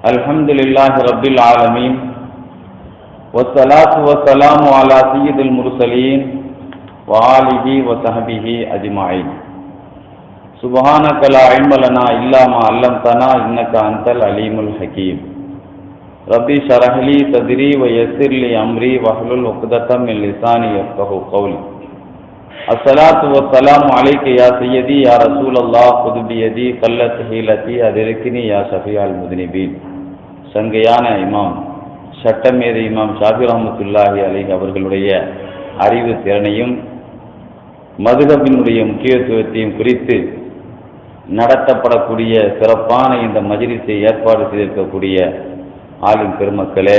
அல்ஹம்துலில்லாஹி ரப்பில் ஆலமீன் வஸ்ஸலாத்து வஸ்ஸலாமு அலா சய்யிதில் முர்ஸலீன் வ ஆலிஹி வ ஸஹ்பிஹி அஜ்மஈன். சுப்ஹானக லா இல்ம லனா இல்லா மா அல்லம்தனா இன்னக அன்தல் அலீமுல் ஹகீம். ரப்பி ஷ்ரஹ் லி ஸத்ரி வ யஸ்ஸிர் லி அம்ரி வஹ்லுல் உக்தத்தம் மின் லிசானி யஃப்கஹு கௌலி. அஸ்ஸலாத்து வஸ்ஸலாமு அலைக யா சய்யதி யா ரசூலல்லாஹ் குது பியதி கல்லத் ஹீலதி அதிரக்னி யா ஷஃபியால் முத்னிபீன். சங்கையான இமாம் சட்டமேதை இமாம் ஷாஃபி ரஹ்மத்துல்லாஹி அலைஹி அவர்களுடைய அறிவு திறனையும் மதுஹபினுடைய முக்கியத்துவத்தையும் குறித்து நடத்தப்படக்கூடிய சிறப்பான இந்த மஜ்லிஸை ஏற்பாடு செய்திருக்கக்கூடிய ஆலிம் பெருமக்களே,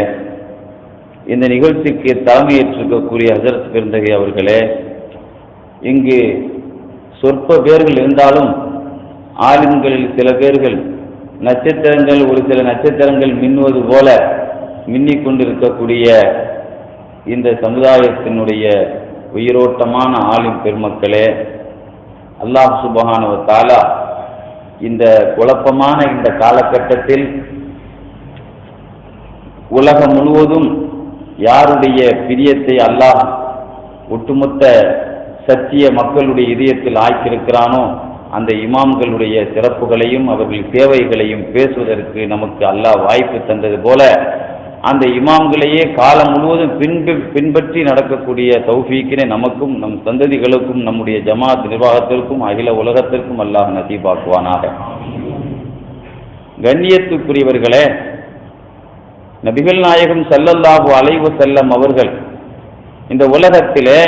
இந்த நிகழ்ச்சிக்கு தலைமையேற்றிருக்கக்கூடிய ஹஜரத் பெருந்தகை அவர்களே, இங்கு சொற்ப பேர்கள் இருந்தாலும் ஆலிம்களில் சில பேர்கள் நட்சத்திரங்கள், ஒரு சில நட்சத்திரங்கள் மின்னுவது போல மின்னிக் கொண்டிருக்கக்கூடிய இந்த சமுதாயத்தினுடைய உயிரோட்டமான ஆலிம் பெருமக்களே, அல்லாஹ் சுப்ஹானஹு வ தஆலா இந்த குழப்பமான இந்த காலகட்டத்தில் உலகம் முழுவதும் யாருடைய பிரியத்தை அல்லாஹ் ஒட்டுமொத்த சத்திய மக்களுடைய இதயத்தில் ஆக்கியிருக்கிறானோ அந்த இமாம்களுடைய சிறப்புகளையும் அவர்கள் சேவைகளையும் பேசுவதற்கு நமக்கு அல்லாஹ் வாய்ப்பு தந்தது போல அந்த இமாம்களையே காலம் முழுவதும் பின்பற்றி நடக்கக்கூடிய தௌஃபீக்கினை நமக்கும் நம் சந்ததிகளுக்கும் நம்முடைய ஜமாத் நிர்வாகத்திற்கும் அகில உலகத்திற்கும் அல்லாஹ் நசீபாக்குவானாக. கண்ணியத்துக்குரியவர்களே, நபிகள் நாயகம் ஸல்லல்லாஹு அலைஹி வஸல்லம் அவர்கள் இந்த உலகத்திலே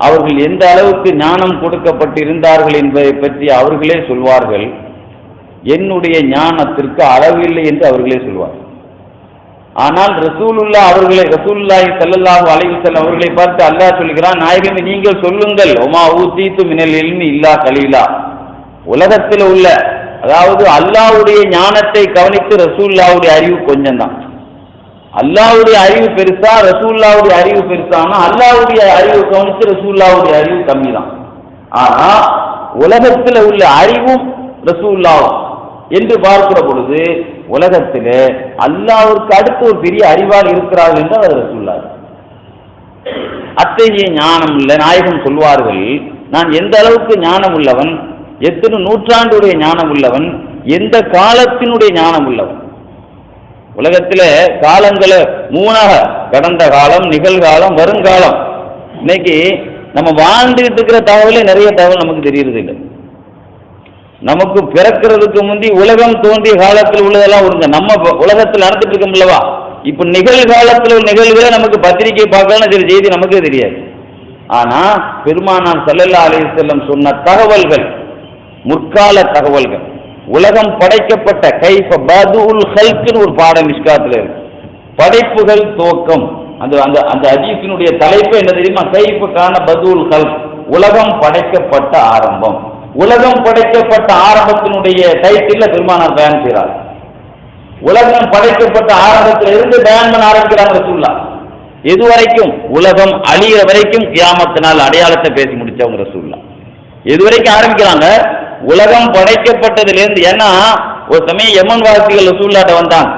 அவர்கள் எந்த அளவுக்கு ஞானம் கொடுக்கப்பட்டிருந்தார்கள் என்பதை பற்றி அவர்களே சொல்வார்கள். என்னுடைய ஞானத்திற்கு அளவில்லை என்று அவர்களே சொல்வார்கள். ஆனால் ரசூலுல்லாஹி ஸல்லல்லாஹு அலைஹி வஸல்லம் அவர்களை பார்த்து அல்லாஹ் சொல்கிறான், நாயகமே நீங்கள் சொல்லுங்கள், ஒமா ஊதீது மினல் இல்மி இல்லா கலீலா. உலகத்தில் உள்ள, அதாவது அல்லாஹ்வுடைய ஞானத்தை கவனித்து ரசூலுல்லாஹ்வுடைய அறிவு கொஞ்சம் தான். அல்லாஹ்வுடைய அறிவு பெருசா, ரசூலுல்லாஹ்வுடைய அறிவு பெருசானா அல்லாஹ்வுடைய அறிவு கவனித்து ரசூலுல்லாஹ்வுடைய அறிவு கம்மி தான். ஆனா உலகத்தில் உள்ள அறிவும் ரசூலுல்லாஹ் என்று பார்க்கிற பொழுது உலகத்தில் அல்லாஹ்வுக்கு அடுத்து ஒரு பெரிய அறிவாளி இருக்கிறார்கள் என்றால் அது ரசூலுல்லாஹ். அத்தகைய ஞானம் உள்ள நாயகம் சொல்வார்கள், நான் எந்த அளவுக்கு ஞானம் உள்ளவன், எத்தனை நூற்றாண்டுடைய ஞானம் உள்ளவன், எந்த காலத்தினுடைய ஞானம் உள்ளவன். உலகத்தில் காலங்களை மூணாக, கடந்த காலம், நிகழ்காலம், வருங்காலம். இன்னைக்கு நம்ம வாழ்ந்துகிட்டு இருக்கிற தகவலே நிறைய தகவல் நமக்கு தெரியறது இல்லை. நமக்கு பிறக்கிறதுக்கு முந்தி உலகம் தோன்றிய காலத்தில் உள்ளதெல்லாம் ஒருங்க நம்ம உலகத்தில் நடந்துட்டு இருக்கோம் இல்லவா, இப்போ நிகழ்காலத்தில் உள்ள நிகழ்வுகளை நமக்கு பத்திரிகை பார்க்கலாம், சில செய்தி நமக்கே தெரியாது. ஆனா பெருமானார் ஸல்லல்லாஹு அலைஹி வஸல்லம் சொன்ன தகவல்கள் முற்கால தகவல்கள். உலகம் படைக்கப்பட்ட கைஃப பதுல் ஹல்க்னு ஒரு பாடம் மிஸ்காத்துல இருக்கு, படைப்புகள் துவக்கம். அந்த அந்த அந்த ஹதீஸினுடைய தலைப்பு என்ன தெரியுமா? கைஃப கான பதுல் ஹல்க், உலகம் படைக்கப்பட்ட ஆரம்பம். உலகம் படைக்கப்பட்ட ஆரம்பத்தினுடைய டைட்டில் பெருமானார் பயன் செய்கிறார். உலகம் படைக்கப்பட்ட ஆரம்பத்தில் இருந்து பயன் பண்ண ஆரம்பிக்கிறாங்க ரசூலுல்லாஹ். எது வரைக்கும்? உலகம் அழியிற வரைக்கும் கியாமத்தினால் அடையாளத்தை பேசி முடிச்சவங்க ரசூலுல்லாஹ். எது வரைக்கும் ஆரம்பிக்கிறாங்க? உலகம் படைக்கப்பட்டதிலிருந்து. ஏன்னா ஒரு சமயம் யமன் வாசிகள் ரசூலுல்லாஹ்ட்ட வந்தாங்க.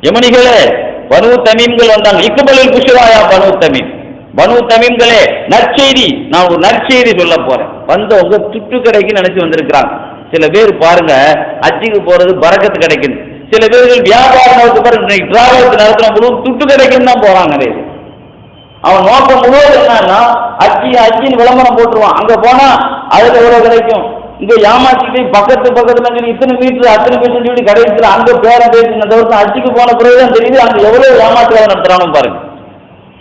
யமனிகளே, பனு தமீம்கள் வந்தாங்க. இக்பலில் புஷ்ராயா பனு தமீம், பனு தமீம்களே நற்செய்தி, நான் ஒரு நற்செய்தி சொல்ல போறேன். வந்தவங்க துட்டு கிடைக்குன்னு நினைச்சு வந்திருக்கிறாங்க. சில பேர் பாருங்க ஹஜ்ஜுக்கு போறது பரக்கத்து கிடைக்கும், சில பேர்கள் வியாபாரம் டிராவல்ஸ் நடத்துற முழு துட்டு கிடைக்கும் தான் போறாங்க. நிறைய அவன் நோக்கம் முழுவதும் என்னன்னா அஜ்ஜின்னு விளம்பரம் போட்டுருவான். அங்க போனா அதுல எவ்வளவு கிடைக்கும், இங்க ஏமாத்திட்டு பக்கத்துல இத்தனை மீட்டர் அத்தனை மீட்டர் சொல்லி கடைசியில் அங்க பேரம் பேசின தவிர்த்து ஹஜ்ஜுக்கு போன பிறகுதான் தெரியுது அங்க எவ்வளவு ஏமாற்றுவாங்க நடத்துறானு பாருங்க.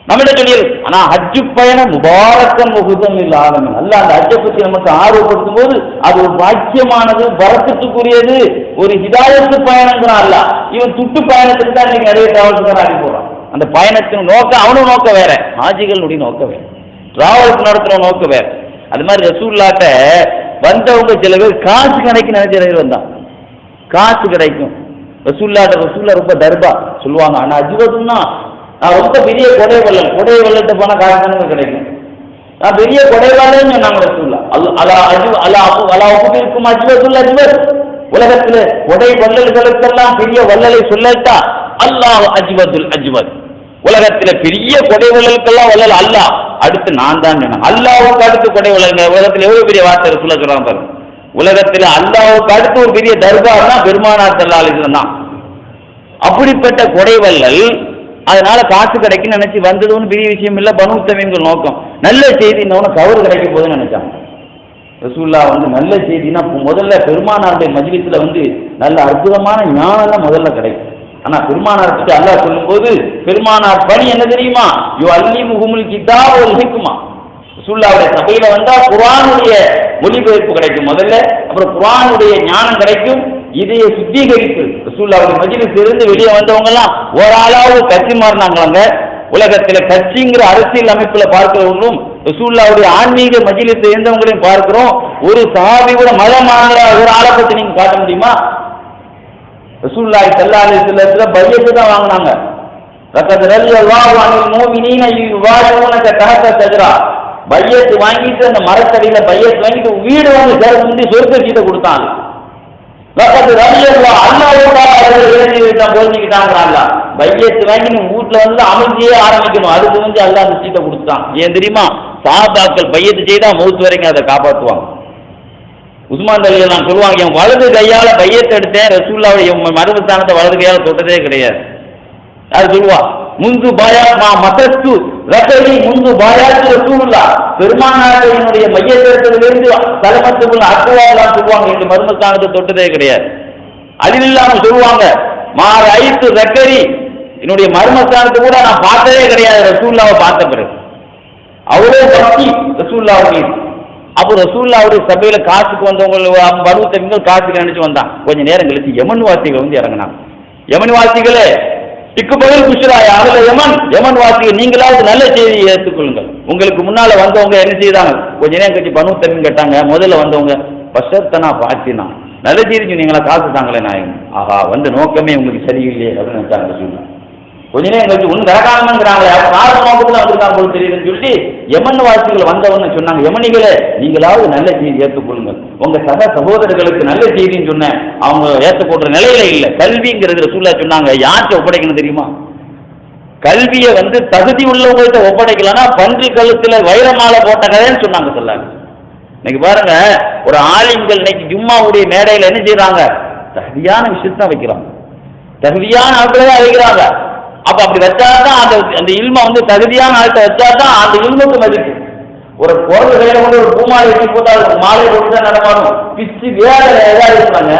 நம்மகிட்ட சொல்லிடு. ஆனா ஹஜ்ஜு பயணம் முபாரக்கன் முகுதம் இல்ல ஆரம்பம் அல்ல. அந்த ஹஜ்ஜை பற்றி நமக்கு ஆர்வப்படுத்தும் போது அது ஒரு பாக்கியமானது, பரக்கத்துக்குரியது, ஒரு ஹிதாயத்து பயணங்கிறான் அல்ல. இவன் துட்டு பயணத்துக்கு தான் இன்னைக்கு நிறைய டிராவல்ஸுக்கார அடி போறான். அந்த பயணத்தின் நோக்கம் அவனும் நோக்கம் வேற, ஹாஜிகளுடைய நோக்கம் வேற, டிராவல்ஸ் நடத்துற நோக்கம் வேற. அது மாதிரி ரசூலுல்லாஹ்ட்ட வந்தவங்க சில பேர் காசு கிடைக்கும் நினைச்ச வந்தான், காசு கிடைக்கும். ரசூலுல்லாஹ் ரொம்ப தர்பா சொல்லுவாங்க. ஆனா அஜ்வதுன்னா நான் ரொம்ப பெரிய கொடை வெள்ளத்தை போனால் காசு கிடைக்கும், நான் பெரிய கொடைவாளன்னு சொன்னாங்க ரசூலுல்லாஹ். அலா அஜ்வ அலா அலா உபதிக்கும் அஜ்வதுல் அஜ்வத், உலகத்தில் கொடை வள்ளல்களுக்கெல்லாம் பெரிய வள்ளலை சொல்லட்டா அல்லாஹ் அஜ்வதுல் அஜ்வத். உலகத்தில் பெரிய கொடை வள்ளலுக்கெல்லாம் வள்ளல் அல்லாஹ், அடுத்து நான் தான் சொன்னேன். அல்லாஹ்வுக்கு அடுத்து கொடை வள்ளல். உலகத்தில் எவ்வளவு பெரிய வார்த்தை சொல்ல சொல்றாங்க பாருங்க. உலகத்தில் அல்லாஹ்வுக்கு அடுத்து ஒரு பெரிய தர்பார் தான் பெருமானார் ஸல்லல்லாஹு அலைஹி வஸல்லம் தான். அப்படிப்பட்ட கொடை வள்ளல். அதனால காசு கிடைக்குன்னு நினைச்சு வந்ததுன்னு பெரிய விஷயம் இல்லை. பனு தமீம்கள் நோக்கம் நல்ல செய்தி கவரு கிடைக்க போதுன்னு நினைச்சாங்க. ரசூலுல்லாஹ் நல்ல செய்தினா முதல்ல பெருமானாருடைய மஜ்லிஸ்ல நல்ல அற்புதமான ஞானம் முதல்ல கிடைக்கும். ஆனா பெருமானார் பற்றி அல்லாஹ் சொல்லும்போது பெருமானார் பணி என்ன தெரியுமா? யுஅல்லிமுஹுமுல் கிதாப வல் ஹிக்மா. ரசூலுல்லாஹ்வுடைய சபையில வந்தா குர்ஆனுடைய மொழிபெயர்ப்பு கிடைக்கும் முதல்ல, அப்புறம் குர்ஆனுடைய ஞானம் கிடைக்கும். இதைய சுத்திகரிப்பு. ரசூலுல்லாஹ்வுடைய மஜ்லிஸ்ல இருந்து வெளியே வந்தவங்க எல்லாம் ஒரு ஆளாவது கட்சி மாறினாங்களாங்க. உலகத்துல கட்சிங்கிற அரசியல் அமைப்புல பார்க்கிறவங்களும் ரசூலுல்லாஹ்வுடைய ஆன்மீக மஜ்லிஸ்ல இருந்தவங்களையும் பார்க்கிறோம். ஒரு சஹாபியோட மதம் மாறுற ஒரு ஆளை பத்தி நீங்க காட்ட முடியுமா? ரசூலுல்லாஹி ஸல்லல்லாஹு அலைஹி வஸல்லம் பையத்து தான் வாங்கினாங்க. லக்கத் ரலியல்லாஹு அனில் முஃமினீன யுபாயிஊனக தஹத ஷஜரா. பையத்து வாங்கிட்டு அந்த மரத்தடியில பையத்து வாங்கிட்டு வீடு வந்து சேர்ந்து சொர்க்க சீட்டை கொடுத்தாங்க. லக்கத் ரலியல்லாஹு அல்லாஹ்வுக்காக அவர்கள் எழுதி வைத்தா போதிக்கிட்டாங்க. அல்லாஹ் பையத்து வாங்கி நீ வீட்டுல அமைதியே ஆரம்பிக்கணும். அதுக்கு அல்லாஹ் அந்த சீட்டை கொடுத்தான். ஏன் தெரியுமா? சஹாபாக்கள் பையத்து செய்தா மௌத் வரைக்கும் அதை காப்பாற்றுவாங்க. உஸ்மான் ரலியல்லாஹு சொல்லுவாங்க, என் வலது கையால பையத்தை எடுத்தேன், ரசூலுல்லாஹ்வுடைய மர்மஸ்தானத்தை வலது கையால தொட்டதே கிடையாது. அது சொல்லுவா முந்து பாயா மதத்து ரகலி முந்து பாயாத்து ரசூலுல்லாஹ். பெருமானாருடைய மையத்திலிருந்து தலமத்துக்குள்ள அக்குவாலாம் சொல்லுவாங்க, இந்த மர்மஸ்தானத்தை தொட்டதே கிடையாது. அலில்லாம சொல்லுவாங்க, மாற ஐத்து ரக்கரி என்னுடைய மர்மஸ்தானத்தை கூட நான் பார்த்ததே கிடையாது ரசூலுல்லாஹ்வை பார்த்த பிறகு. அவ்வளோ பக்தி ரசூலுல்லாஹ்வுடைய. அப்போ ரசூலுல்லாஹ்வுடைய சபையில காசுக்கு வந்தவங்க பனு தமீம்கள் காசுக்கு நினைச்சு வந்தான். கொஞ்ச நேரம் கழிச்சு யமன் வாசிகள் இறங்கினாங்க. யமன் வாசிகளே இக்கு பதில் புஷ்ராய் அதுல யமன் வாசிகள் நீங்களாவது நல்ல செய்தியை ஏற்றுக்கொள்ளுங்கள். உங்களுக்கு முன்னால வந்தவங்க என்ன செய்தாங்க? கொஞ்ச நேரம் கழிச்சு பனு தமீம் கேட்டாங்க. முதல்ல வந்தவங்க பஷர்த்தனா பாத்தினா நல்ல செய்தி சொன்னீங்களா, காசு தாங்களே நாயகம். ஆஹா நோக்கமே உங்களுக்கு சரியில்லையே அப்படின்னு நினைச்சாங்க ரசூலுல்லாஹ். கொஞ்ச நேரம் கழிச்சு ஒன்றும் நடக்காமங்கிறாங்களே, காசு நோக்கத்துல வந்திருக்காங்க போல தெரியுதுன்னு சொல்லிட்டு யமன் வாசிகள் வந்தவன்னு சொன்னாங்க, யமனிகளே நீங்களாவது நல்ல செய்தி ஏற்றுக்கொள்ளுங்கள். உங்க சகோதரர்களுக்கு நல்ல செய்தின்னு சொன்னேன், அவங்க ஏற்றுக்கொள்ற நிலையில இல்லை. கல்விங்கிறது ரசூலுல்லாஹ் சொன்னாங்க, யார்கிட்ட ஒப்படைக்கணும் தெரியுமா? கல்வியை தகுதி உள்ளவங்கள்ட்ட ஒப்படைக்கலன்னா பன்றி கழுத்துல வைரமாலை போட்ட கதைன்னு சொன்னாங்க சொல்லாங்க. இன்னைக்கு பாருங்க, ஒரு ஆலிம்கள் இன்னைக்கு ஜும்மாவுடைய மேடையில என்ன செய்யறாங்க? தகுதியான விஷயத்தான் வைக்கிறாங்க, தகுதியான ஆட்களை தான் வைக்கிறாங்க. அப்ப அப்படி வச்சாதான் அந்த இல்ம தகுதியான ஆள்கிட்ட வச்சாதான் அந்த இல்முக்கு மதிப்பு. ஒரு குரல் கையில ஒரு பூமாலை வச்சு போட்டால் மாலை போட்டு தான் நடமாடும். பிச்சு வேலை ஏதாவது இருக்காங்க.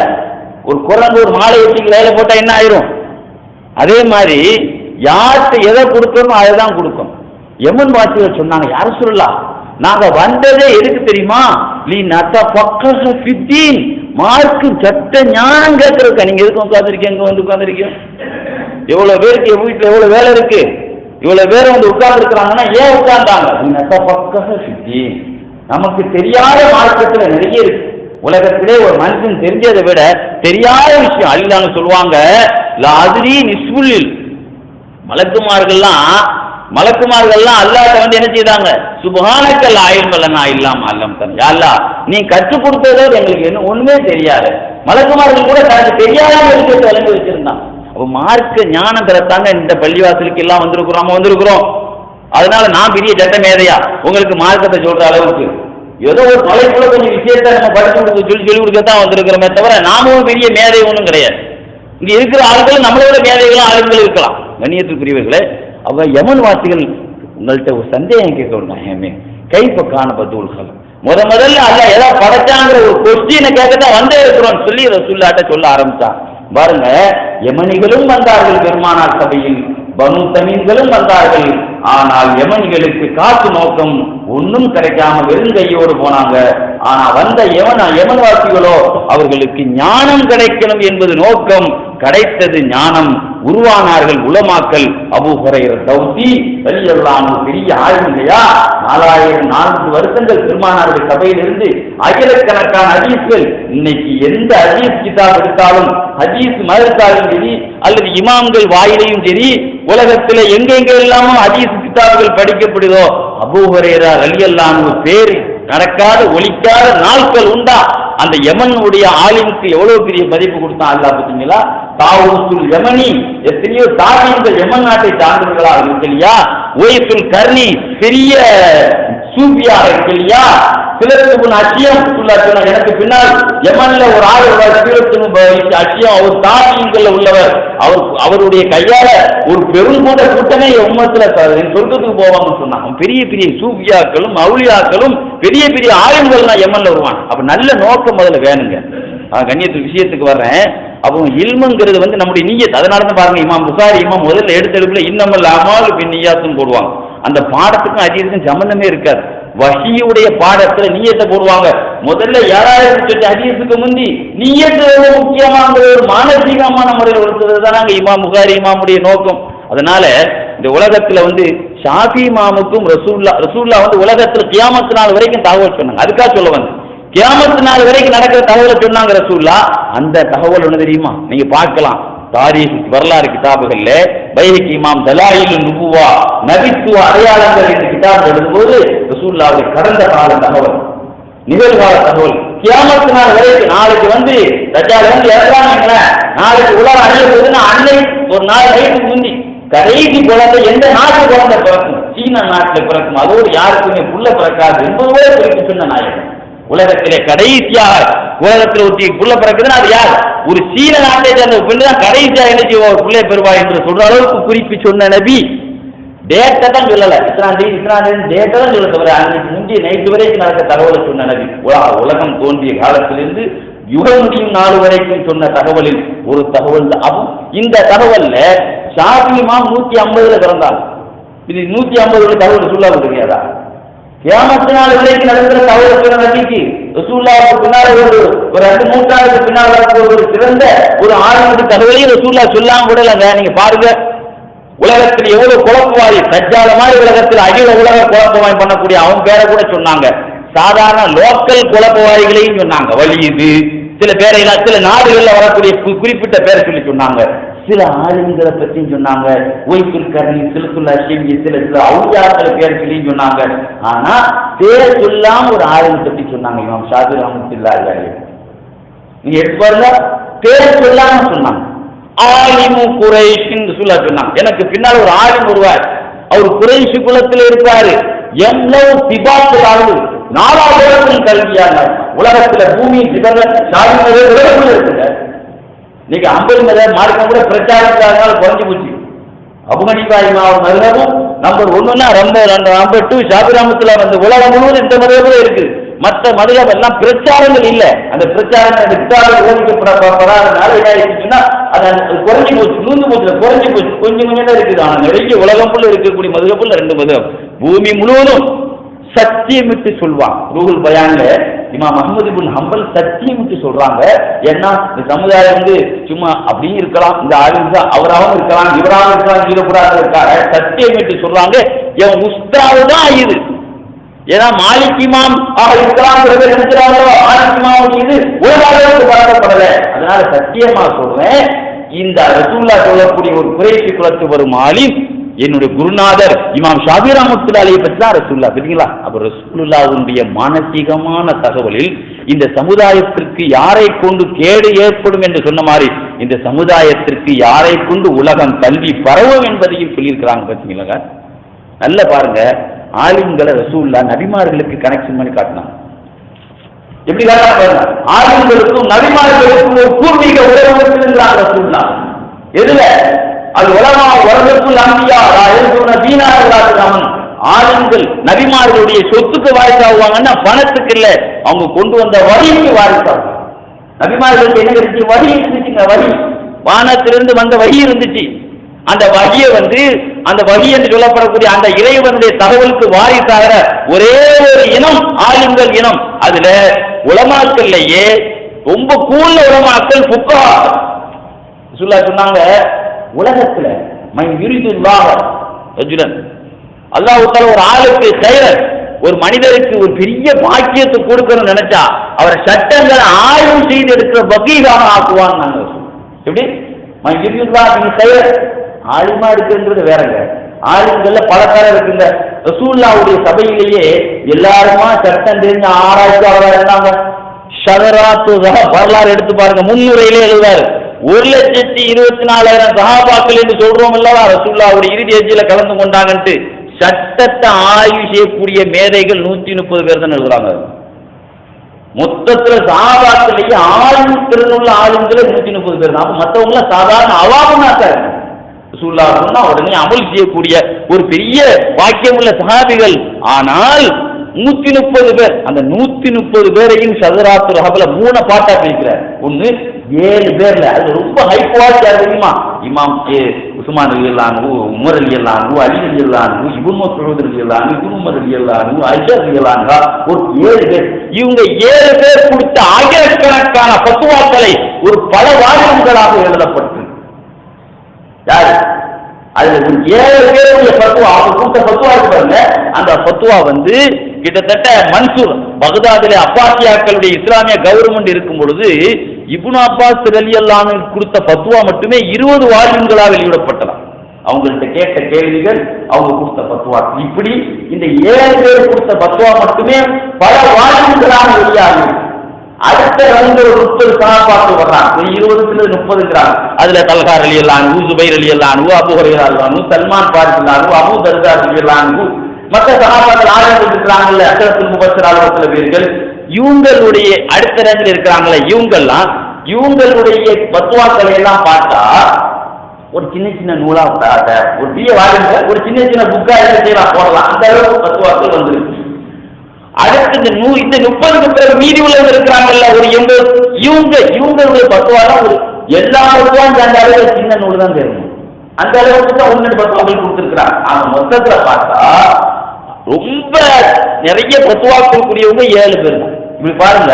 ஒரு குரங்கு ஒரு மாலை வச்சு கையில போட்டா என்ன ஆயிரும்? அதே மாதிரி யாருக்கு எதை கொடுக்கணுமோ அதை தான் கொடுக்கும். யமன் வாசிகள் சொன்னாங்க, யார் சொல்லலாம், நாங்க வந்ததே எதுக்கு தெரியுமா? லீ நத்த பக்க ஃபித்தீன் மார்க்கு சட்ட ஞானம் கேட்கறதுக்கா. நீங்க எதுக்கு உட்காந்துருக்கீங்க? எங்க உட்காந்துருக்கீங்க? எவ்வளவு பேருக்கு வீட்டுல எவ்வளவு வேலை இருக்கு, இவ்வளவு பேர் உட்கார்ந்து இருக்கிறாங்கன்னா ஏன் உட்கார்ந்தாங்க? நத்த பக்க ஃபித்தீன். நமக்கு தெரியாத மார்க்கத்துல நிறைய இருக்கு. உலகத்திலே ஒரு மனுஷன் தெரிஞ்சதை விட தெரியாத விஷயம் அல்லாஹ் சொல்லுவாங்க. லாதிரி நிஸ்புல்லில் மலக்குமார்கள்லாம் அல்லாஹ்ட்ட என்ன செய்தாங்க? சுப்ஹானக்கல் ஆயில்மலனா இல்லாம அல்லம் தன் யா அல்லாஹ் நீ கற்றுக் கொடுத்ததோ எங்களுக்கு என்ன ஒண்ணுமே தெரியாது. மலக்குமார்கள் கூட தனக்கு தெரியாத விஷயத்தை விளங்கி வச்சிருந்தான். அப்ப மார்க்க ஞானம் தரத்தாங்க இந்த பள்ளிவாசலுக்கு எல்லாம் வந்திருக்கிறோம். அதனால நான் பெரிய சட்ட மேதையா உங்களுக்கு மார்க்கத்தை சொல்ற அளவுக்கு ஏதோ ஒரு தலைப்புல கொஞ்சம் விஷயத்தை நம்ம படிச்சு சொல்லி கொடுக்கத்தான் வந்திருக்கிறோமே தவிர நாமும் பெரிய மேதை ஒன்றும் கிடையாது. இங்க இருக்கிற ஆளுகள் நம்மளோட மேதைகளும் ஆளுங்கள் இருக்கலாம். கண்ணியத்துக்குரியவர்களே, அவ யமன் வாசிகள் உங்கள்கிட்ட ஒரு சந்தேகம் கேட்க விடுறாங்க, கைப்ப காண பத்துகள் முதல்ல அல்ல ஏதாவது படைச்சாங்கிற ஒரு கொஸ்டினை கேட்கத்தான் வந்தே இருக்கிறோம் சொல்லி ரசூலுல்லாஹ்ட்ட சொல்ல ஆரம்பிச்சான். பாருங்க, யமனிகளும் வந்தார்கள் பெருமானார் சபையில், பனு தமீம்களும் வந்தார்கள். ஆனால் யமனிகளுக்கு காசு நோக்கம் ஒன்றும் கிடைக்காம வெறும் கையோடு போனாங்க. ஆனா வந்த யமன்வாசிகளோ அவர்களுக்கு ஞானம் கிடைக்கணும் என்பது நோக்கம். கிடைத்தது ஞானம். உருவானார்கள் உலமாக்கள். அபூ ஹுரைரா தௌசி ரலியல்லாஹு அன்ஹு பெரிய ஆளும் இல்லையா? 4000 வருஷங்கள் பெருமானார்கள் சபையிலிருந்து ஆயிரக்கணக்கான ஹதீஸ்கள். இன்னைக்கு எந்த ஹதீஸ் கிதாப் எடுத்தாலும், ஹதீஸ் மதரசாலும் சரி அல்லது இமாம்கள் வாயிலையும் சரி, உலகத்தில் எங்கெங்க எல்லாமும் ஹதீஸ் கிதாபுகள் படிக்கப்படுதோ, அபூ ஹுரைரா ரலியல்லாஹு அன்ஹு பேரு நடக்காத ஒலிக்காத நாட்கள் உண்டா? அந்த யமனுடைய ஆலிமுக்கு எவ்வளவு பெரிய மதிப்பு கொடுத்தான் அல்லாஹ் பார்த்தீங்களா? தாவூசுல் யமனி, எத்தனையோ தாவீன்கள் யமன் நாட்டை சார்ந்தவர்களாக இருக்கு இல்லையா? ஓய்சுல் கர்ணி, பெரிய சூஃபியாக இருக்கு இல்லையா? சிலத்துக்கு அச்சியம் எனக்கு பின்னால் யமன்ல ஒரு ஆள் அச்சியம், அவர் தாவீன்கள் உள்ளவர், அவருடைய கையால ஒரு பெருங்கூட கூட்டமே உம்மத்துல சொர்க்கத்துக்கு போவாங்கன்னு சொன்னாங்க. பெரிய பெரிய சூஃபியாக்களும் அவுலியாக்களும் பெரிய பெரிய ஆயுதங்கள்லாம் யமன்ல வருவாங்க. அப்ப நல்ல நோக்கம் முதல்ல வேணுங்க. கண்ணியத்து விஷயத்துக்கு வர்றேன். அப்போ இல்முங்கிறது வந்து நம்முடைய நீயத். அதனால தான் பாருங்க, இமாம் புகாரி இமாம் முதல்ல எடுத்தெடுப்புல இன்னமல் அமாலு பின் நிய்யாத்துன்னு போடுவாங்க. அந்த பாடத்துக்கும் ஹதீஸுக்கும் சம்பந்தமே இருக்காது. வஹீயுடைய பாடத்துல நீயத்தை போடுவாங்க. முதல்ல 7000 ஹதீஸுக்கு முந்தி நீயத்து முக்கியமான ஒரு மானசீகமான முறையில் ஒருத்தது தான் நாங்கள் இமாம் புகாரி இமாமுடைய நோக்கம். அதனால இந்த உலகத்துல வந்து ஷாஃபி இமாமுக்கும் ரசூல்லா வந்து உலகத்துல கியாமத்து நாள் வரைக்கும் தகவல் சொன்னாங்க. அதுக்காக சொல்ல வந்து கியாமத்து நாள் வரைக்கும் நடக்கிற தகவலை சொன்னாங்க ரசூல்லா. அந்த தகவல் ஒன்று தெரியுமா? நீங்க பார்க்கலாம் தாரீக் வரலாறு கிதாபுகள்ல பைஹகி இமாம் தலாயிலுன் நுபுவா நபித்துவ அடையாளங்கள் என்ற கிதாப் எழுதும்போது ரசூலுல்லாஹ்வுடைய கடந்த கால தகவல், நிகழ்கால தகவல், கியாமத்து நாள் வரைக்கும் நாளைக்கு வந்து தஜ்ஜால் வந்து இறங்குறாங்க, நாளைக்கு உலகம் அழிய போகுதுன்னா அன்னை ஒரு நாள் நைட்டுக்கு முந்தி கடைசி குழந்தை எந்த நாட்டு குழந்தை பிறக்கும்? சீன நாட்டில் பிறக்கும். அதோடு யாருக்குமே புள்ள பிறக்காது என்பதோடு குறித்து சொன்ன நாயகன். உலகத்திலே கடைசியாக உலகத்தில் ஒருத்தி புள்ள பிறக்குதுன்னா அது யார்? ஒரு சீன நாட்டை சேர்ந்த பெண்ணு தான் கடைசியாக என்ன ஒரு பிள்ளை பெறுவா என்று சொல்ற அளவுக்கு குறிப்பு சொன்ன நபி. டேட்டை தான் சொல்லலை, இத்தனாம் தேதி டேட்டை தான் சொல்ல தவிர அன்னைக்கு முந்தைய நைட்டு வரைக்கும் நடக்க தகவலை சொன்ன நபி. உலகம் தோன்றிய காலத்திலிருந்து யுகம் முடியும் நாள் வரைக்கும் சொன்ன தகவலில் ஒரு தகவல் தான். இந்த தகவல்ல ஷாஃபி இமாம் 150 பிறந்தாங்க. இது 150 தகவல் சொல்லாம தெரியாதா? கியாமத்து நாள் வரைக்கும் நடக்கிற தகவல் சொன்ன நபிக்கு ரசூலுல்லாஹ்வுக்கு பின்னால் ஒரு 2 நூற்றாண்டுக்கு பின்னால் வரக்கூடிய ஒரு சிறந்த ஒரு ஆளுநர் தகவலையும் ரசூலுல்லாஹ் சொல்லாம விடலங்க. நீங்க பாருங்க, உலகத்தில் எவ்வளவு குழப்பவாதி தஜ்ஜால மாதிரி உலகத்தில் அகில உலக குழப்பவாதி பண்ணக்கூடிய அவன் பேரை கூட சொன்னாங்க. சாதாரண லோக்கல் குழப்பவாதிகளையும் சொன்னாங்க. வலியுது சில பேரையெல்லாம் சில நாடுகளில் வரக்கூடிய குறிப்பிட்ட பேரை சொல்லி சொன்னாங்க. சில ஆளுங்களை பற்றியும் சொன்னாங்க. ஓய்சுல் கர்ணி, சிலத்துல்லா ஷேமி, சில அவுலியாக்களை பேர் சொல்லியும் சொன்னாங்க. ஆனா பேரை சொல்லாம ஒரு ஆளுமை பற்றி சொன்னாங்க. இமாம் ஷாஃபி ரஹ்மத்துல்லாஹி அலைஹி. நீங்க எடுத்து பாருங்க, பேரை சொல்லாம சொன்னாங்க. ஆலிமு குறைஷின்னு சொன்னாங்க. எனக்கு பின்னால் ஒரு ஆலிம் வருவார், அவர் குறைஷி குலத்தில் இருப்பாரு. எவ்வளவு திபாத்து 4000 கல்வியாக உலகத்துல பூமி சிவங்க இருக்குங்க. இன்னைக்கு 50 மதம் மார்க்கம் கூட பிரச்சாரத்தால குறைஞ்சு போச்சு. அபு ஹனீஃபா இமாம் மதுஹபும் நம்பர் 1ன்னா நம்பர் 2 ஷாஃபி ரஹ்மத்துல்லாஹி வந்து உலகம் முழுவதும் இந்த மதுஹபும் இருக்கு. மற்ற மதுஹப் எல்லாம் பிரச்சாரங்கள் இல்லை. அந்த பிரச்சாரங்கள் ஓதிக்கப்படாதனால என்ன ஆயிடுச்சுன்னா அது குறைஞ்சி போச்சு, நூந்து போச்சு, குறைஞ்சி போச்சு, கொஞ்சம் கொஞ்சம் தான் இருக்குது. ஆனால் நிறைய உலகம் ஃபுல்லாக இருக்கக்கூடிய மதுஹபுல 2 மதுஹப் பூமி முழுவதும் சத்தியமிட்டு சொல்வாங்க. ரூஹுல் பயான்ல இமாம் அஹ்மது இப்னு ஹம்பல் சத்தியமிட்டு சொல்றாங்க. ஏன்னா இந்த சமுதாயம் வந்து சும்மா அப்படியும் இருக்கலாம், இந்த ஆளுங்க அவராகவும் இருக்கலாம், இவராகவும் இருக்கலாம், ஈரப்படாத இருக்காங்க. சத்தியமிட்டு சொல்றாங்க, என் உஸ்தாது தான் இது. ஏன்னா மாலிக் இமாம் இருக்கலாம் நினைக்கிறாங்களோ மாலிக் இமாம் இது உலகாளருக்கு வழங்கப்படலை. அதனால சத்தியமா சொல்றேன், இந்த ரசூலுல்லாஹ் சொல்லக்கூடிய ஒரு குறைஷி குலத்து வரும் ஆலிம் என்னுடைய குருநாதர் இமாம் ஷாஃபி ரஹ்மத்துல்லாஹி அலைஹி பற்றி தான் ரசூலுல்லாஹ். சரிங்களா? அப்ப ரசூலுல்லாஹ்வுடைய மானசீகமான தகவலில் இந்த சமுதாயத்திற்கு யாரை கொண்டு கேடு ஏற்படும் என்று சொன்ன மாதிரி இந்த சமுதாயத்திற்கு யாரை கொண்டு உலகம் தள்ளி பரவும் என்பதையும் சொல்லியிருக்கிறாங்க. பார்த்தீங்களா? நல்ல பாருங்க, ஆலிம்களை ரசூலுல்லாஹ் நபிமார்களுக்கு கனெக்ஷன் பண்ணி காட்டினாங்க. எப்படி காட்டினா பாருங்க, ஆலிம்களுக்கும் நபிமார்களுக்கும் ஒரு பூர்வீக உறவு இருக்கிறாங்க ரசூலுல்லாஹ். எதுல? அது உலமா உலகத்துள் அம்பியா தீனாரன் ஆளுங்கள் நபிமார்களுடைய சொத்துக்கு வாரிசாகுவாங்கன்னா பணத்துக்கு இல்லை, அவங்க கொண்டு வந்த வழிக்கு வாரிசாகும். நபிமார்களுக்கு என்ன இருந்துச்சு? வழி இருந்துச்சுங்க. வழி வானத்திலிருந்து வந்த வழி இருந்துச்சு. அந்த வழியை வந்து அந்த வழி என்று சொல்லப்படக்கூடிய அந்த இறைவனுடைய தகவலுக்கு வாரிசாகிற ஒரே ஒரு இனம் ஆளுங்கள் இனம். அதுல உலமாக்கள்லயே ரொம்ப கூழ்ல உலமாக்கள் புக்கா சொன்னாங்க. உலகத்துல அல்லாஹ் ஒரு ஆளுக்கு செயலர் ஒரு மனிதருக்கு ஒரு பெரிய பாக்கியத்தை கொடுக்கணும்னு நினைச்சா அவரை சட்டங்களை ஆய்வு செய்து எடுக்கிற பகீராக ஆக்குவான்னு நாங்க. எப்படி செயலர் ஆளுமா இருக்குன்றது வேறங்க. ஆளுங்கள்ல பல பேர் இருக்குங்க. ரசூலுல்லாஹ்வுடைய சபையிலேயே எல்லாருமா சட்டம் தெரிஞ்ச ஆராய்ச்சியாளராக இருந்தாங்க. ஷதராத்து வரலாறு எடுத்து பாருங்க, முன்னுரையிலே எழுதுவார். 1,24,000 சஹாபாக்கள் என்று சொல்றோம் அல்லவா, ரசூலுல்லாஹ்வுடைய இறுதி ஹஜ்ஜில கலந்து கொண்டாங்கன்ட்டு. சட்டத்தை ஆய்வு செய்யக்கூடிய மேதைகள் 130 பேர் தான் எழுதுறாங்க. மொத்தத்துல சஹாபாக்களிலேயே ஆய்வு திறனுள்ள ஆளுங்களே 130 பேர் தான். மற்றவங்கள சாதாரண அவாமனாக்க ரசூலுல்லாஹ் சொன்னா உடனே அமல் செய்யக்கூடிய ஒரு பெரிய வாக்கியம் உள்ள சஹாபிகள். ஆனால் 130 பேர், அந்த 130 பேரையும் ஷதராத்துல் ரஹபல 3 பாட்டா பிரிக்கிறார். ஒன்னு 7 பேர்ல, அது ரொம்ப ஹை குவாலிட்டி. தெரியுமா, இமாம் உஸ்மான் ரலியல்லாஹு அன்ஹு, உமர் ரலியல்லாஹு அன்ஹு, அலி ரலியல்லாஹு அன்ஹு, இப்னு மஸ்ஊத் ரலியல்லாஹு அன்ஹு, இப்னு உமர் ரலியல்லாஹு அன்ஹு, ஆயிஷா ரலியல்லாஹு அன்ஹா, ஒரு 7 பேர். இவங்க 7 பேர் கொடுத்த ஆயிரக்கணக்கான ஃபத்வாக்களை ஒரு பல வால்யூம்களாக எழுதப்பட்டு, யாரு அதுல 7 பேருடைய ஃபத்வா, அவங்க கொடுத்த ஃபத்வா பாருங்க. அந்த ஃபத்வா கிட்டத்தட்ட மன்சூர் பகதாதிலே அப்பாசியாக்களுடைய இஸ்லாமிய கவர்மெண்ட் இருக்கும் பொழுது இப்னு அப்பாஸ் ரலியல்லாஹு அன்ஹு கொடுத்த ஃபத்வா மட்டுமே 20 வால்யூம்களாக வெளியிடப்பட்டதாம். அவங்கள்ட்ட கேட்ட கேள்விகள், அவங்க கொடுத்த ஃபத்வா, இப்படி இந்த 7 பேர் கொடுத்த ஃபத்வா மட்டுமே பல வால்யூம்களாக வெளியாகும். அடுத்த 30 சஹாபாக்கள் வர்றாங்க, 20-30ங்கிறாங்க. அதுல தல்ஹா ரலியல்லாஹு அன்ஹு, ஜுபைர் ரலியல்லாஹு அன்ஹு, அபூ ஹுரைரா ரலியல்லாஹு அன்ஹு, சல்மான் ஃபாரிஸி ரலியல்லாஹு அன்ஹு, அபூ தர்தா ரலியல்லாஹு அன்ஹு, மற்ற சஹாபாக்கள் ஆயிரத்தில் இருக்கிறாங்கல்ல, அஷரத்துல் முபஷ்ஷிரீன் சில பேர்கள். இவங்களுடைய அடுத்த ரேஞ்சில் இருக்கிறாங்களே, இவங்களுடைய ஃபத்வாக்களை எல்லாம் பார்த்தா ஒரு சின்ன சின்ன நூலா ஒரு பெரிய வால்யூம்ல ஒரு சின்ன சின்ன புக்கா செய்யலாம், போடலாம். அந்த அளவுக்கு ஃபத்வாக்கள் வந்துருக்கு. அடுத்து இந்த 30க்கு பிறகு மீதி உள்ளவங்க இருக்கிறாங்கல்ல, ஒரு 80, இவங்களுடைய ஃபத்வாலாம் ஒரு எல்லா ஃபத்வாவும் அந்த அளவுக்கு சின்ன நூல் தான் தெரியும். அந்த அளவுக்கு தான் 1-2 ஃபத்வாக்கள் கொடுத்துருக்கிறாங்க. அந்த மொத்தத்துல பார்த்தா ரொம்ப நிறைய ஃபத்வாக்கள் கூடியவங்க 7 பேர் தான். இப்படி பாருங்க,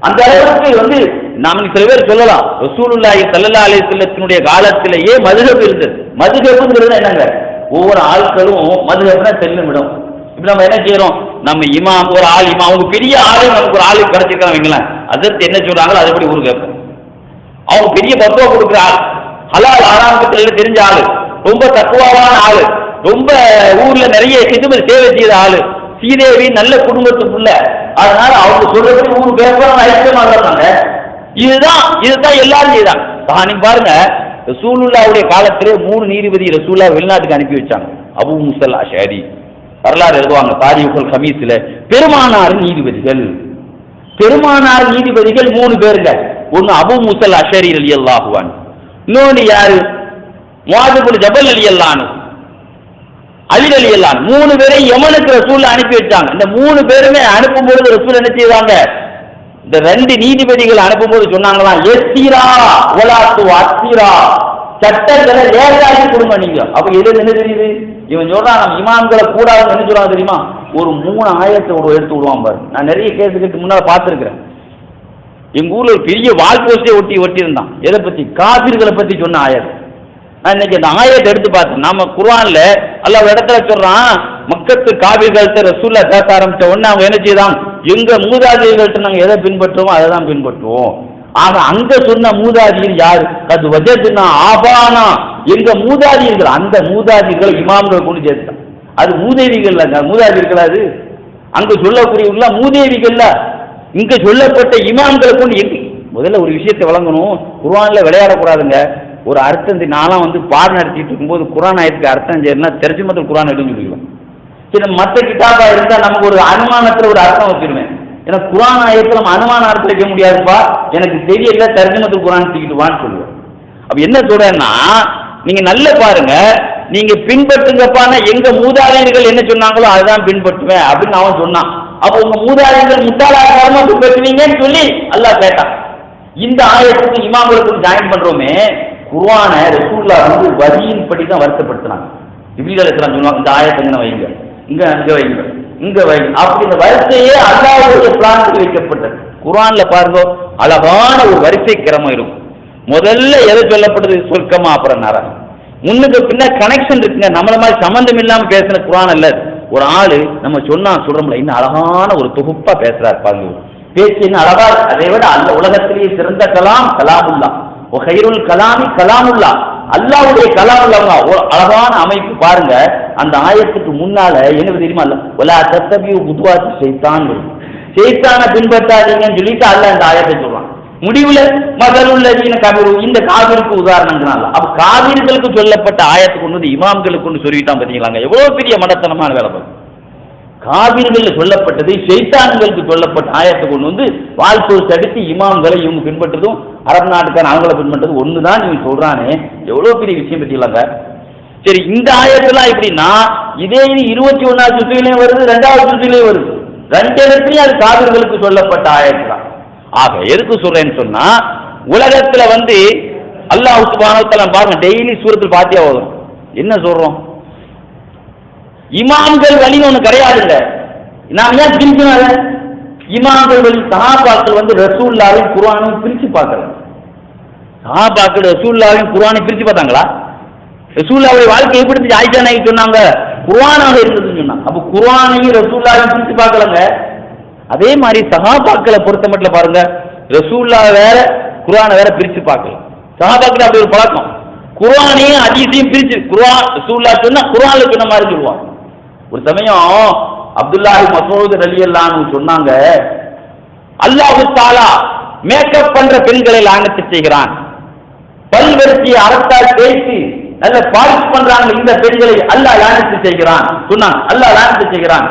அந்த அளவுக்கு நாம சில பேர் சொல்லலாம், ரசூலுல்லாஹி ஸல்லல்லாஹு அலைஹி வஸல்லத்தினுடைய காலத்திலேயே மதுஹப் இருந்தது. மதுஹப்ங்கிறது என்னங்க, ஒவ்வொரு ஆட்களும் மதுஹப்னா செல்லும் இடம். இப்ப நம்ம என்ன செய்யறோம், நம்ம இமாம் ஒரு ஆள், இமாம் அவங்க பெரிய ஆளு, நமக்கு ஒரு ஆளு கிடைச்சிருக்காங்க வைங்களேன், அதற்கு என்ன சொல்றாங்களோ அதுபடி ஊரு கேட்போம். அவங்க பெரிய பத்துவா கொடுக்குற ஆள், ஹலால் ஆராமத்துல தெரிஞ்ச ஆளு, ரொம்ப தக்குவாவான ஆளு, ரொம்ப ஊர்ல நிறைய சிதுமதி சேவை செய்த ஆளு, சீதேவி நல்ல குடும்பத்துக்குள்ள, அதனால அவங்க சொல்றபடி ஊரு கேட்பாங்க, ஐக்கியமா இருந்தாங்க. இதுதான் எல்லாரும் செய்தாங்க. நீங்க பாருங்க, ரசூலுல்லாஹ்வுடைய காலத்திலே 3 நீதிபதி ரசூலுல்லாஹ் வெளிநாட்டுக்கு அனுப்பி வச்சாங்க. அபூ முஸல் அஷஅரி வரலாறு எழுதுவாங்க தாரீகுல் ஹமீஸ்ல. பெருமானார் நீதிபதிகள் 3 பேருங்க. ஒன்னு அபூ முஸல் அஷஅரி ரலியல்லாஹு அன்ஹு, இன்னொன்னு யாரு, முஆத் இப்னு ஜபல் ரலியல்லாஹு அன்ஹு, அலி ரலியல்லாஹு அன்ஹு. 3 பேரை யமனுக்கு ரசூலுல்லாஹ் அனுப்பி வச்சாங்க. இந்த 3 பேருமே அனுப்பும்போது ரசூல் என்ன செய்வாங்க, இந்த 2 நீதிபதிகள் அனுப்பும்போது சொன்னாங்களாம், எஸ்திரா வலாத்து அஸ்திரா, சட்டங்களை லேசாக்கி கொடுங்க நீங்க. அப்ப எது என்ன தெரியுது, இவன் சொல்றான் நம்ம இமாம்களை கூடாதுன்னு என்ன சொல்றாங்க தெரியுமா, ஒரு 3 ஆயத்தை எடுத்து விடுவான் பாரு. நான் நிறைய கேஸுக்கு முன்னால பார்த்துருக்கிறேன். எங்க ஊர்ல ஒரு பெரிய வால் போஸ்டே ஒட்டி இருந்தான், எதை பத்தி, காபிர்களை பத்தி சொன்ன ஆயத்தை. நான் இன்னைக்கு அந்த ஆயத்தை எடுத்து பார்த்தேன். நாம குர்ஆன்ல அல்லாஹ் ஒரு இடத்துல சொல்றான், மக்கத்து காபிர்கள்ட்ட ரசூலுல்லாஹ் பேச ஆரம்பிச்ச உடனே அவங்க என்ன செய்தாங்க, எங்க மூதாதையர்கள்ட்ட நாங்க எதை பின்பற்றுவோமோ அதை தான் பின்பற்றுவோம். ஆனா அங்க சொன்ன மூதாதியர் யாரு, அது வஜத்னா ஆபானா, எங்க மூதாதியர்கள், அந்த மூதாதியர்களை இமாம்கள் கொண்டு சேர்த்தான். அது மூதேவிகள், மூதாதியர்கள். அது அங்க சொல்லக்கூடிய மூதேவிகள்ல, இங்க சொல்லப்பட்ட இமாம்களை கொண்டு முதல்ல ஒரு விஷயத்தை வழங்கணும். குர்ஆன்ல விளையாடக்கூடாதுங்க. ஒரு அர்த்தம் நான்லாம் பாடம் நடத்திட்டு இருக்கும்போது குர்ஆன் ஆயத்துக்கு அர்த்தம் செய்யணும்னா தர்ஜுமத்துல் குர்ஆன் எடுத்து சொல்லிடுவேன். சரி, மற்ற கிதாபா இருந்தா நமக்கு ஒரு அனுமானத்துல ஒரு அர்த்தம் வச்சிருவேன். ஏன்னா குர்ஆன் ஆயத்துல நம்ம அனுமான அர்த்தம் வைக்க முடியாதுப்பா, எனக்கு தெரியல, தர்ஜுமத்துல் குர்ஆன் தூக்கிட்டு வான்னு சொல்லுவேன். அப்ப என்ன சொல்றேன்னா, நீங்க நல்ல பாருங்க, நீங்க பின்பற்றுங்கப்பான எங்க மூதாதையர்கள் என்ன சொன்னாங்களோ அதுதான் பின்பற்றுவேன் அப்படின்னு அவன் சொன்னான். அப்ப உங்க மூதாதையர்கள் முத்தாளாக்காரமா பின்பற்றுவீங்கன்னு சொல்லி அல்லாஹ் கேட்டான். இந்த ஆயத்துக்கு இமாம்களுக்கு ஜாயின் பண்றோமே, குர்ஆன ரசூலுல்லாஹ் வஹியின் படி தான் வருத்தப்படுத்தினாங்க. ஜிப்ரீல் அலைஹிஸ்ஸலாம் சொல்லுவாங்க, இந்த ஆயத்தை இங்க வைங்க, இங்க வைங்க, அப்படி இந்த வரிசையே அல்லாஹ்வுடைய பிளானுக்கு வைக்கப்பட்டது. குர்ஆன்ல பாருங்க, அழகான ஒரு வரிசை கிரமம் இருக்கும். முதல்ல எது சொல்லப்பட்டது, சொர்க்கமா, அப்புறம் நரகம். முன்னுக்கு பின்ன கனெக்ஷன் இருக்குங்க. நம்மள மாதிரி சம்பந்தம் இல்லாம பேசின குர்ஆன் அல்ல. ஒரு ஆளு நம்ம சொல்றோம்ல, இன்னும் அழகான ஒரு தொகுப்பா பேசுறாரு பாருங்க, பேச்சு என்ன அழகா. அதை விட அந்த உலகத்திலேயே சிறந்த கலாமுல்லா, ஹைருல் கலாமி கலாமுல்லா, அல்லாஹ்வுடைய கலாமுல்லா, ஒரு அழகான அமைப்பு பாருங்க. அந்த ஆயத்துக்கு முன்னால என்ன தெரியுமா, வலா தத்தபியு குதுவாத்தி ஷைத்தான், ஷைத்தானை பின்பற்றாதீங்கன்னு சொல்லிட்டு அல்லாஹ் இந்த ஆயத்தை சொல்றான். முடிவுல மதலுள்ளதீன கபிரு, இந்த காவிருக்கு உதாரணங்கிறான். அப்ப காவிர்களுக்கு சொல்லப்பட்ட ஆயத்தை கொண்டு வந்து இமாம்களுக்கு கொண்டு சொல்லிட்டான். பார்த்தீங்களாங்க எவ்வளவு பெரிய மடத்தனமான வேலை. காவிர்கள் சொல்லப்பட்டது ஷைத்தான்களுக்கு சொல்லப்பட்ட ஆயத்தை கொண்டு வந்து வாழ்க்கை அடுத்து இமாம்களை இவங்க பின்பற்றதும் அரபு நாட்டுக்கான அவங்கள பின்பற்றது ஒண்ணுதான் நீங்க சொல்றானே, எவ்வளவு பெரிய விஷயம் பற்றிக்கலாங்க. சரி, இந்த ஆயத்தெல்லாம் எப்படின்னா இதே இது 21வது சுற்றிலையும் வருது, 2வது சுற்றிலையும் வருது. 2 இடத்துலையும் அது காவிர்களுக்கு சொல்லப்பட்ட ஆயத்து தான். ஆக எதுக்கு சொல்றேன்னு சொன்னா, உலகத்துல வந்து அல்லாஹ் சுப்ஹானஹு வ தஆலா பாருங்க டெய்லி சூரத்துல் ஃபாத்திஹா ஓதுறோம். என்ன சொல்றோம்? இமாம்கள் வழின்னு ஒண்ணு கிடையாதுங்க. நாம் ஏன் பிரிக்கணும்? இமாம்கள் வழி சஹாபாக்கள் வந்து ரசூலுல்லாஹையும் குர்ஆனையும் பிரிச்சு பார்க்கறாங்க. சஹாபாக்கள் ரசூலுல்லாஹையும் குர்ஆனையும் பிரிச்சு பார்த்தாங்களா? ரசூலுல்லாஹ்வுடைய வாழ்க்கை எப்படி இருந்துச்சு? ஆயிஷா நாயகி சொன்னாங்க குர்ஆனாக இருந்ததுன்னு சொன்னாங்க. அப்ப குர்ஆனையும் ரசூலுல்லாஹையும் பிரிச்சு பார்க்கலங்க. அதே மாதிரி சஹாபாக்களை பொறுத்த மட்டும் பாருங்க, ரசூலுல்லாஹ் வேற குர்ஆனை வேற பிரிச்சு பார்க்கல. சஹாபாக்கள் அப்படி ஒரு பழக்கம், குர்ஆனையும் ஹதீஸையும் பிரிச்சு குர்ஆன் ரசூலுல்லாஹ் சொன்னா குர்ஆன்ல சொன்ன மாதிரி சொல்லுவாங்க. ஒரு சமயம் அப்துல்லாஹ் மஸ்ஊத் ரலியல்லாஹு அன்ஹு சொன்னாங்க, அல்லாஹ் தஆலா மேக்கப் பண்ற பெண்களை லானத்து செய்கிறான், பல்வரிசையை அரத்தால் பேசி நல்ல பாலிஷ் பண்றாங்க இந்த பெண்களை அல்லாஹ் லானத்து செய்கிறான் சொன்னாங்க. அல்லாஹ் லானத்து செய்கிறான்.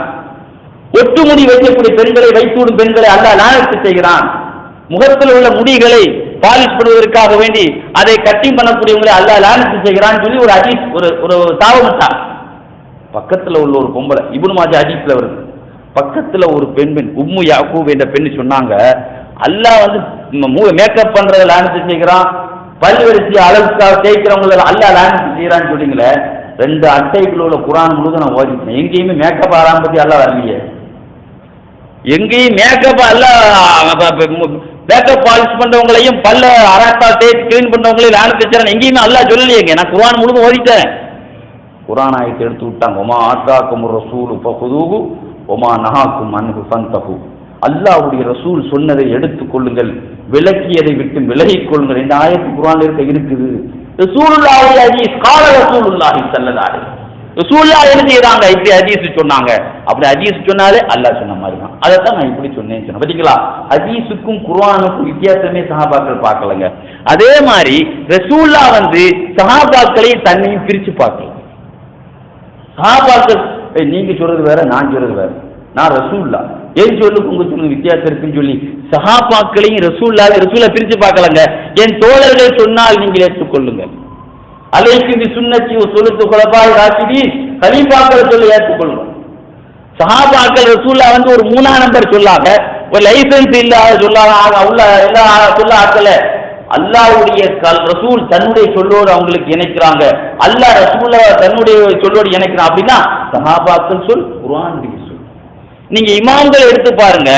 ஒட்டுமுடி வைக்கக்கூடிய பெண்களை, வைத்துவிடும் பெண்களை அல்லாஹ் லானத்து செய்கிறான். முகத்தில் உள்ள முடிகளை பாலிஷ் பண்ணுவதற்காக வேண்டி அதை கட்டி பண்ணக்கூடியவங்களை அல்லாஹ் லானத்து செய்கிறான்னு சொல்லி ஒரு ஹதீஸ் ஒரு தாவமட்டா. பக்கத்துல உள்ள ஒரு பொம்பளை, இப்னு மாஜா ஹதீஸ்ல வருது, பக்கத்துல ஒரு பெண் உம்மு யாக்கூப் என்ற பெண் சொன்னாங்க, அல்லாஹ் வந்து மேக்கப் பண்றத லானத்து செய்கிறான், பல்வரிசை அளவுக்காக தேய்க்கிறவங்களை அல்லாஹ் லானத்து செய்கிறான்னு சொன்னீங்களே. 2 அட்டைக்குள்ள உள்ள குர்ஆன் முழுக்க நான் ஓதிட்டேன். எங்கேயுமே மேக்கப் ஆறாம பத்தி அல்லாஹ் வரலையே. எங்கேயும் மேக்கப் மேக்கப் பாலிஷ் பண்றவங்களையும் பல்ல அரத்தா தேய்ச்சி கிளீன் பண்றவங்களையும் லானத்து செய்கிறான் எங்கேயுமே அல்லாஹ் சொல்லலையேங்க. நான் குர்ஆன் முழுக்க ஓதிட்டேன். குர்ஆன் ஆயத்தை எடுத்து விட்டாங்க, ஒமா ஆத்தாக்கும் ரசூலு ஃபகுதூஹு ஒமா நஹாக்கும் அன்ஹு ஃபன்தஹு. அல்லாஹ்வுடைய ரசூல் சொன்னதை எடுத்துக் கொள்ளுங்கள், விலக்கியதை விட்டு விலகிக் கொள்ளுங்கள். இந்த ஆயத்து குர்ஆன்ல இருக்குது. ரசூலுல்லாஹி ஹதீஸ் கால ரசூலுல்லாஹி ஸல்லல்லாஹு அலைஹி ரசூலுல்லாஹ் என்ன செய்றாங்க, இப்படி ஹதீஸ் சொன்னாங்க. அப்படி ஹதீஸ் சொன்னாலே அல்லாஹ் சொன்ன மாதிரி தான். அதை தான் நான் இப்படி சொன்னேன்னு சொன்னேன். பார்த்தீங்களா, ஹதீஸுக்கும் குர்ஆனுக்கும் வித்தியாசமே சஹாபாக்கள் பார்க்கலங்க. அதே மாதிரி ரசூலுல்லாஹ் வந்து சஹாபாக்களை தன்னையும் பிரிச்சு பார்க்கல. சஹாபாக்கள் நீங்க சொல்றது வேற, நான் சொல்றது வேற, நான் ரசூலுல்லாஹ் என் சொல்லுக்கு உங்க சொல்லுங்க வித்தியாசம் இருக்குன்னு சொல்லி சஹாபாக்களையும் ரசூலை பிரிச்சு பார்க்கலங்க. என் தோழர்கள் சொன்னால் நீங்கள் ஏற்றுக்கொள்ளுங்க. அலைக்கும் சுன்னத்தி சுன்னத்து குலஃபாய் ராஷிதீன் கலீஃபாக்கள் சொல்லி ஏற்றுக்கொள்ளுங்க. சஹாபாக்கள் ரசூலுல்லாஹ் வந்து ஒரு 3ஆம் நம்பர் சொல்லாங்க, ஒரு லைசன்ஸ் இல்லாத சொல்லாத உள்ள எல்லா சொல்ல ஆக்கல. அல்லாஹ்வுடைய ரசூல் தன்னுடைய சொல்லோடு அவங்களுக்கு இணைக்கிறாங்க, அல்லாஹ் ரசூலை தன்னுடைய சொல்லோடு இணைக்கிறான். அப்படின்னா சஹாபாக்கள் சொல் குர்ஆனுடைய சொல். நீங்க இமாம்கள் எடுத்து பாருங்க,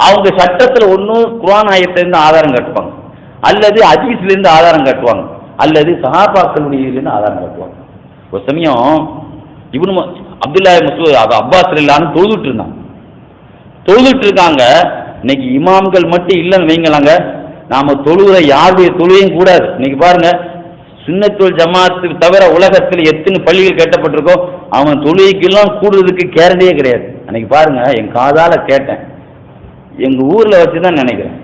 அவங்க சட்டத்தில் ஒன்று குர்ஆன் ஆயத்திலிருந்து ஆதாரம் காட்டுவாங்க, அல்லது ஹதீஸ்ல இருந்து ஆதாரம் காட்டுவாங்க, அல்லது சஹாபாக்களுடைய இருந்து ஆதாரம் காட்டுவாங்க. ஒரு சமயம் இப்னு அப்துல்லாஹ் மஸ்ஊத் அப்பாஸ் ரலியல்லாஹு தொழுதுட்டு இருக்காங்க. இன்னைக்கு இமாம்கள் மட்டும் இல்லைன்னு வைங்களாங்க, நாம தொழுகிற யாருடைய தொழுகையும் கூடாது. இன்னைக்கு பாருங்க, சுன்னத்துல் ஜமாத்துக்கு தவிர உலகத்தில் எத்தனை பள்ளிகள் கட்டப்பட்டிருக்கோ அவன் தொழுகைக்கெல்லாம் கூடுறதுக்கு கேரண்டியே கிடையாது. அன்னைக்கு பாருங்க, என் காதால கேட்டேன், எங்க ஊர்ல வச்சுதான் நினைக்கிறேன்,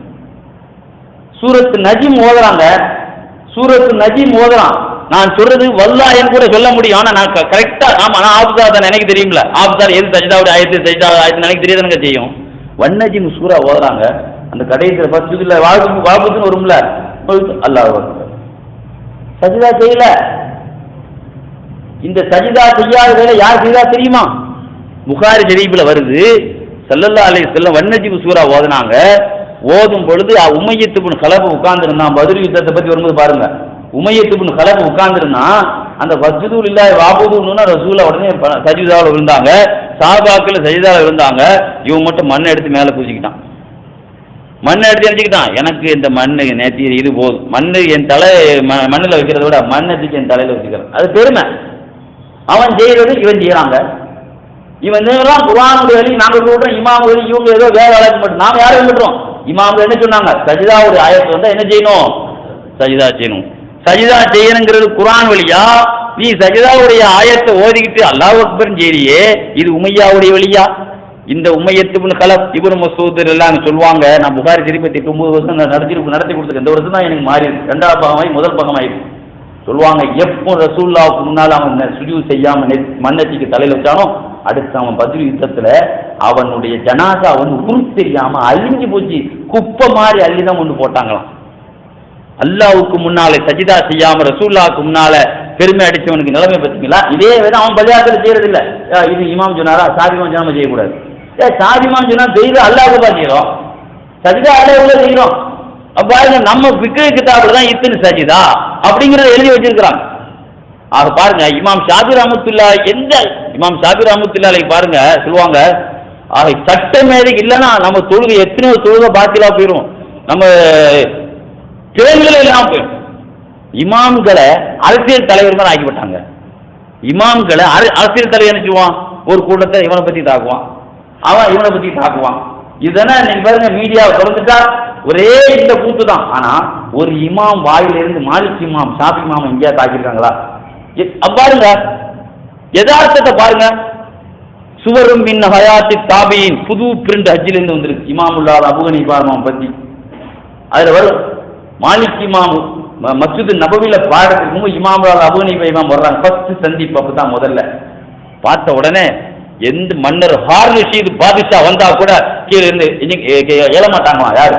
சூரத்து நஜீம் ஓதுறாங்க. சூரத்து நஜீம் ஓதுறான். நான் சொல்றது வல்லாஹ்னு கூட சொல்ல முடியும், ஆனா நான் கரெக்டா ஆமா நான் ஆப்தார் தான் எனக்கு தெரியும்ல, ஆப்தார் எது சஜிதாவுடைய ஆயத்து சஜிதாவுடைய ஆயத்து எனக்கு தெரியாதுன்னு செய்யும். வன்னஜீம் சூரா ஓதுறாங்க. அந்த கடைசியில் பஸ்ல வாபுன்னு வரும்ல, அல்லாஹ் சஜிதா செய்யல. இந்த சஜிதா செய்யாத வேலை யார் செய்தா தெரியுமா? புகாரி ஷரீஃப்ல வருது, ஸல்லல்லாஹு அலைஹி வஸல்லம் வன்னஜீம் சூரா ஓதுனாங்க. ஓதும் பொழுது உமையத் இப்னு கலப் உட்கார்ந்துருந்தான். பத்ர் யுத்தத்தை பத்தி வரும்போது பாருங்க, உமையத் இப்னு கலப் உட்கார்ந்துருந்தான். அந்த வஸ்ஜுது லில்லாஹி வஅபுதுன்னா ரசூலா உடனே சஜிதாவில் விழுந்தாங்க, சஹாபாக்கள் சஜிதாவில் விழுந்தாங்க. இவன் மட்டும் மண்ணை எடுத்து மேலே பூசிக்கிட்டான். மண்ணை எடுத்து நினைச்சுக்கிட்டான், எனக்கு இந்த மண்ணு நேற்று இது போதும், மண்ணு என் தலை மண்ணில் வைக்கிறத விட மண்ணை தூக்கி என் தலையில வச்சுக்கிறேன், அது பெருமை. அவன் செய்யறது இவன் செய்யறாங்க. இவன் குர்ஆனுடைய வழி நாங்க சொல்றோம், இமாம் வழி இவங்க ஏதோ வேற வழக்கு மட்டும். நாம யாரும் விட்டுறோம். இமாம் என்ன சொன்னாங்க, சஜிதாவுடைய ஆயத்து வந்தா என்ன செய்யணும், சஜிதா செய்யணும். சஜிதா செய்யணுங்கிறது குர்ஆன் வழியா? நீ சஜிதாவுடைய ஆயத்தை ஓதிக்கிட்டு அல்லாஹ் அக்பர் செய்றியே, இது உமையாவுடைய வழியா? இந்த உமையத் இப்னு கலப் இப்னு மஸ்ஊத் எல்லாம் சொல்லுவாங்க, நான் புகாரி ஷரீஃபை 9 வருஷம் நடத்தி கொடுத்துருக்கேன். இந்த வருஷம் தான் எனக்கு மாறி இருக்கு, 2வது பாகமாகி முதல் பாகமாயிருக்கு. சொல்லுவாங்க, எப்போ ரசூலுல்லாஹ்வுக்கு முன்னால் அவன் சுஜூத் செய்யாம மண்ணச்சிக்கு தலையில் வச்சானோ அடுத்து அவன் பத்ர் யுத்தத்துல அவனுடைய ஜனாசா உரு தெரியாம அழிஞ்சு போச்சு, குப்பை மாதிரி அள்ளிதான் கொண்டு போட்டாங்களாம். அல்லாஹ்வுக்கு முன்னாலே சஜிதா செய்யாம ரசூலுல்லாஹ்வுக்கு முன்னால பெருமை அடிச்சவனுக்கு நிலைமை பார்த்தீங்களா? இதே வேற அவன் பலியாத்தில் செய்யறது இல்லை. இது இமாம் சொன்னாரா, சாதிமாம் சொன்னாம செய்யக்கூடாது. சாதிமாம் சொன்னா செய்யற அல்லாஹ்வுக்கு செய்யறோம், சஜிதா அல்லாஹ்வுக்கு செய்யறோம். அப்ப நம்ம ஃபிக்ஹ் கிதாபுல தான் இத்தனை சஜிதா அப்படிங்கறத எழுதி வச்சிருக்காங்க. ஆக பாருங்க, இமாம் ஷாஃபி ரஹ்மத்துல்லாஹி இமாம் ஷாஃபி ரஹ்மத்துல்லாஹி பாருங்க சொல்லுவாங்க, ஆக சட்டமேதை இல்லைன்னா நம்ம தொழுகை எத்தனையோ தொழுகை பாத்திலா போயிடும், நம்ம கேள்விகள் எல்லாம் போயிடும். இமாம்களை அரசியல் தலைவர்கள் ஆக்கிவிட்டாங்க. இமாம்களை அரசியல் தலைவர் நினைச்சுவான், ஒரு கூட்டத்தை இவனை பத்தி தாக்குவான், அவன் இவனை பத்தி தாக்குவான். இதெல்லாம் நீங்க பாருங்க, மீடியாவை திறந்துட்டா ஒரே இந்த கூத்து தான். ஆனா ஒரு இமாம் வாயிலிருந்து மாலிக் இமாம் ஷாஃபி இமாம் எங்கேயா தாக்கியிருக்காங்களா? பாருங்க, யதார்த்தத்தை பாருங்க. சுவரும் மின் ஹயாத்தி தாபியின் புது பிரிண்ட் ஹஜ்ஜிலிருந்து வந்திருக்கு, இமாமுல்லா அபூ ஹனீஃபா இமாம் பத்தி. அதுல வரும் மாலிக் இமாம் மஸ்ஜித் நபவியில பாடத்துக்கு இமாமுல்லா அபூ ஹனீஃபா இமாம் வர்றாங்க. ஃபர்ஸ்ட் சந்திப்பு அப்பதான் முதல்ல பார்த்த உடனே எந்த மன்னர் ஹார்ன் ரஷீத் பாதுஷா வந்தா கூட கீழே இருந்து எழமாட்டாங்களா? யாரு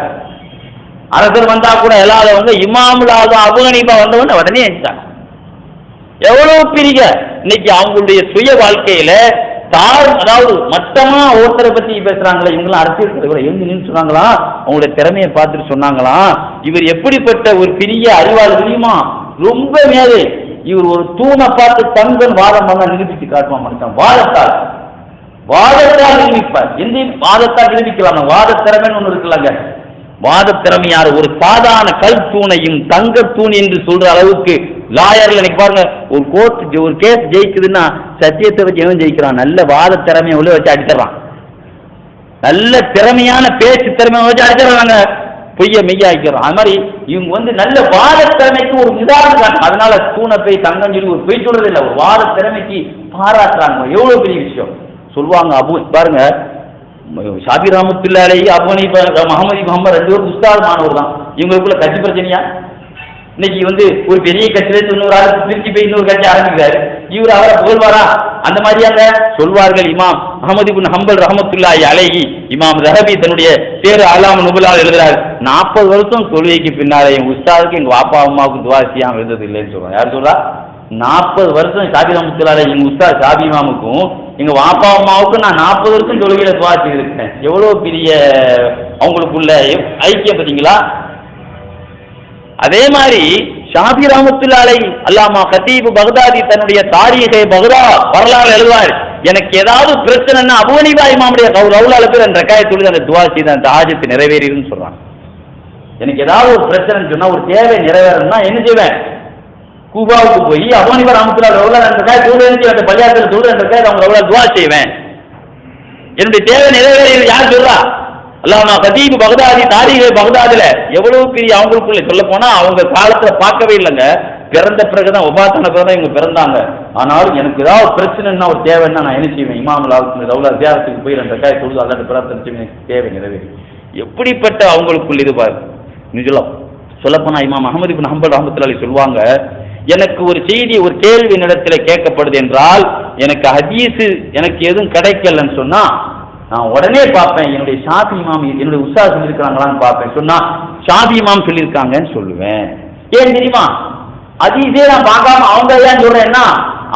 அரசர் வந்தா கூட எல்லாரும் இமாமுல்லா அபூ ஹனீஃபா வந்தவொடனே உடனே எழுந்தாங்க. எவ்வளவு பெரிய இன்னைக்கு அவங்களுடைய சுய வாழ்க்கையில அதாவது மட்டமா ஒருத்தரை பத்தி பேசுறாங்களே, இவங்களாம் அரசியல் தலைவர் எழுந்து சொன்னாங்களா, அவங்களுடைய திறமையை பார்த்துட்டு சொன்னாங்களா, இவர் எப்படிப்பட்ட ஒரு பெரிய அறிவாளி தெரியுமா, ரொம்ப மேலே, இவர் ஒரு தூணை பார்த்து தங்கன் வாதம் பண்ண நிரூபித்து காட்டுவான் மனுஷன். வாதத்தால் நிரூபிப்பார். எந்த வாதத்தால் நிரூபிக்கலாம்? வாத திறமைன்னு ஒண்ணு இருக்குல்லங்க, வாத திறமையார் ஒரு சாதாரண கல் தூணையும் தங்க தூண் என்று சொல்ற அளவுக்கு லாயர்ல இன்னைக்கு பாருங்க, ஒரு கோர்ட் ஒரு கேஸ் ஜெயிக்குதுன்னா சத்தியத்தை வச்சு எவன் ஜெயிக்கிறான்? நல்ல வாத திறமையை உள்ள வச்சு அடிச்சிடறான், நல்ல திறமையான பேச்சு திறமையை வச்சு அடிச்சிடறாங்க, பொய்ய மெய்ய ஆக்கிடுறான். அது மாதிரி இவங்க நல்ல வாத திறமைக்கு ஒரு உதாரணம். அதனால தூணை போய் தங்கம் சொல்லி ஒரு பொய் சொல்றது இல்லை, ஒரு வாத திறமைக்கு பாராட்டுறாங்க. எவ்வளவு பெரிய விஷயம் சொல்லுவாங்க. பாருங்க, ஷாஃபி ரஹ்மத்துல்லாஹி அபூ ஹனீஃபா முஹம்மது 2 பேரும் உஸ்தாத் மாணவர் தான். இவங்களுக்குள்ள கட்சி பிரச்சனையா? இன்னைக்கு ஒரு பெரிய கட்சியில இன்னொரு ஆள் பிரிச்சு போய் இன்னொரு கட்சி ஆரம்பிக்கிறாரு, இவர் அவரை புகழ்வாரா? அந்த மாதிரியாங்க சொல்வார்கள். இமாம் அஹ்மது இப்னு ஹம்பல் ரஹ்மத்துல்லாஹி அலைஹி, இமாம் ரஹபி தன்னுடைய பேரு அலாம் நுபுலால் எழுதுறாரு, 40 வருஷம் தொழுகைக்கு பின்னாலே எங்க உஸ்தாதுக்கு எங்க வாப்பா அம்மாவுக்கு துவா செய்யாம இருந்தது இல்லைன்னு சொல்றாங்க. யார் சொல்றா? 40 வருஷம் ஷாஃபி ரஹ்மத்துல்லாஹி எங்க உஸ்தாத் ஷாஃபி இமாமுக்கும் எங்க வாப்பா அம்மாவுக்கும் நான் 40 வருஷம் தொழுகையில துவா செய்திருக்கேன். எவ்வளவு பெரிய அவங்களுக்குள்ள ஐக்கியம் பார்த்தீங்களா? அதே மாதிரி ஷாஃபி ரஹ்மத்துல்லாஹி அலைஹி அல்லாமா கதீப் பக்தாதி தன்னுடைய தாரீஹே பக்தாத் வரலாறு எழுதுவார், எனக்கு ஏதாவது பிரச்சனைன்னா அபூ ஹனீஃபா இமாமுடைய ரவுலால பேர் அந்த ரக்காயத் தொழுது அந்த துவா செய்த அந்த ஆஜத்து நிறைவேறிடுன்னு சொல்றாங்க. எனக்கு ஏதாவது ஒரு பிரச்சனைன்னு சொன்னா, ஒரு தேவை நிறைவேறணும்னா என்ன செய்வேன்? கூபாவுக்கு போய் அபூ ஹனீஃபா ரஹ்மத்துல்லாஹி ரவுலால அந்த ரக்காயத் தொழுது அந்த பள்ளியாத்தில் தொழுது அந்த ரக்காயத் அவங்க ரவுலால துவா செய்வேன், என்னுடைய தேவை நிறைவேறி. யார் சொல்றா? அல்லாமா கதீப் பக்தாதி தாரீஹே பக்தாதுல எவ்வளவு பெரிய அவங்களுக்குள்ள சொல்ல போனா அவங்க காலத்துல பார்க்கவே இல்லைங்க, பிறந்த பிறகுதான் ஒபாத்தான பிறகுதான் இவங்க பிறந்தாங்க. ஆனாலும் எனக்கு ஏதாவது பிரச்சனைன்னா ஒரு தேவைன்னா நான் என்ன செய்வேன்? இமாம் ரவுலா தியாகத்துக்கு போய் அந்த காய் தொழுது அல்லாட்ட பிரார்த்தனை தேவை நிறைவேறி. எப்படிப்பட்ட அவங்களுக்குள்ள இது பாரு. சொல்லப்போனா இமாம் அஹ்மது இப்னு ஹம்பல் ரஹ்மத்துல்லாஹி சொல்லுவாங்க, எனக்கு ஒரு செய்தி ஒரு கேள்வி என்னிடத்தில் கேட்கப்படுது என்றால், எனக்கு ஹதீஸ் எனக்கு எதுவும் கிடைக்கலன்னு சொன்னா நான் உடனே பார்ப்பேன் என்னுடைய ஷாஃபி இமாம் என்னுடைய உஸ்தாத் சொல்லியிருக்காங்களான்னு பார்ப்பேன். சொன்னா ஷாஃபி இமாம் சொல்லியிருக்காங்கன்னு சொல்லுவேன். ஏன் தெரியுமா? ஹதீஸே நான் பார்க்காம அவங்க ஏன் சொல்றேன்னா,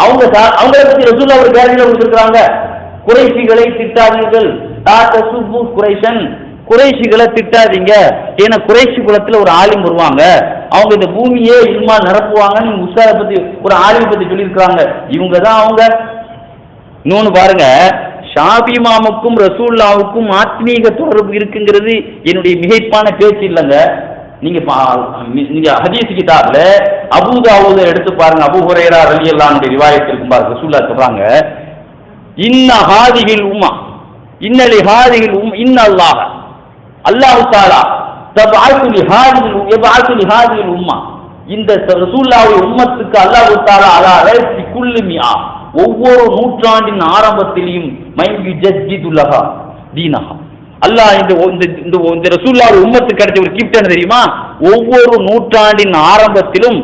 அவங்களை பத்தி ரசூலுல்லாஹ் ஒரு கேரண்டில கொடுத்துருக்காங்க, குறைஷிகளை திட்டாதீர்கள், குறைஷன், குறைஷிகளை திட்டாதீங்க, ஏன்னா குறைஷி குலத்துல ஒரு ஆலிம் வருவாங்க, அவங்க இந்த பூமியே இல்மா நிரப்புவாங்கன்னு நீங்க உஸ்தாத பத்தி ஒரு ஆலிம் பத்தி சொல்லியிருக்காங்க, இவங்க தான் அவங்க. இன்னொன்னு பாருங்க, ஷாஃபி இமாமுக்கும் ரசூலுல்லாஹ்வுக்கும் ஆத்மீக தொடர்பு இருக்குங்கிறது என்னுடைய மிகைப்பான பேச்சு இல்லைங்க. நீங்க ஹதீஸ் கிதாப்ல அபூ தாவூத எடுத்து பாருங்க, அபூ ஹுரைரா ரலியல்லாஹு அன்ஹு ரிவாயத் இருக்கும் பாருங்க, ரசூலுல்லாஹ் சொல்றாங்க, இன்ன ஹாதிஹில் உம்மா இன்னலி ஹாதிஹில் இன்னல்லாஹ அல்லாஹ் தஆலா தபஅத்து லிஹாதிஹில் உம்மா, இந்த ரசூலுல்லாஹ்வுடைய உம்மத்துக்கு அல்லாஹ் தஆலா அலா ரஸி குல்லி மிஆ, ஒவ்வொரு நூற்றாண்டின் ஆரம்பத்திலையும் மையு ஜஜ்ஜிதுல்லஹா தீனஹா. அல்லாஹ் இந்த ரசூலுல்லாஹ் உம்மத்துக்கு கிடைச்ச ஒரு கிஃப்ட் என்ன தெரியுமா? ஒவ்வொரு நூற்றாண்டின் ஆரம்பத்திலும்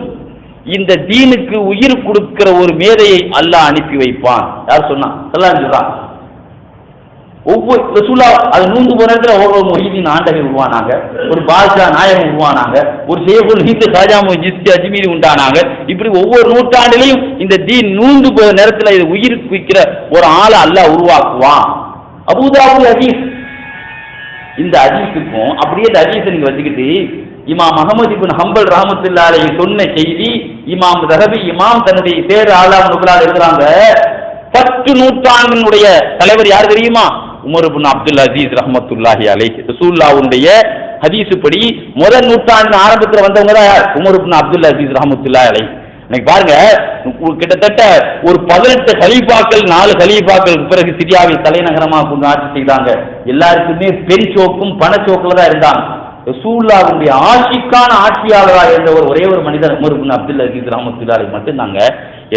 இந்த தீனுக்கு உயிர் கொடுக்கிற ஒரு மேதையை அல்லாஹ் அனுப்பி வைப்பான். யார் சொன்னா? அல்லாஹ் சொல்றான். ஒவ்வொரு ரசூலா அது 100 வருடத்துல ஒவ்வொரு மொஹிதீன் ஆண்டகை உருவானாங்க, ஒரு பாதுஷா நாயகம் உருவானாங்க, ஒரு ஷேகுல் ஹிந்த் காஜா முஹித் அஜ்மீரி உண்டானாங்க. இப்படி ஒவ்வொரு நூற்றாண்டிலையும் இந்த தீன் 100 போகிற நேரத்தில் இது உயிருக்கு வைக்கிற ஒரு ஆளை அல்லாஹ் உருவாக்குவான். அபூதாவுல் ஹதீஸ். இந்த ஹதீஸுக்கும் அப்படியே இந்த ஹதீஸை நீங்க வச்சுக்கிட்டு இமாம் அஹமது இப்னு ஹம்பல் ரஹ்மத்துல்லாஹி அலைஹி சொன்ன செய்தி இமாம் ரஹபி இமாம் தன்னுடைய பேர் ஆலாம் நுபுலால எழுதுறாங்க. 10 நூற்றாண்டினுடைய தலைவர் யார் தெரியுமா? உமர் இப்னு அப்துல் அசீஸ் ரஹ்மத்துல்லாஹி அலைஹி. ரசூலுல்லாஹ்வுடைய ஹதீஸ் படி முதல் நூற்றாண்டின் ஆரம்பத்தில் வந்தவங்க தான் யார்? உமர் இப்னு அப்துல் அசீஸ் ரஹ்மத்துல்லாஹி அலைஹி. இன்னைக்கு பாருங்க, கிட்டத்தட்ட ஒரு 18 கலீஃபாக்கள் 4 கலீஃபாக்கள் பிறகு சிரியாவை தலைநகரமாக கொண்டு ஆட்சி செய்தாங்க. எல்லாருக்குமே பெண் சோக்கும் பணச்சோக்கில் தான் இருந்தாங்க. ரசூலுல்லாஹ்வுடைய ஆட்சிக்கான ஆட்சியாளராக இருந்த ஒரே ஒரு மனிதர் உமர் இப்னு அப்துல் அசீஸ் ரஹ்மத்துல்லாஹி அலைஹி மட்டும்தாங்க.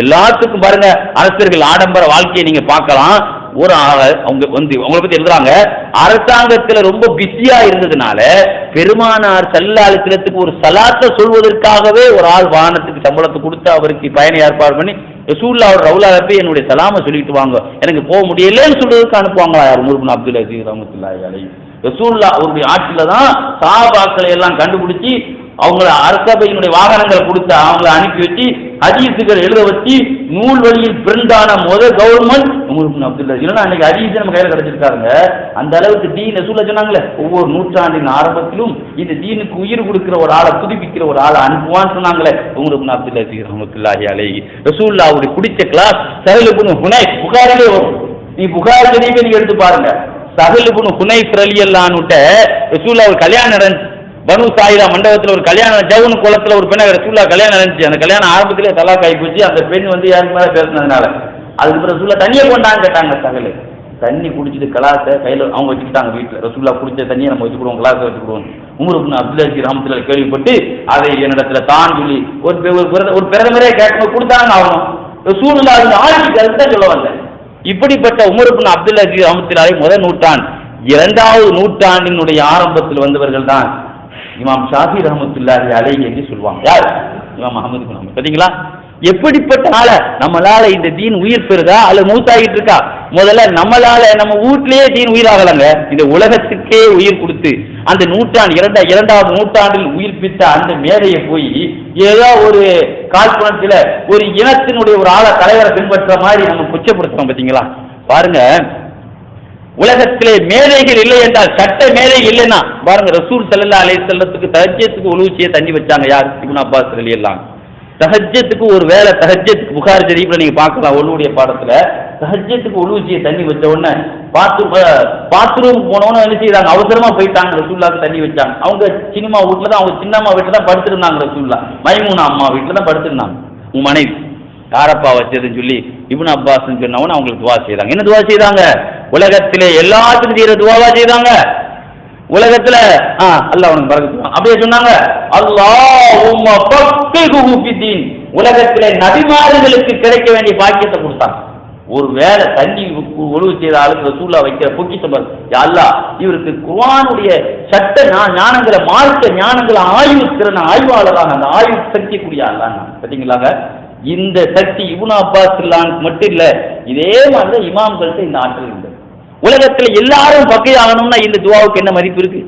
எல்லாத்துக்கும் பாருங்க, அரசர்கள் ஆடம்பர வாழ்க்கையை நீங்க பார்க்கலாம். ஒரு அவங்க அவங்களை பத்தி எழுதுறாங்க, அரசாங்கத்தில் ரொம்ப பிஸியா இருந்ததுனால பெருமானார் ஸல்லல்லாஹு அலைஹி வஸல்லத்துக்கு ஒரு சலாத்தை சொல்வதற்காகவே ஒரு ஆள் வாகனத்துக்கு சம்பளத்தை கொடுத்து அவருக்கு பயணம் ஏற்பாடு பண்ணி ரசூலுல்லாஹ் ரவுலால போய் என்னுடைய சலாமை சொல்லிட்டு வாங்க, எனக்கு போக முடியலன்னு சொல்றதுக்கு அனுப்புவாங்களா யார்? உமர் இப்னு அப்துல் அசீஸ் ரஹ்மத்துல்லாஹி அலைஹி. ரசூலுல்லாஹ் அவருடைய ஆட்சியில தான் சஹாபாக்களை எல்லாம் கண்டுபிடிச்சி அவங்கள அரசபையினுடைய வாகனங்களை கொடுத்து அவங்கள அனுப்பி வச்சு ஹதீஸுகள் எழுத வச்சு நூல் வழியில் பிரிண்டான முதல் government Umar ibn Abdul Azeez. இல்லைன்னா அன்னைக்கு ஹதீஸ் நம்ம கையில் கிடைச்சிருக்காங்க. அந்த அளவுக்கு தீன் ரசூலுல்லாஹ் சொன்னாங்களே, ஒவ்வொரு நூற்றாண்டின் ஆரம்பத்திலும் இந்த தீனுக்கு உயிர் கொடுக்கிற ஒரு ஆளை புதுப்பிக்கிற ஒரு ஆளை அனுப்புவான்னு சொன்னாங்களே உமர் இப்னு அப்துல் அசீஸ் ரஹ்மத்துல்லாஹி அலைஹி. ரசூலுல்லாஹ்வுடைய குடிச்ச கிளாஸ் சஹல் இப்னு ஹுனைஃப் புகாரிலே வரும். நீ புகாரி ஷரீஃபை நீங்க எடுத்து பாருங்க. சஹல் இப்னு ஹுனைஃப் ரலியல்லாஹு அன்ஹு ரசூலுல்லாஹ் ஒரு கல்யாணம் நடந்துச்சு. பனு சாயிரா மண்டபத்தில் ஒரு கல்யாணம், ஜவுன் குளத்தில் ஒரு பெண்ணை ரசூலுல்லாஹ் கல்யாணம் நடந்துச்சு. அந்த கல்யாணம் ஆரம்பத்திலே தலாக் ஆகி போச்சு. அந்த பெண் யாருக்கு மேலே பேசினதுனால அதுக்கு ரசூலுல்லாஹ் தண்ணியை கொண்டான்னு கேட்டாங்க. சகல் தண்ணி குடிச்சிட்டு கலாசை கையில் அவங்க வச்சுக்கிட்டாங்க வீட்டில். ரசூலுல்லாஹ் குடிச்ச தண்ணியை நம்ம வச்சுக்கிடுவோம், கலாசை வச்சுக்கிடுவோம். உமர் இப்னு அப்துல் அசீஸ் ரஹ்மத்துல்லாஹி கேள்விப்பட்டு அதை என்னிடத்துல தான் சொல்லி ஒரு பிரதமரே கேட்கும்போது கொடுத்தாங்க. ஆகணும் ரசூலுல்லாஹ் ஆட்சிக்கு அதுதான் சொல்ல வந்தேன். இப்படிப்பட்ட உமர் இப்னு அப்துல் அசீஸ் ரஹ்மத்துல்லாஹி முதல் நூற்றாண்டு, 2வது நூற்றாண்டினுடைய ஆரம்பத்தில் வந்தவர்கள் தான் இமாம் ஷாஃபி ரஹ்மத்துல்லாஹி அலைஹி என்று சொல்லுவாங்க. யார்? இமாம் அஹ்மது இப்னு ஹம்பல். பாத்தீங்களா எப்படிப்பட்ட ஆள? நம்மளால இந்த தீன் உயிர் பெறுதா அல்ல மூத்தாகிட்டு இருக்கா? முதல்ல நம்மளால நம்ம வீட்டிலேயே தீன் உயிராகலங்க. இந்த உலகத்துக்கே உயிர் கொடுத்து அந்த நூற்றாண்டு 2வது நூற்றாண்டில் உயிர்ப்பித்த அந்த மேதையை போய் ஏதோ ஒரு கால்பனத்தில் ஒரு இனத்தினுடைய ஒரு ஆள தலைவரை பின்பற்ற மாதிரி நம்ம கொச்சப்படுத்துறோம். பாத்தீங்களா? பாருங்க, உலகத்திலே மேதைகள் இல்லை என்றால், சட்ட மேதை இல்லைன்னா பாருங்க, ரசூல் ஸல்லல்லாஹு அலைஹி வஸல்லத்துக்கு தஹஜ்ஜத்துக்கு உலூ செய்ய தண்ணி வச்சாங்க. யார்? இப்னு அப்பாஸ் ரலியல்லாஹு அன்ஹு. தஹஜ்ஜத்துக்கு ஒரு வேலை, தஹஜ்ஜத்துக்கு புகாரி ஷரீஃப்ல நீங்க பார்க்கலாம் ஒழுவுடைய பாடத்துல, தஹஜ்ஜத்துக்கு உலூ செய்ய தண்ணி வச்ச உடனே பாத்ரூம் போனவொன்னு என்ன செய்தாங்க? அவசரமா போயிட்டாங்க. ரசூலுல்லாஹ்க்கு தண்ணி வச்சாங்க. அவங்க சினிமா வீட்டுல தான், அவங்க சின்னம்மா வீட்டுல தான் படுத்திருந்தாங்க. ரசூலுல்லாஹ் மைமூனா அம்மா வீட்டுல தான் படுத்திருந்தாங்க. உங்க மனைவி யாரப்பா வச்சதுன்னு சொல்லி இப்னு அப்பாஸ் சொன்னவன அவங்களுக்கு துவா செய்தாங்க. என்ன துவா செய்தாங்க? உலகத்திலே எல்லாத்துக்கும் செய்யற துவாவா செய்தாங்க. உலகத்துல அல்லாஹ் அவனுக்கு பரக்கத்து அப்படியே சொன்னாங்க, அல்லாஹும்ம ஃபக்ஹுஹு ஃபித்தீன். உலகத்திலே நபிமார்களுக்கு கிடைக்க வேண்டிய பாக்கியத்தை கொடுத்தாங்க. ஒரு வேளை தண்ணி ஒழுவு செய்த ஆளுக்கு ரசூலுல்லாஹ் வைக்கிற பொக்கிஷம், யா அல்லாஹ் இவருக்கு குர்ஆனுடைய சட்ட ஞானங்களை, மார்க்க ஞானங்களை ஆய்வு திறன ஆய்வாளராக அந்த ஆய்வு சக்தி கூடிய அல்லாஹ். பார்த்தீங்களாங்க, இந்த சக்தி இப்னு அப்பாஸ் மட்டும் இல்ல, இதே மாதிரி இமாம்கள்ட்ட இந்த ஆற்றல் இருந்தது. உலகத்துல எல்லாரும் பக்கை ஆகணும்னா இந்த துவாவுக்கு என்ன மதிப்பு இருக்கு?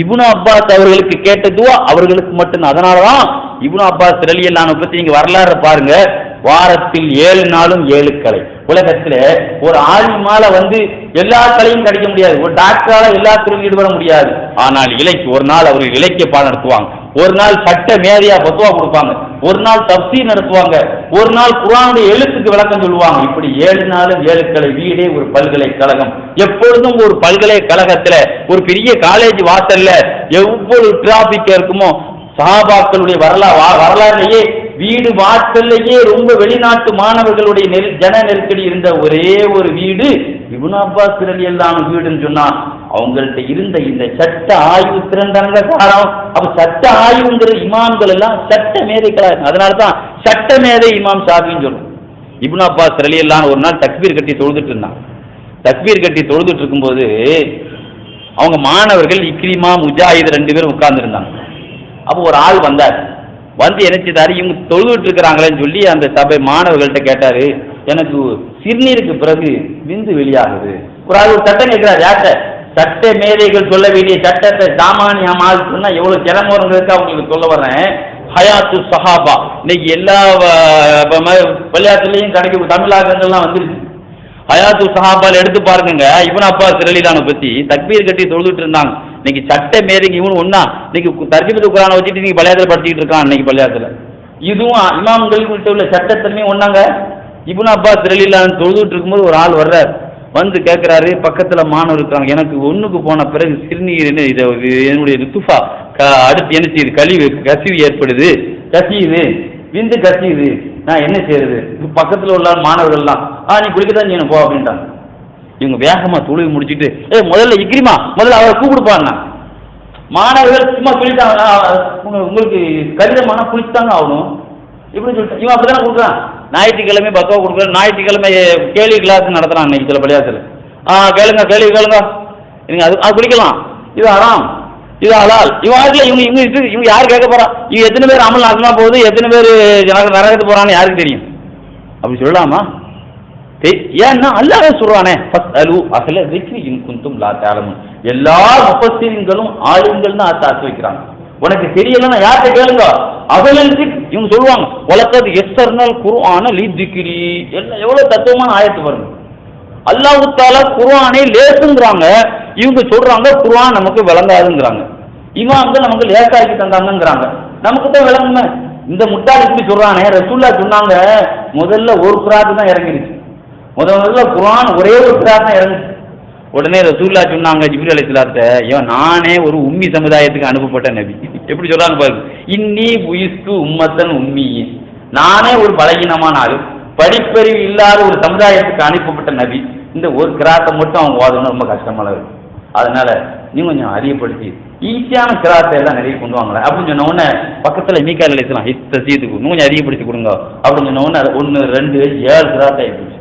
இப்னு அப்பாஸ் அவர்களுக்கு கேட்ட துவா அவர்களுக்கு மட்டும். அதனாலதான் இப்னு அப்பாஸ் ரலியல்லாஹு அன்ஹு பத்தி நீங்க வரலாறு பாருங்க. வாரத்தில் 7 நாளும் 7 கலை. உலகத்துல ஒரு ஆலிமால எல்லா கலையும் கிடைக்க முடியாது, ஒரு டாக்டரால எல்லா துறையும் ஈடுபட முடியாது. ஆனால் ஒரு நாள் அவர்கள் இலக்கிய பாடம் நடத்துவாங்க, ஒரு நாள் சட்ட மேதையா பத்துவா கொடுப்பாங்க, ஒரு நாள் தஃசீர் நடத்துவாங்க, ஒரு நாள் குர்ஆனுடைய எழுத்துக்கு விளக்கம் சொல்லுவாங்க. இப்படி 7 நாளும் 7 கலை. வீடே ஒரு பல்கலைக்கழகம். எப்பொழுதும் ஒரு பல்கலைக்கழகத்துல ஒரு பெரிய காலேஜ் வாசல்ல எவ்வளவு டிராபிக் இருக்குமோ, சஹாபாக்களுடைய வரலாறுலேயே வீடு வாசல்லையே ரொம்ப வெளிநாட்டு மாணவர்களுடைய ஜன நெருக்கடி இருந்த ஒரே ஒரு வீடு இப்னு அப்பாஸ் ரலியல்லாஹு அன்ஹு வீடுன்னு சொன்னா அவங்கள்ட்ட இருந்த இந்த சட்ட ஆய்வு திறந்தாங்க காரணம். அப்ப சட்ட ஆய்வுங்கிற இமாம்கள் எல்லாம் சட்ட மேதைகளா இருக்கு. அதனாலதான் சட்ட மேதை இமாம் ஷாஃபின்னு சொல்றோம். இப்னு அப்பாஸ் ரலியல்லாஹு அன்ஹு ஒரு நாள் தக்பீர் கட்டி தொழுதுட்டு இருந்தாங்க. தக்பீர் கட்டி தொழுதுட்டு இருக்கும்போது அவங்க மாணவர்கள் இக்ரிமா முஜாஹித் 2 பேரும் உட்கார்ந்துருந்தாங்க. அப்போ ஒரு ஆள் வந்தார். வந்து என்ன செய்தாரு, இவங்க தொழுதுட்டு இருக்கிறாங்களேன்னு சொல்லி அந்த சபை மாணவர்கள்ட்ட கேட்டாரு, எனக்கு சிறுநீருக்கு பிறகு விந்து வெளியாகுது. ஒரு ஆள் ஒரு சட்டம் கேட்கிறார். யார்கிட்ட? சட்ட மேதைகள் சொல்ல வேண்டிய சட்டத்தை சாமானியமாக சொன்னா எவ்வளவு சிரமங்கிறதுக்கு அவங்களுக்கு சொல்ல வர்றேன். ஹயாத்து சஹாபா இன்னைக்கு எல்லா விளையாட்டுலையும் கிடைக்கும், தமிழாக்கங்கள்லாம் வந்துருச்சு. ஹயாத்து சஹாபால் எடுத்து பாருங்க. இப்னு அப்பாஸ் ரலியல்லாஹு அன்ஹு பத்தி தக்பீர் கட்டி தொழுதுட்டு இருந்தாங்க. இன்னைக்கு சட்ட மேதைக்கு இவனு ஒன்னா இன்னைக்கு தர்ஜுமத்துல் குர்ஆனை வச்சுட்டு நீங்க பள்ளியாத்துல படிச்சுட்டு இருக்கான். இன்னைக்கு பள்ளியாத்துல இதுவும் இமாம்களுக்கு உள்ள சட்டத்தன்மையும் ஒன்னாங்க. இப்னு அப்பாஸ் ரலியல்லாஹு அன்ஹு தொழுதுட்டு இருக்கும்போது ஒரு ஆள் வர்றார். வந்து கேட்கிறாரு, பக்கத்துல மாணவர் இருக்காங்க, எனக்கு ஒண்ணுக்கு போன பிறகு சிறுநீர் என்னுடைய ரித்துஃபா அடுத்து என்ன செய்யுது, கழிவு கசிவு ஏற்படுது, கசியுது, விந்து கசியுது, நான் என்ன செய்யறது? பக்கத்துல உள்ள மாணவர்கள்லாம் நீ குளிக்கத்தான் செய்யணும் போ அப்படின்ட்டாங்க. இவங்க வேகமா தொழுவி முடிச்சுட்டு முதல்ல இக்ரிமா முதல்ல அவரை கூப்பிடுப்பாங்க. மாணவர்கள் சும்மா குளித்தாங்க, உங்களுக்கு கடிதமான குளித்தாங்க ஆகணும் இப்படின்னு சொல்லிட்டு இவன் அப்படித்தானே கொடுக்குறான். ஞாயிற்றுக்கிழமை பத்தவா கொடுக்குறான், ஞாயிற்றுக்கிழமை கேள்வி கிளாஸ் நடத்துறான். இன்னைக்கு சில பள்ளியாசல கேளுங்க கேள்வி கேளுங்க, நீங்க அது குளிக்கலாம், இது ஹராம், இது ஹலால். இவங்க இவங்க யாரு கேட்க போறா? இவங்க எத்தனை பேர் அமல் நாசமா போகுது, எத்தனை பேர் நரகத்துக்கு போறான்னு யாருக்கு தெரியும்? அப்படி சொல்லலாமா? ஏன்னா அல்லாஹ் சொல்றானே, அசல திக்ரி இன் குந்தும் லா தஅலமூன். எல்லா முஃபஸ்ஸிரீன்களும் ஆலிம்கள் தான் ஆத்து வைக்கிறாங்க. உனக்கு தெரியலன்னா யார்கிட்ட கேளுங்க. அவங்களுக்கு இவங்க சொல்லுவாங்க, வலக்கத் யஸ்ஸர்னல் குர்ஆன லிதிக்ரி. எல்லாம் எவ்வளவு தத்துவமான ஆயத்து பாருங்க. அல்லாஹ் தஆலா குர்ஆனை லேசுங்கறாங்க, இவங்க சொல்றாங்க குர்ஆன் நமக்கு விளங்காதுங்கறாங்க. இமாம்கள் நமக்கு லேசாக்கி தந்தாங்கங்கறாங்க, நமக்கு தான் விளங்குமே. இந்த முட்டாள் இப்படி சொல்றானே, ரசூலுல்லாஹ் சொன்னாங்க முதல்ல ஒரு கிராத் தான் இறங்கிருச்சு, முதல்ல குர்ஆன் ஒரே ஒரு கிராத் தான் இறங்குச்சு. உடனே ரசூலுல்லாஹ் சொன்னாங்க ஜிப்ரீல் அலைஹிஸ்ஸலாத்தை, நானே ஒரு உம்மி சமுதாயத்துக்கு அனுப்பப்பட்ட நபி. எப்படி சொல்றாங்க பாருங்க, இன்னி புயிஸ்து உம்மத்தன் உம்மி, நானே ஒரு பலகீனமான ஆளு, படிப்பறிவு இல்லாத ஒரு சமுதாயத்துக்கு அனுப்பப்பட்ட நபி. இந்த ஒரு கிராத்தை மட்டும் அவங்க ஓதணும் ரொம்ப கஷ்டமான இருக்கு. அதனால நீ கொஞ்சம் அதிகப்படுத்தி ஈஸியான கிராத்தை எல்லாம் நிறைய கொண்டு வாங்கல அப்படின்னு சொன்ன உடனே பக்கத்துல மீக்கால் அழைச்சலாம் சீத்துக்கு இன்னும் கொஞ்சம் அதிகப்படுத்தி கொடுங்க அப்படின்னு சொன்ன உடனே 1 2 7 கிராத்தை ஆயிடுச்சு.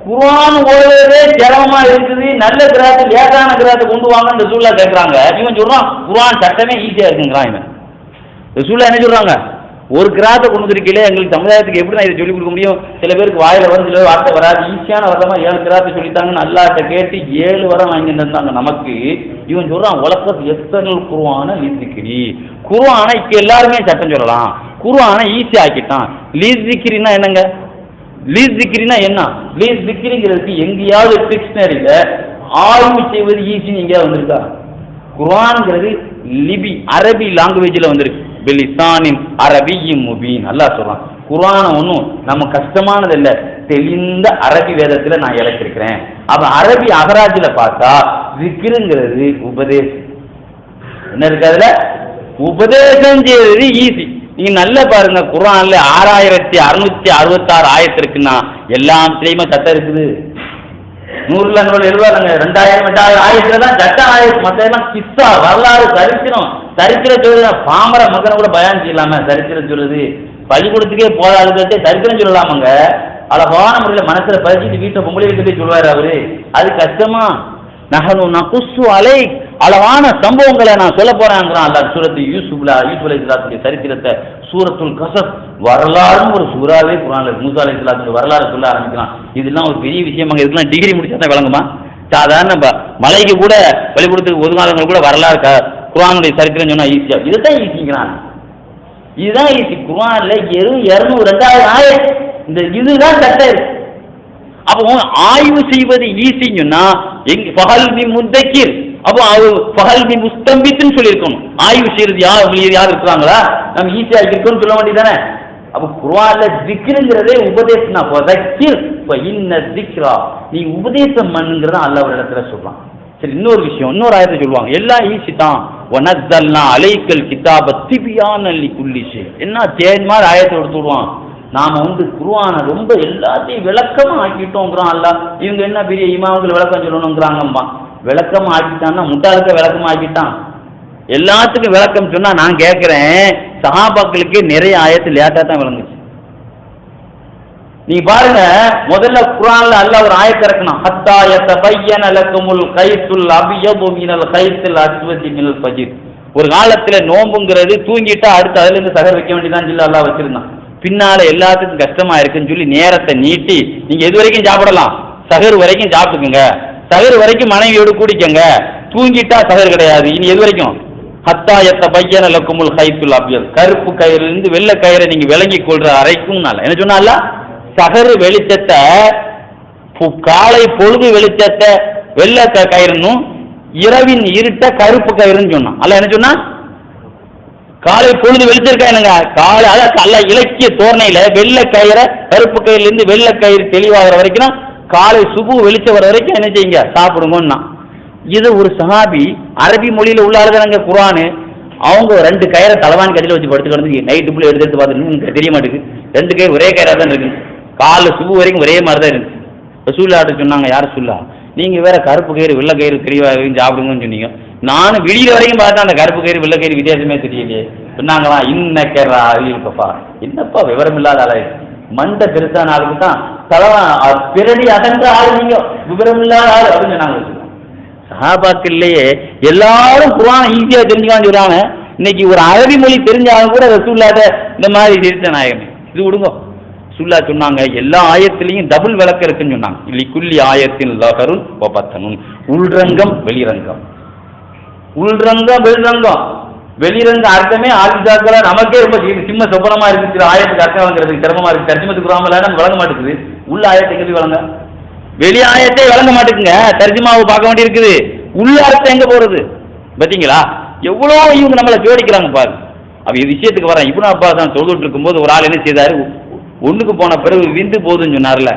குர்ஆன் ஓதுறதே சிரமமா இருக்குது, நல்ல கிராத்து லேசான கிராத்தை கொண்டு வாங்கன்னு ரசூலுல்லாஹ் கேட்கறாங்க. இவன் சொல்றான் குர்ஆன் சட்டமே ஈஸியா இருக்குங்கிறான். இவன் ரசூலுல்லாஹ் என்ன சொல்றாங்க, ஒரு கிராத்தை கொண்டு வந்திருக்கீங்களே, எங்களுக்கு சமுதாயத்துக்கு எப்படி நான் இதை சொல்லிக் கொடுக்க முடியும்? சில பேருக்கு வாயில வரும், சில வார்த்தை வராது, ஈஸியான வரமா 7 கிராத்தை சொல்லித்தாங்கன்னு அல்லாஹ்ட்ட கேட்டு 7 வரம் வாங்கிட்டு இருந்தாங்க நமக்கு. இவன் சொல்றான் வலக்கத் யஸ்ஸர்னல் குர்ஆன லிதிக்ரி. குர்ஆனை இப்ப எல்லாருமே சட்டம் சொல்லலாம், குர்ஆனை ஈஸி ஆக்கிட்டான். லிதிக்ரினா என்னங்க? லிதிக்ரினா என்ன? லிதிக்ரிங்கிறதுக்கு எங்கேயாவது டிக்ஷனரியில ஆய்வு செய்வது ஈஸி எங்கேயாவது வந்திருக்கா? குர்ஆன்ங்கிறது லிபி அரபி லாங்குவேஜில் வந்திருக்கு, பிலிசானின் அரபியும் முபீன். அல்லாஹ் சொல்றான் குர்ஆன் ஒன்றும் நம்ம கஷ்டமானது இல்லை, தெளிந்த அரபி வேதத்தில் நான் இறக்கிருக்கிறேன். அப்ப அரபி அகராஜில் பார்த்தா திக்ருங்கிறது உபதேசம். என்ன இருக்கு அதுல? உபதேசம் செய்யறது ஈஸி. நீங்க நல்லா பாருங்க, குர்ஆன்ல 6666 ஆயத்து இருக்குன்னா எல்லாத்துலயுமே சட்டம் இருக்குது. 100ல 170 2000 ஆயத்துல தான் சட்ட ஆயத்து, மற்ற எல்லாம் கிஸ்ஸா வரலாறு சரித்திரம். சரித்திரம் சொல்றது பாமர மகனை கூட பயான் செய்யலாம? சரித்திரம் சொல்றது பள்ளிக்கூடத்துக்கே போதாதுக்கிட்டே சரித்திரம் சொல்லலாமாங்க? அழகான முறையில் மனசுல பதிச்சுட்டு வீட்டை பொம்பளை வீட்டுக்கு சொல்லுவாரு அவரு. அது கஷ்டமா? நஹனு நகுஸ்ஸு அலைக், அழகான சம்பவங்களை நான் சொல்ல போறேங்கிறான் அல்லாஹ். சூரத்து யூசுப் அலைஹிஸ்ஸலாத்துடைய சரித்திரத்தை சூரத்துல் கஸஸ் வரலாறுன்னு ஒரு சூறாவே குர்ஆன்ல மூசா அலைஹிஸ்ஸலாத்துடைய வரலாறு சொல்ல ஆரம்பிக்கிறான். இதெல்லாம் ஒரு பெரிய விஷயமாங்க. இதெல்லாம் டிகிரி முடிச்சா தான் விளங்குமா? சாதாரண மலைக்கு கூட பள்ளிக்கூடத்துக்கு ஒதுங்காதவங்க கூட வரலாறு குர்ஆனுடைய சரித்திரம் சொன்னா ஈஸியா, இதுதான் ஈஸிங்கிறான். இதுதான் ஈஸி. குர்ஆன்ல 200 2000 ஆயத், இந்த இதுதான் சட்டம். அப்போ ஆய்வு செய்வது ஈஸின்னு சொன்னா பகல் பி முத்தக்கிர், அப்போ பகல் பி முஸ்தம்பித்துன்னு சொல்லியிருக்கணும். ஆய்வு செய்யறது யார் இருக்கிறாங்களா, நம்ம ஈஸியா இருக்கணும்னு சொல்ல வேண்டியதானே? அப்போ குர்ஆன்ல திக்ருங்கிறதே உபதேசம்னா ஃபதக்கிர் ஃபஇன்ன திக்ரா, நீ உபதேசம் பண்ணுங்கிறத அல்லாஹ் ஒரு இடத்துல சொல்றான். சரி, இன்னொரு விஷயம், இன்னொரு ஆயத்தை சொல்லுவாங்க, எல்லாம் ஈஸி தான். வனஸ்ஸல்னா அலைக்கல் கிதாப திபியானன் லிகுல்லி ஷை, என்ன தேன் மாதிரி ஆயத்தை எடுத்து விடுவான். நாம குர்ஆனை ரொம்ப எல்லாத்தையும் விளக்கமா ஆக்கிட்டோங்கிறான் அல்லாஹ். இவங்க என்ன பெரிய இமாம்கள் விளக்கம் சொல்லணுங்கிறாங்கம்மா. விளக்கமா ஆக்கிட்டான்னா முட்டாளுக்க விளக்கமா ஆக்கிட்டான். எல்லாத்துக்கும் விளக்கம் சொன்னா நான் கேட்கிறேன், சஹாபாக்களுக்கு நிறைய ஆயத்து லேட்டா தான் விளங்குச்சு. நீங்க பாருங்க, முதல்ல குர்ஆன்ல அல்லாஹ் ஒரு ஆயத்தை இறக்கணும், ஹத்தா யதபய்யன லகுமுல் கைத்துல் அபியது மினல் கைத்தில் அஸ்வதி மினல் ஃபஜ்ர். ஒரு காலத்துல நோம்புங்கிறது தூங்கிட்டா அடுத்து அதுல இருந்து சகர் வைக்க வேண்டியதான் சொல்லி அல்லாஹ் வச்சிருந்தான். பின்னால எல்லாத்துக்கும் கஷ்டமா இருக்குன்னு சொல்லி நேரத்தை நீட்டி நீங்க எது வரைக்கும் சாப்பிடலாம், சகர் வரைக்கும் சாப்பிட்டுக்குங்க, சகர் வரைக்கும் மனைவியோடு கூடிக்கங்க, தூங்கிட்டா சகர் கிடையாது. இனி எது வரைக்கும், ஹத்தா யதபய்யன லகுமுல் கைத்துல் அபியத், கருப்பு கயிறுல இருந்து வெள்ளை கயிறை நீங்க விளங்கி கொள்ற வரைக்கும் என்ன சொன்னால, சகரு வெளிச்சத்தை காலை பொழுது வெளிச்சத்தை வெள்ளை கயிறுன்னும் இரவின் இருட்ட கருப்பு கயிறுன்னு சொன்னான். அல்ல என்ன சொன்னா, காலை பொழுது வெளிச்சிருக்கா என்னங்க, காலை அதான் அல்ல இலக்கிய தோரணையில வெள்ளை கயிறை கருப்பு கயிறுல இருந்து வெள்ளை கயிறு தெளிவாகிற வரைக்கும் காலை சுபு வெளிச்ச வர வரைக்கும் என்ன செய்யுங்க சாப்பிடுங்கன்னா. இது ஒரு சஹாபி அரபி மொழியில உள்ள ஆளுதாங்க குர்ஆனு, அவங்க 2 கயிறை தலைவான் கடையில் வச்சு படுத்து கிடந்து நைட்டு புள்ள எடுத்து பார்த்துட்டு தெரிய மாட்டேங்குது, 2 கயிறு ஒரே கயிறாக தான் இருக்கு, காலை சுபு வரைக்கும் ஒரே மாதிரி தான் இருக்கு. ரசூலுல்லாஹ் சொன்னாங்க, யார் ரசூலுல்லாஹ் நீங்க வேற கருப்பு கயிறு வெள்ளை கயிறு தெளிவாக சாப்பிடுங்கன்னு சொன்னீங்க, நானும் விடியிற வரைக்கும் பார்த்தா அந்த கருப்பு கயிறு வெள்ளை கயிறு வித்தியாசமே தெரியலையே சொன்னாங்களா. இன்னக்கரா இருக்கப்பா, என்னப்பா விவரம் இல்லாத ஆளு, மண்டை பெருசான ஆளுக்கு தான் தலைவன் பிறடி அடன்ற ஆளு, நீங்க விவரம் இல்லாத ஆளு அப்படின்னு சொன்னாங்க. சஹாபாக்கள்லயே எல்லாரும் குர்ஆன் ஈஸியா தெரிஞ்சுக்கான்னு சொல்றாங்க. இன்னைக்கு ஒரு அரபி மொழி தெரிஞ்சாலும் கூட ரசூலுல்லாஹ் இந்த மாதிரி திருத்த நாயகமே இது விடுங்க. ரசூலுல்லாஹ் சொன்னாங்க எல்லா ஆயத்திலையும் டபுள் விளக்கம் இருக்குன்னு சொன்னாங்க. லிக்குல்லி ஆயத்தின் லஹருன் வபத்தனுன், உள்ரங்கம் வெளிரங்கம், உள்ரங்கம் வெளிரங்கம். வெளிரங்க அர்த்தமே ஆதிசாக்கள நமக்கே ரொம்ப சிம்ம சொப்பனமா இருக்கு, ஆயத்துக்கு அர்த்தம் வழங்குறதுக்கு சிரமமா இருக்கு, தர்ஜுமத்துக்கு குர்ஆன்ல வழங்க மாட்டேங்குது, உள்ள ஆயத்தை எங்க வழங்க, வெளி ஆயத்தை வழங்க மாட்டேங்குங்க, தர்ஜுமாவை பார்க்க வேண்டி இருக்குது, உள்ள அர்த்தம் எங்க போறது பாத்தீங்களா. எவ்வளோ இவங்க நம்மளை ஜோடிக்கிறாங்க பாரு. அப்ப இது விஷயத்துக்கு வரேன். இப்னு அப்பாஸ் தான் தொழுதுட்டு இருக்கும்போது ஒரு ஆள் என்ன செய்தாரு, ஒண்ணுக்கு போன பிறகு விந்து போகுதுன்னு சொன்னார்ல,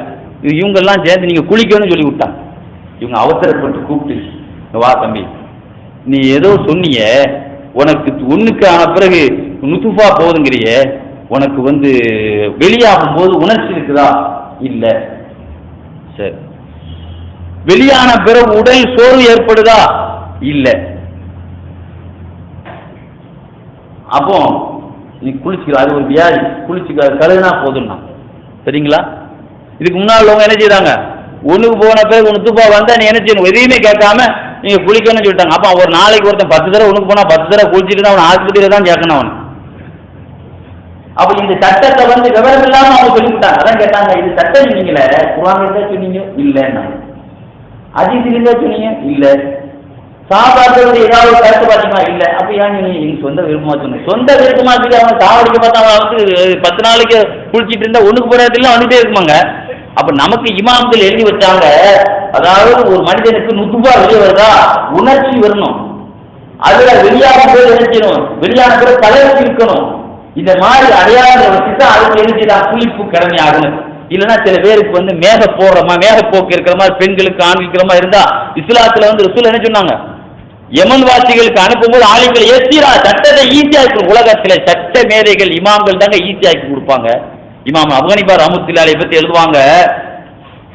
இவங்க எல்லாம் சேர்ந்து நீங்க குளிக்கணும்னு சொல்லி விட்டாங்க. இவங்க அவசரப்பட்டு கூப்பிட்டு, வா தம்பி நீ ஏதோ சொன்னிய, உனக்கு ஒண்ணுக்கு ஆன பிறகு நுத்துஃபா போகுதுங்கிறிய, உனக்கு வெளியாகும் போது உணர்ச்சி இருக்குதா, இல்ல, சரி, வெளியான பிறகு உடல் சோர்வு ஏற்படுதா, இல்ல, அப்போ நீ குளிச்சுக்க, அது ஒரு வியாதி, குளிச்சுக்க கழுகுனா போதும்னா சரிங்களா. இதுக்கு முன்னால் அவங்க என்ன செய்தாங்க, ஒண்ணுக்கு போன பிறகு நுத்துஃபா வந்தா நீ என்ன செய்யணும், எதையுமே கேட்காம நீங்க குளிக்கணும்னு சொல்லிட்டாங்க. அப்ப ஒரு நாளைக்கு ஒருத்தன் 10 தடவை ஒண்ணுக்கு போனா 10 தடவை குளிச்சுட்டு அவன் ஆஸ்பத்திரியில தான் சேர்க்கணும் அவன். அப்ப இந்த சட்டத்தை விவரம் இல்லாம அவங்க சொல்லிவிட்டாங்க. அதான் கேட்டாங்க, இது சட்டம் நீங்கள குர்ஆன்ல இருந்தா சொன்னீங்க, இல்ல, ஹதீஸ்ல இருந்தா சொன்னீங்க, இல்ல, சாபாக்களுடைய ஏதாவது கருத்து பார்த்தீங்களா, இல்ல, அப்ப ஏன் நீங்க சொந்த விருப்பமா சொன்னீங்க, சொந்த விருப்பமா சொல்லி அவங்க சாவடிக்க பார்த்தா அவன் 10 நாளைக்கு குளிச்சுட்டு இருந்தா ஒண்ணுக்கு போறதுலாம் வந்துட்டே இருக்குமாங்க. அப்ப நமக்கு இமாம்கள் எழுதி வச்சாங்க, அதாவது ஒரு மனிதனுக்கு நுத்துஃபா வெளியே வருதா உணர்ச்சி வரணும், அதுல வெளியாகும் போது என்ன செய்யணும், வெளியான பிறகு தலைவச்சு இருக்கணும், இந்த மாதிரி அடையாளங்களை வச்சுதான் அதுக்கு எழுதிதான் குளிப்பு கடமை ஆகணும். இல்லைன்னா சில பேருக்கு மேகப்போக்கு இருக்கிற மாதிரி பெண்களுக்கு ஆண்களுக்கு மாதிரி இருந்தா இஸ்லாத்துல ரசூல் என்ன சொன்னாங்க, யமன் வாசிகளுக்கு அனுப்பும்போது ஆளுங்களை ஏற்றிரா சட்டத்தை ஈஸியாக்கி, உலகத்துல சட்ட மேதைகள் இமாம்கள் தாங்க ஈஸியாக்கி கொடுப்பாங்க. இமாம் அபூ ஹனீஃபா ரஹ்மத்துல்லாஹி பத்தி எழுதுவாங்க,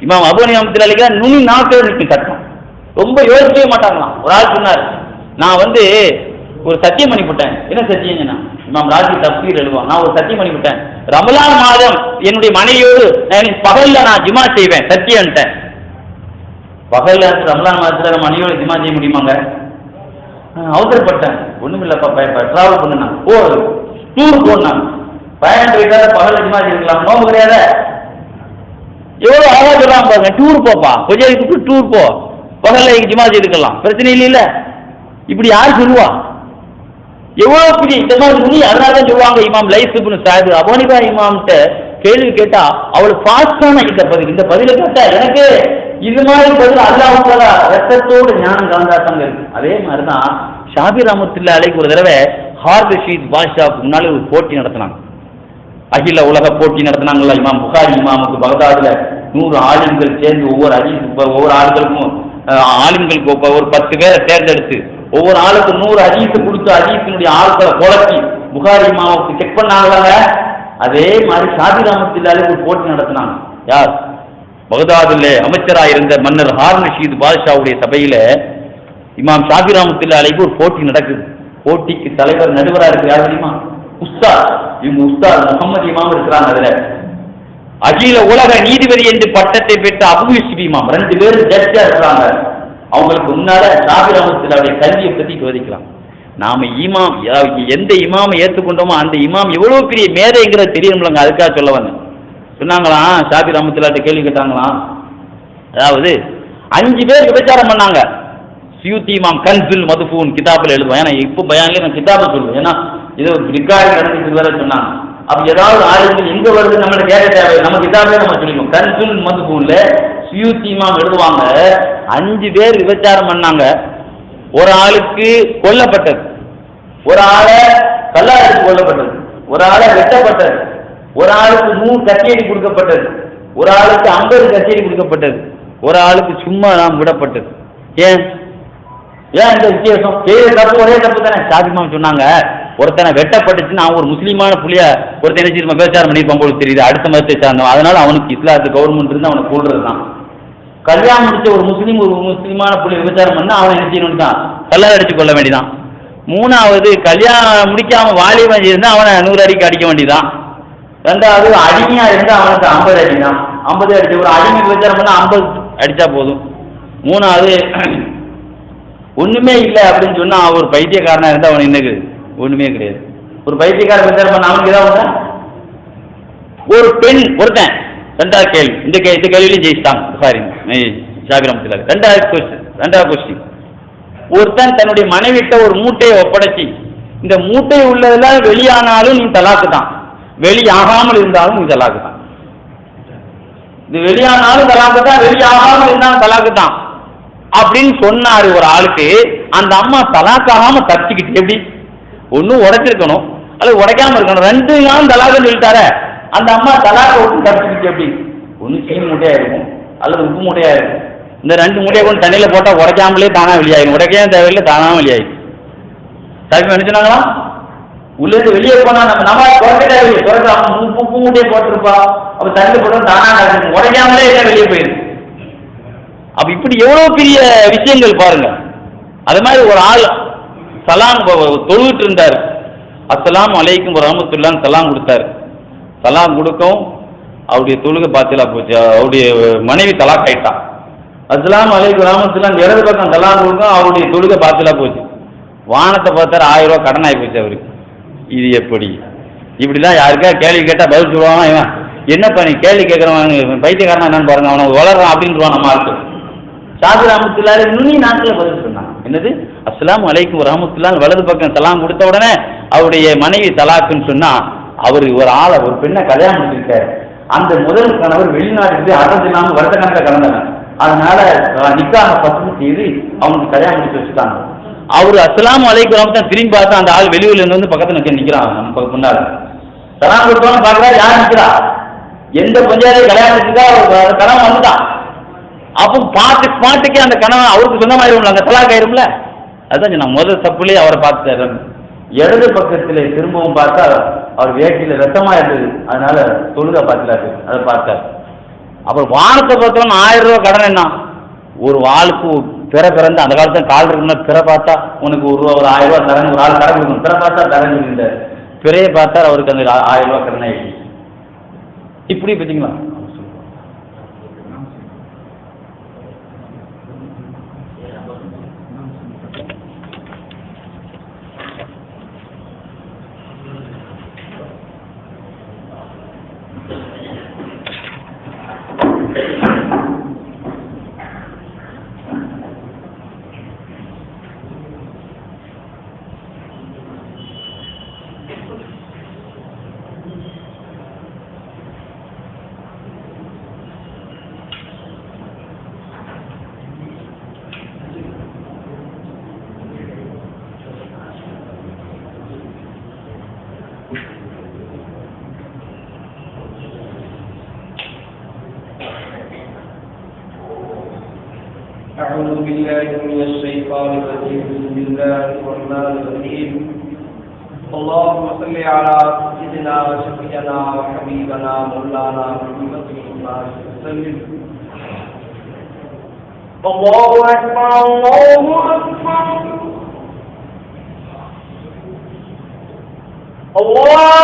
இமாம் அபூ ஹனீஃபா ரஹ்மத்துல்லாஹி நுனி நாட்கள் இருக்கு சட்டம், ரொம்ப யோசிக்கவே மாட்டாங்களாம். ஒரு ஆள் சொன்னார், நான் ஒரு சத்தியம் பண்ணிவிட்டேன். என்ன சத்தியம்னா, இமாம் ராஜி தஃப்சீர் எழுதுவான், நான் ஒரு சத்தியம் பண்ணிவிட்டேன், ரமலான் மாதம் என்னுடைய மனைவியோடு பகல்ல நான் ஜிமா செய்வேன் சத்தியம்ட்டேன். பகல்ல ரமலான் மாதத்துல நம்ம மனைவியோட ஜிமா செய்ய முடியுமாங்க, அவசரப்பட்டேன், ஒண்ணும் இல்லப்பா டிராவல் பண்ணுனா டூர் போனாங்க, பயணம் போயிட்டாத பகல்ல ஜிமா செய்யலாம், நோம்பு கிடையாத, எவ்வளவு அழகா சொல்றாங்க பாருங்க, டூர் போப்பா கொஞ்சம் டூர் போ, பகல்ல ஜிமா செய்துக்கலாம், பிரச்சனை இல்ல. இப்படி யார் சொல்லுவா, எவ்வளவு பெரிய இந்த மாதிரி நுனி, அதனாலதான் சொல்லுவாங்க இமாம் லைஸ் இப்னு சஅத் அபூ ஹனீஃபா இமாம்கிட்ட கேள்வி கேட்டா அவள் ஃபாஸ்டான இந்த பதில கேட்டா எனக்கு இது மாதிரி பதில் அல்லாஹ் ரத்தத்தோடு ஞானம் கலந்தாத்தாங்க இருக்கு. அதே மாதிரிதான் ஷாபி ரஹ்மத்துல்லாஹி அலைஹி ஒரு தடவை ஹார்த் ரஷீத் பாஷாவுக்கு முன்னாலே ஒரு போட்டி நடத்தினாங்க, அகில உலக போட்டி நடத்தினாங்களா. இமாம் புகாரி இமாமுக்கு பகதாதுல 100 ஆலிம்கள் சேர்ந்து ஒவ்வொரு ஆளுகளுக்கும் ஆலிம்களுக்கு ஒரு 10 பேரை தேர்ந்தெடுத்து ஒவ்வொரு ஆளுக்கு 100 ஹதீஸ் கொடுத்து ஹதீஸினுடைய ஆட்களை குழப்பி புகாரி இமாமுக்கு செக் பண்ணாங்களாங்க. அதே மாதிரி ஷாபி ரஹ்மத்துல்லாஹி அலைஹி ஒரு போட்டி நடத்தினாங்க. யார், பகதாதுல அமைச்சராக இருந்த மன்னர் ஹாரூன் ரஷீத் பாதுஷாவுடைய சபையில இமாம் ஷாபி ரஹ்மத்துல்லாஹி அலைஹி ஒரு போட்டி நடக்குது. போட்டிக்கு தலைவர் நடுவராக இருக்கு யார் தெரியுமா, உஸ்தாத். இவங்க உஸ்தாத் முகமது இமாம் இருக்கிறாங்க. அதுல அகில உலக நீதிபதி என்று பட்டத்தை பெற்ற அபு யூசுப் இமாம் 2 பேரும் ஜட்ஜா இருக்கிறாங்க. அவங்களுக்கு முன்னால ஷாஃபி ரஹ்மத்துல்லாஹி கல்வியை பத்தி விவரிக்கலாம். நாம இமாம் எந்த இமாமை ஏற்றுக்கொண்டோமோ அந்த இமாம் எவ்வளவு பெரிய மேதைங்கிறது தெரியணும்லங்க. அதுக்காக சொல்ல வந்தேன். சொன்னாங்களாம், ஷாஃபி ரஹ்மத்துல்லாஹி கேள்வி கேட்டாங்களாம், அதாவது 5 பேர் விபச்சாரம் பண்ணாங்க. சியூத்தி இமாம் கன்சுல் மதுஃபூன் கிதாபில் எழுதுவோம். ஏன்னா இப்போ பயான்ல நான் கிதாபை சொல்லுவேன், ஏன்னா இது ரிகார்டு நடந்துட்டு வேற சொன்னாங்க. அப்படி ஏதாவது ஆளுங்கள் எங்க வருது நம்மளோட கேட்க தேவை, நம்ம கிதாபே நம்ம சொல்லிக்கோம். கன்சுல் மதுஃபூன்ல சியூத்தி இமாம் எழுதுவாங்க, 5 பேர் விபச்சாரம் பண்ணாங்க. ஒரு ஆளுக்கு கொல்லப்பட்டது, ஒரு ஆளை கல்லாருக்கு கொல்லப்பட்டது, ஒரு ஆளை வெட்டப்பட்டது, ஒரு ஆளுக்கு 100 கச்சேரி கொடுக்கப்பட்டது, ஒரு ஆளுக்கு 50 கச்சேரி கொடுக்கப்பட்டது, ஒரு ஆளுக்கு சும்மா நாம் விடப்பட்டது. ஏன் இந்த வித்தியாசம்? செய்த தப்பு ஒரே தப்பு தானே. ஷாஃபி சொன்னாங்க, ஒருத்தனை வெட்டப்பட்டுச்சு, நான் ஒரு முஸ்லீமான புள்ளிய ஒருத்தனை நினைச்சு விபச்சாரம் பண்ணியிருப்பான் போல தெரியுது, அடுத்த மதத்தை சார்ந்தவன், அதனால அவனுக்கு இஸ்லாத்து கவர்மெண்ட் இருந்து அவனை கொள்றது தான். கல்யாணம் முடிச்ச ஒரு முஸ்லீமான புள்ளிய விபச்சாரம் பண்ணா அவனை நினைச்சு தான் கல்லால் அடிச்சு கொள்ள வேண்டியதான். 3வது கல்யாணம் முடிக்காம வாலிபன் இருந்தா அவனை 100 அடிக்கு அடிக்க வேண்டியதான். 2வது அடிமையா இருந்தா அவனுக்கு 50 அடி தான். 50 அடிச்சு ஒரு அடிமை விபச்சாரம் பண்ணா 50 அடிச்சா போதும். 3வது ஒண்ணுமே இல்லை அப்படின்னு சொன்னா ஒரு பைத்தியக்காரனா இருந்தா அவன் என்னது ஒண்ணுமே கிடையாது. ஒரு பைத்தியக்கார விபச்சாரம் பண்ண அவனுக்கு ஏதாவது ஒரு பெண் ஒருத்தன் 2வது கேள்வி, இந்த கேள்வியிலையும் ஜெயிச்சிட்டாங்க சாரி ஷாஃபி ரஹ்மத்துல்லாஹி. 2வது கொஸ்டின், ஒருத்தன் தன்னுடைய மனைவிட்ட ஒரு மூட்டையை ஒப்படைச்சி, இந்த மூட்டை உள்ளதுல வெளியானாலும் நீ தலாக்கு தான், வெளியாகாமல் இருந்தாலும் நீ தலாக்கு தான். இது வெளியானாலும் தலாக்கு தான், வெளியாகாமல் இருந்தாலும் தலாக்கு தான் அப்படின்னு சொன்னாரு ஒரு ஆளுக்கு. அந்த அம்மா தலாக்காகாம தப்பிச்சுக்கிட்டு எப்படி? ஒன்னும் உடைச்சிருக்கணும் அல்லது உடைக்காம இருக்கணும், 2 நாளும் தலாக்குன்னு சொல்லிட்டார. அந்த அம்மா தலாக்க விட்டு தப்பிச்சுக்கிட்டு எப்படி? ஒன்று சீனி மூட்டையா இருக்கும் அல்லது உப்பு மூட்டையா இருக்கும். இந்த 2 மூட்டையை கொண்டு தண்ணியில போட்டா உடைக்காமலே தானா வெளியாயிடும், உடைக்கவே தேவையில்லை, தானா வெளியாயிடும். தப்பி நினைச்சுனாங்களா? உள்ளேருந்து வெளியே போனா நம்ம குறைக்க தேவையில்லை, குறைக்க உப்பு மூட்டையை போட்டிருப்பா, அப்ப தண்ணியில் போட்டா தானா உடைக்காமலே என்ன வெளியே போயிருக்கு. அப்ப இப்படி எவ்வளவு பெரிய விஷயங்கள் பாருங்க. அது மாதிரி ஒரு ஆள் சலாம் தொழுவிட்டு இருந்தார், அஸ்ஸலாமு அலைக்கும் வரஹ்மத்துல்லாஹி சலாம் கொடுத்தாரு. சலாம் கொடுக்கவும் அவருடைய தொழுகை பாத்திலா போச்சு, அவருடைய மனைவி தலாக் ஆயிட்டான். அஸ்ஸலாமு அலைக்கும் வரஹ்மத்துல்லாஹி இடது பக்கம் சலாம் கொடுக்கும், அவருடைய தொழுகை பாத்திலா போச்சு. வானத்தை பார்த்தாரு, 1000 ரூபாய் கடன் ஆகி போச்சு அவருக்கு. இது எப்படி? இப்படிலாம் யாருக்கா கேள்வி கேட்டா பதில் சொல்லுவாங்க, இவன் என்னப்பா நீ கேள்வி கேட்கறவன் பைத்தியக்காரனா என்னன்னு பாருங்க, அவனை வளர்றான் அப்படின்னு நம்ம ஆளுக்கு. ஷாஃபி ரஹ்மத்துல்லாஹி நுனி நாட்டில் பதில் சொன்னாங்க, என்னது அஸ்ஸலாமு அலைக்கும் வரஹ்மத்துல்லாஹி வலது பக்கம் சலாம் கொடுத்த உடனே அவருடைய மனைவி தலாக்குன்னு சொன்னா, அவர் ஒரு ஆளை ஒரு பெண்ணை கல்யாணம் பண்ணிருக்காரு. அந்த முதல் கணவர் வெளிநாட்டுக்கு அரசு இல்லாமல் வருடக்கணக்கில் கலந்தாங்க. அதனால நிக்காக பசங்க செய்து அவனுக்கு கல்யாணம் முடிச்சு வச்சுட்டாங்க. அவர் அஸ்ஸலாமு அலைக்கும் வரஹ்மத்துல்லாஹி திரும்பி பார்த்தா அந்த ஆள் வெளியூர்ல இருந்து பக்கத்துல நிக்கிறான், நம்ம முன்னால சலாம் கொடுத்தவன பார்க்கறா, யார் நிக்கிறா? எந்த பஞ்சாயத்து கல்யாணம் இருக்கா கணவன் வந்துட்டான். அப்போ பாட்டுக்கே அந்த கணவன் அவருக்கு சொந்தமாயிரும்ல, அந்த தலாக் ஆயிரும்ல. அதுதான் நான் முதல் தப்புலேயே அவரை பார்த்துட்டாரு. இடது பக்கத்தில் திரும்பவும் பார்த்தா அவர் வேட்டியில் ரத்தமா இருந்தது, அதனால தொழுகை பார்த்துட்டாரு, அதை பார்த்தார். அப்புறம் வானத்தை பார்த்தோம்னா 1000 ரூபாய் கடன். என்ன ஒரு ஆளுக்கு பிறந்து அந்த காலத்துல கால் இருக்குன்னா பிற பார்த்தா உனக்கு ஒரு 1000 ரூபாய் கடன், ஒரு ஆள் கடன் கொடுக்கணும், பிற பார்த்தா கடன் இருந்தார். பிறையை பார்த்தார், அவருக்கு அந்த 1000 ரூபாய் கடன் ஆயிடுச்சு. இப்படி பார்த்தீங்களா? أعوذ بالله من الشيطان الرجيم. بسم الله الرحمن الرحيم. اللهم صل على سيدنا وشفيعنا وحبيبنا مولانا محمد وسلم. الله أكبر الله أكبر الله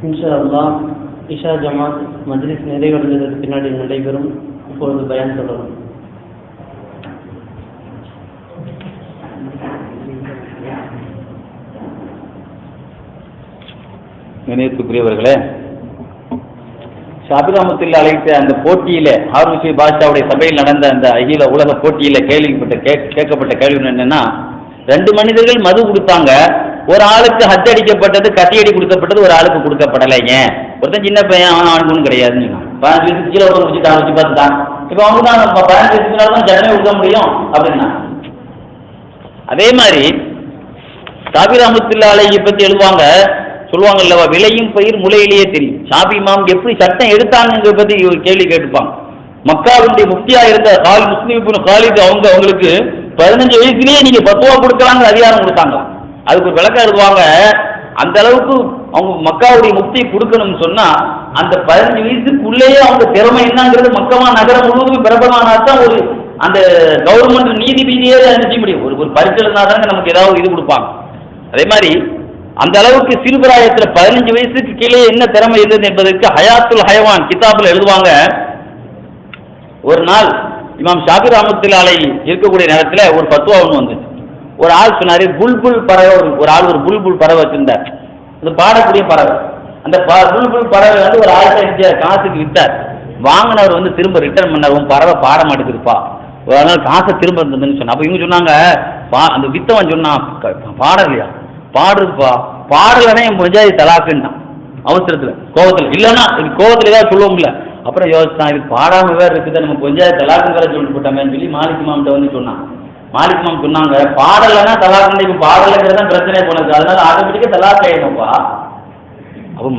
இன்ஷா அல்லாஹ் இஷா ஜமாத் மஜ்லிஸ் நிறைவடைந்ததற்கு பின்னாடி நடைபெறும். இப்பொழுது பயான் தொடரும். நினைவுக்குரியவர்களே, ஷாபி ரஹ்மத்துல்லாஹி அலைஹி அந்த போட்டியில ஹாரூன் ரஷீத் பாஷாவுடைய சபையில் நடந்த அந்த அகில உலக போட்டியில கேட்கப்பட்ட கேள்வி என்னன்னா, 2 மனிதர்கள் மது கொடுத்தாங்க. ஒரு ஆளுக்கு ஹஜ் அடிக்கப்பட்டது, கட்டியடி கொடுக்கப்பட்டது, ஒரு ஆளுக்கு கொடுக்கப்படலைங்க. ஒருத்தன் சின்ன பையன், அவனுக்கு ஒன்றும் கிடையாதுன்னு சொன்னான். 15 வயசுக்கு கீழே ஒருத்தன் வச்சு வச்சு பார்த்துட்டான். இப்போ அவங்க தான் 15 வயசுக்கு மேலே தான் ஜனமே கொடுக்க முடியும் அப்படின்னா. அதே மாதிரி ஷாபி ரஹ்மத்துல்லாஹி அலைஹி பற்றி எழுதுவாங்க, சொல்லுவாங்க இல்லவா, விளையும் பயிர் முளையிலேயே தெரியும். ஷாபி இமாம் எப்படி சட்டம் எடுத்தாங்க பற்றி ஒரு கேள்வி கேட்டுப்பாங்க. மக்காவுடைய முஃப்தியா இருந்த முஸ்லிம் இப்னு காலித் அவங்களுக்கு 15 வயசுலேயே நீங்க பத்துவா கொடுக்கலாங்கிற அதிகாரம் கொடுத்தாங்க. அதுக்கு ஒரு விளக்கம் எழுதுவாங்க. அந்த அளவுக்கு அவங்க மக்காவுடைய முஃப்தி கொடுக்கணும்னு சொன்னா அந்த 15 வயசுக்குள்ளேயே அவங்க திறமை என்னங்கிறது மக்கமா நகரம் முழுவதும் பிரபலமானாதான் ஒரு அந்த கவர்மெண்ட் நீதிபதியே நினைச்ச முடியும். ஒரு பரிசு தானே நமக்கு ஏதாவது இது கொடுப்பாங்க. அதே மாதிரி அந்த அளவுக்கு சிறுபிராயத்தில் 15 வயசுக்கு கீழே என்ன திறமை இருந்தது என்பதற்கு ஹயாத்துல் ஹயவான் கிதாபில் எழுதுவாங்க. ஒரு நாள் இமாம் ஷாபி ரஹ்மத்துல்லாஹி அலைஹி இருக்கக்கூடிய நேரத்தில் ஒரு ஃபத்வா ஒன்று வந்துச்சு. ஒரு ஆள் சொன்னாரு, புல்புல் பறவை, ஒரு ஆள் ஒரு புல்புல் பறவை வச்சிருந்தார். அது பாடக்கூடிய பறவை. அந்த புல்புல் பறவை வந்து ஒரு ஆள்கிட்ட காசுக்கு வித்தார். வாங்கினவர் வந்து திரும்ப ரிட்டர்ன் பண்ணார், உன் பறவை பாட மாட்டேங்குதுப்பா, அதனால காசை திரும்ப இருந்ததுன்னு சொன்னா. அப்போ இவங்க சொன்னாங்க, அந்த வித்தவன் சொன்னான், பாடலையா, பாடுறதுப்பா, பாடலைன்னா என் பஞ்சாயத்து தலாக்குன்னா. அவசரத்தில் கோபத்தில் இல்லைன்னா கோபத்தில் ஏதாவது சொல்லுவோம்ல. அப்புறம் யோசிச்சான், இது பாடாம வேறு இருக்குது, நம்ம பஞ்சாயத்து தலாக்குங்கிற சொல்லிட்டு போட்டோமேன்னு சொல்லி மாலிக் இமாம்கிட்ட வந்து சொன்னான். மாலிக் இமாம் சொன்னாங்க, பாடலைன்னா தலாக்கு, இப்போ பாடலைங்கிறதான் பிரச்சனை போனது, அதனால ஆட்டோமேட்டிக்காக தலாக்கு ஆயிடும்ப்பா. அப்போ